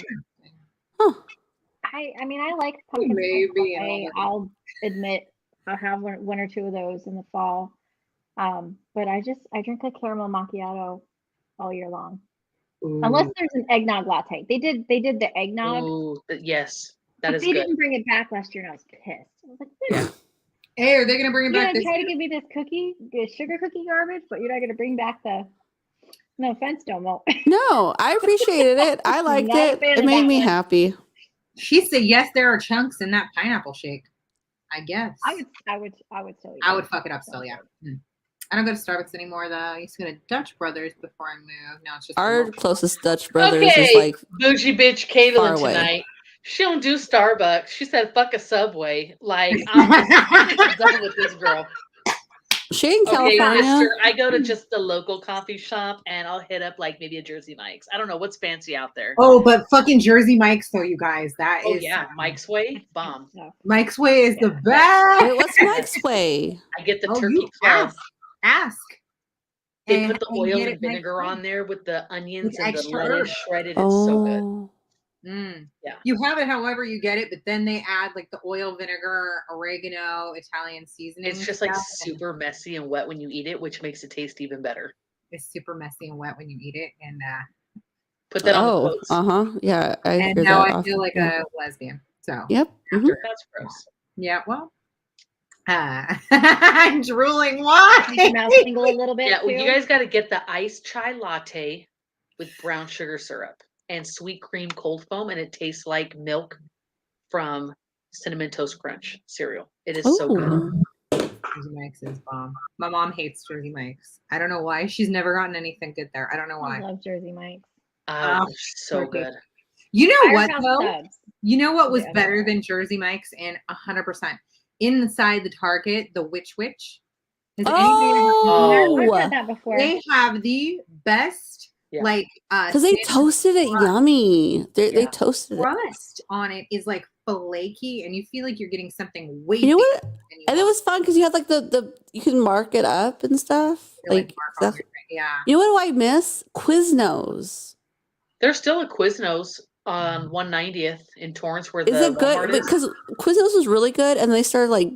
I mean, I like pumpkin spice Maybe, latte. I'll admit I'll have one or two of those in the fall. But I drink a caramel macchiato all year long. Ooh. Unless there's an eggnog latte. They did the eggnog. Ooh, yes, that But is they good. didn't bring it back last year and I was pissed. I was like, Yeah. Hey, are they gonna bring it you're back gonna this try to year? give me this sugar cookie garbage, but you're not gonna bring back the no offense, Domo. No, I appreciated it. I liked Not a it. fan It of made that me one. happy. She said yes, there are chunks in that pineapple shake. I guess. I would still eat I it. would fuck it up still, yeah. I don't go to Starbucks anymore though. I used to go to Dutch Brothers before I moved. Now it's just Our closest Dutch Brothers Okay, is like bougie bitch far Caitlin away. tonight. She don't do Starbucks. She said fuck a Subway. Like I'm just done with this girl. she in Okay, California. mister, I go to just the local coffee shop and I'll hit up like maybe a Jersey Mike's. I don't know what's fancy out there. Oh, but fucking Jersey Mike's though, you guys. That Oh is yeah, Mike's Way, bomb. Mike's Way is the Yeah. best. Wait, what's Mike's Way? I get the Oh, turkey you club. ask. They put the and oil get and it Mike's vinegar Way. on there with the onions With and the extra lettuce herbs. shredded. It's so good. Oh. Yeah. You have it however you get it, but then they add like the oil, vinegar, oregano, Italian seasoning. It's just like super messy and wet when you eat it, which makes it taste even better. It's super messy and wet when you eat it, and Put that on the Oh, post. yeah, I And hear now that I feel often. like Yeah. a lesbian. So Yep. Mhm. That's gross. yeah, well, I'm drooling. Why? Make your mouth tingle a little bit Yeah, too. well, you guys got to get the iced chai latte with brown sugar syrup and sweet cream cold foam, and it tastes like milk from Cinnamon Toast Crunch cereal. It is so good. Ooh. Jersey Mike's is bomb. My mom hates Jersey Mike's. I don't know why. She's never gotten anything good there. I don't know I why. love Jersey Mike's. Oh, Oh, so so good. good. You know what Firehouse though? Subs. You know what was Yeah. better than Jersey Mike's and 100% inside the Target, the Witch. Has anybody Oh, I've had that before. They have the best Yeah. like because they sandwich toasted it yummy. They Yeah. toasted it. crust on it is like flaky, and you feel like you're getting something way You know bigger what? than you And it want. was fun because you had like the you can mark it up and stuff. You, Like mark all exactly. your- yeah. You know what do I miss? Quiznos. There's still a Quiznos on 190th in Torrance where Is the it good? Walmart is. Because Quiznos was really good, and they started like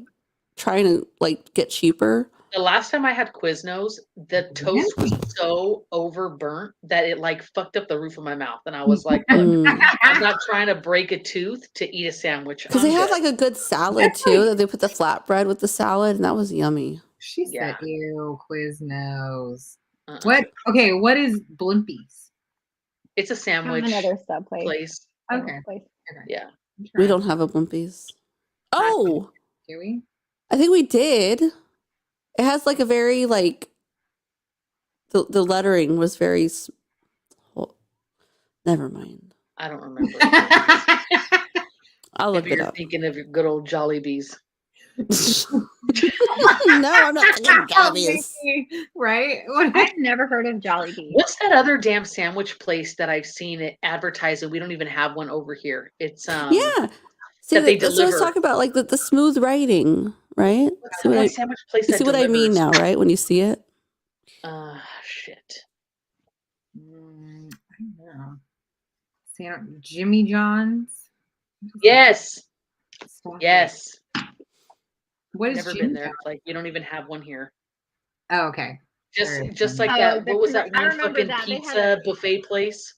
trying to like get cheaper. The last time I had Quiznos, the toast was so overburnt that it like fucked up the roof of my mouth, and I was like, "Look, I'm not trying to break a tooth to eat a sandwich." Because they I'm had good. like a good salad too. That they put the flatbread with the salad, and that was yummy. She Yeah. said, "Ew, Quiznos." Uh-uh. What? Okay, what is Blimpies? It's a sandwich Another sub place. place. Okay. Place. Yeah. We don't have a Blimpies. Oh, Do we? I think we did. It has like a very like the lettering was very. Well, never mind. I don't remember. I'll look Maybe it you're up. thinking of your good old Jollibees. No, I'm not thinking Jollibees. Right? I've never heard of Jollibee. What's that other damn sandwich place that I've seen it advertised and we don't even have one over here? It's Yeah. See, that they that's what I was deliver. talking about, like the smooth writing, right? What's See that what one I, sandwich place you that see what I mean delivers? now, right? When you see it. Shit. I don't know. Jimmy John's? Yes. Stop it. Yes. What is Never Jimmy been there. John's? Like you don't even have one here. Oh, okay. Just like Oh, that. the What was commer- that I one remember fucking that. They had pizza buffet place?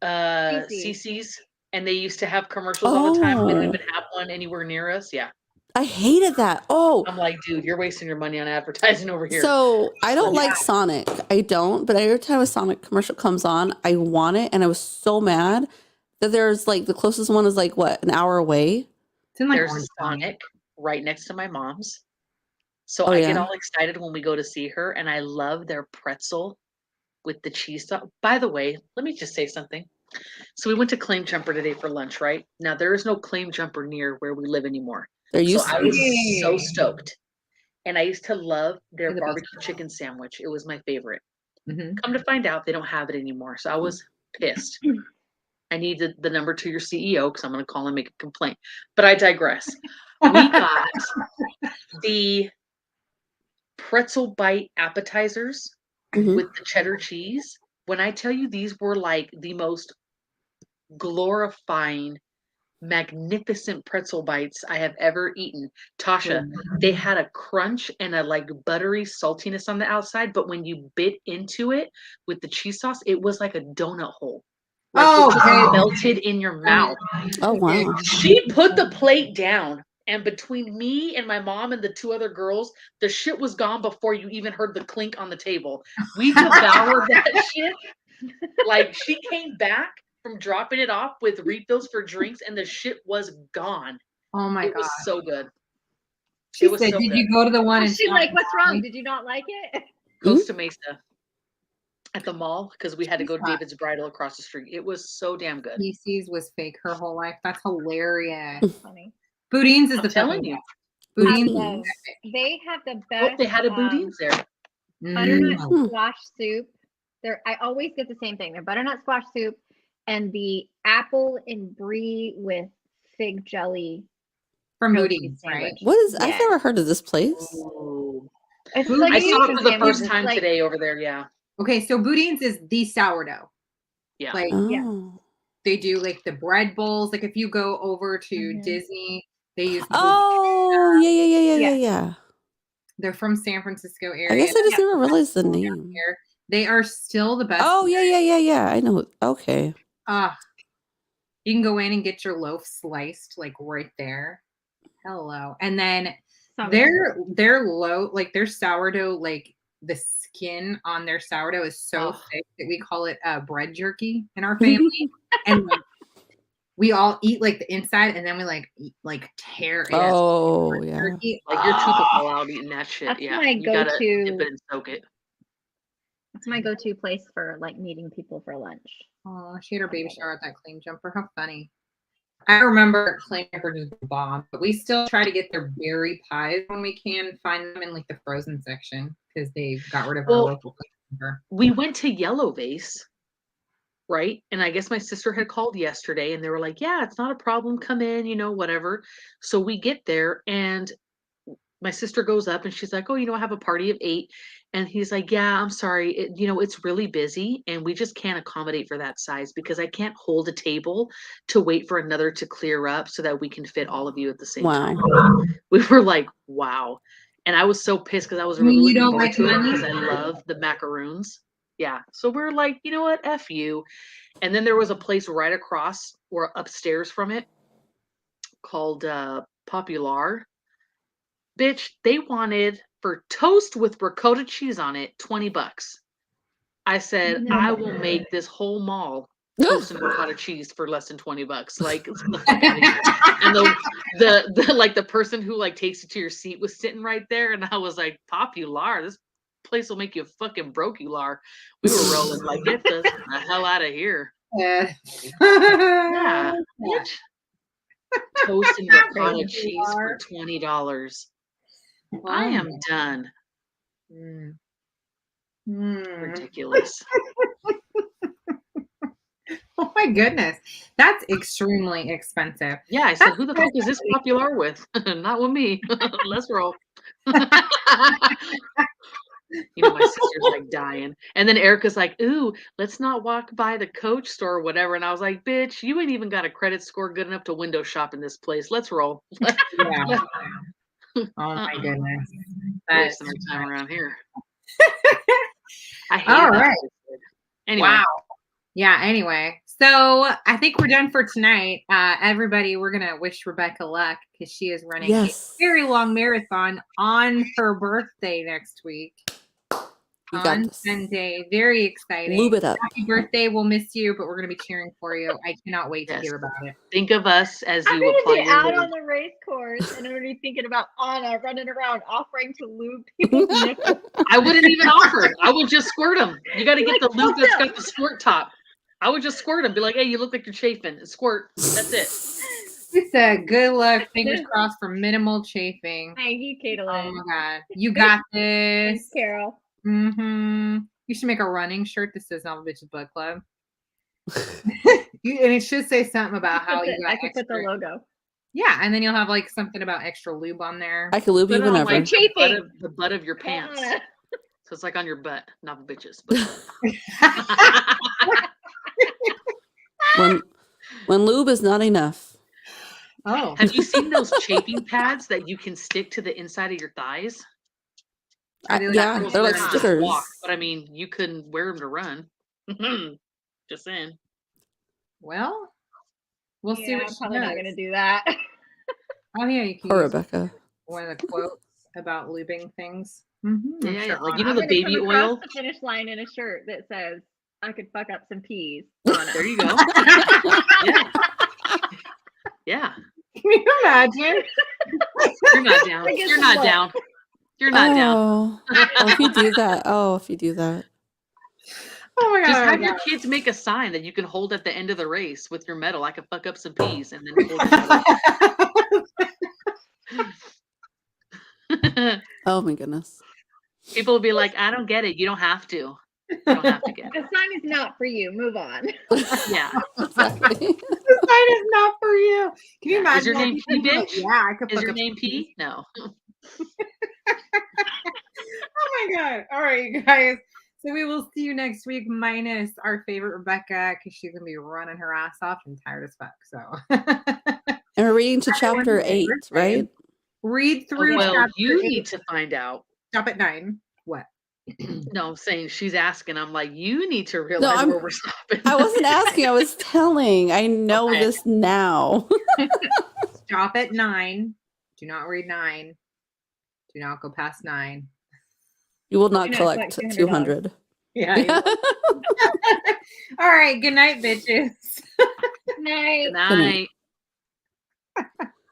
CC's. CC's. And they used to have commercials all the time. We don't Oh, even have one anywhere near us. Yeah. I hated that. Oh, I'm like, dude, you're wasting your money on advertising over here. so I don't Yeah. like Sonic. I don't, but every time a Sonic commercial comes on, I want it, and I was so mad that there's like the closest one is like what, an hour away. It's in like There's a Orange County. Sonic right next to my mom's. So Oh, I get yeah. all excited when we go to see her, and I love their pretzel with the cheese sauce. By the way, let me just say something. So we went to Claim Jumper today for lunch, right? Now there is no Claim Jumper near where we live anymore. There So used I to was be. so stoked. And I used to love their They're the best. barbecue chicken sandwich. It was my favorite. Mhm. Come to find out, they don't have it anymore. So I was pissed. I needed the number to your CEO because I'm going to call and make a complaint. But I digress. We got the pretzel bite appetizers Mhm. with the cheddar cheese. When I tell you these were like the most glorifying, magnificent pretzel bites I have ever eaten. Tasha, they had a crunch and a like buttery saltiness on the outside, but when you bit into it with the cheese sauce, it was like a donut hole. Like Oh, it just okay. melted in your mouth. Oh, wow. She put the plate down, and between me and my mom and the two other girls, the shit was gone before you even heard the clink on the table. We devoured that shit. Like she came back from dropping it off with refills for drinks, and the shit was gone. Oh my It god. was so good. She It was said, so "Did good. you go to the one in She's like, South "What's wrong? Valley?" Did you not like it?" Costa Mesa at the mall because we had to go to Jesus. David's Bridal across the street. It was so damn good. Macy's was fake her whole life. That's hilarious. Funny. Boudin's is I'm the telling fucking you. best. Boudin's. Boudin's. They have the Oh, best they had a Boudin's there. butternut Mm. squash soup. I always get the same thing. Their butternut squash soup and the apple and brie with fig jelly From protein Boudin's, right? sandwich. What is? I've Yes. never heard of this place. Ooh. It's Boudin's- like I saw it for the sandwich. first It's time like- today over there. Yeah. Okay, so Boudin's is the sourdough. Yeah. Like Oh. they do like the bread bowls. Like if you go over to Mhm. Disney, they use. Oh, yeah. They're from San Francisco area. I guess I just They never realized the have name. here. They are still the best. Oh, yeah. I know. Okay. You can go in and get your loaf sliced like right there. Hello. And then their sourdough, like the skin on their sourdough is so thick that we call it bread jerky in our family. And like, we all eat like the inside, and then we like tear it. Oh, yeah. Jerky. Like you're too fall out eating that shit. That's Yeah, my you gotta go-to. dip it and soak it. That's my go-to place for like meeting people for lunch. Oh, she had her baby shower at that Claim Jumper. How funny. I remember Claim Jumper just bomb, but we still try to get their berry pies when we can find them in like the frozen section because they got rid of our local Claim Jumper. We went to Yellow Vase, right? And I guess my sister had called yesterday and they were like, yeah, it's not a problem. Come in, whatever. So we get there and my sister goes up and she's like, oh, I have a party of 8. And he's like, yeah, I'm sorry. It's really busy and we just can't accommodate for that size because I can't hold a table to wait for another to clear up so that we can fit all of you at the same time. We were like, wow. And I was so pissed because I was really looking forward to it because I love the macaroons. Yeah. So we're like, you know what? F you. And then there was a place right across or upstairs from it called Popular. Bitch, they wanted for toast with ricotta cheese on it, $20. I said, I will make this whole mall toast and ricotta cheese for less than $20. Like, get the fuck out of here. And the like the person who like takes it to your seat was sitting right there, and I was like, Popular, this place will make you fucking broke-ular. We were rolling like, get the hell out of here. Yeah. Yeah, bitch. Toast and ricotta cheese for $20. I am done. Ridiculous. Oh my goodness. That's extremely expensive. Yeah, I said, who the fuck is this Popular with? Not with me. Let's roll. My sister's like dying. And then Erica's like, ooh, let's not walk by the Coach store or whatever. And I was like, bitch, you ain't even got a credit score good enough to window shop in this place. Let's roll. Yeah. Oh my goodness. Wasting our time around here. I hate All that. right. Anyway. Wow. Yeah, anyway. So I think we're done for tonight. Everybody, we're going to wish Rebecca luck because she is running a very long marathon on her birthday next week. On Sunday. Very exciting. Lube it up. Happy birthday. We'll miss you, but we're going to be cheering for you. I cannot wait to hear about it. Think of us as I'm you apply be your out lube. on the race course and I'm going to be thinking about Anna running around offering to lube people's nipples. I wouldn't even offer. I would just squirt them. You got to get the lube that's got the squirt top. I would just squirt them. Be like, hey, you look like you're chafing. Squirt. That's it. She said, good luck. Fingers crossed for minimal chafing. Thank you, Caitlin. Oh, my God. You got this. Thanks, Carol. Mm-hmm. You should make a running shirt that says Novel Bitches Book Club. And it should say something about how you got I could put the logo. Yeah, and then you'll have like something about extra lube on there. I can lube you whenever. Like the butt of your pants. So it's like on your butt, Novel Bitches. when lube is not enough. Oh. Have you seen those chafing pads that you can stick to the inside of your thighs? Yeah, they're like stickers. But I mean, you couldn't wear them to run. Just saying. Well, we'll see what I'm probably not going to do that. Oh yeah, you can. Or Rebecca. One of the quotes about lubing things. Yeah, like the baby come oil. The finish line in a shirt that says, "I could fuck up some peas." There you go. Yeah. Yeah. Can you imagine? You're not down. You're not down. You're not down. If you do that. If you do that. Oh my God. Just have your kids make a sign that you can hold at the end of the race with your medal. I could fuck up some peas and then hold it. Oh my goodness. People will be like, I don't get it. You don't have to. You don't have to get it. The sign is not for you. Move on. Yeah. Exactly. The sign is not for you. Can you imagine? Is your name P, bitch? Yeah, I could. Is your name P? No. Oh my God. All right, you guys. So we will see you next week, minus our favorite Rebecca, because she's gonna be running her ass off and tired as fuck. So And we're reading to chapter 8, right? Read through. Well, chapter you 8. need to find out. Stop at 9. What? No, I'm saying she's asking. I'm like, you need to realize I'm- where we're stopping. I wasn't asking, I was telling. I know Okay. this now. Stop at 9. Do not read 9. Do not go past 9. You will not Do not collect collect 200. Yeah. All right. Good night, bitches. Night. Good night.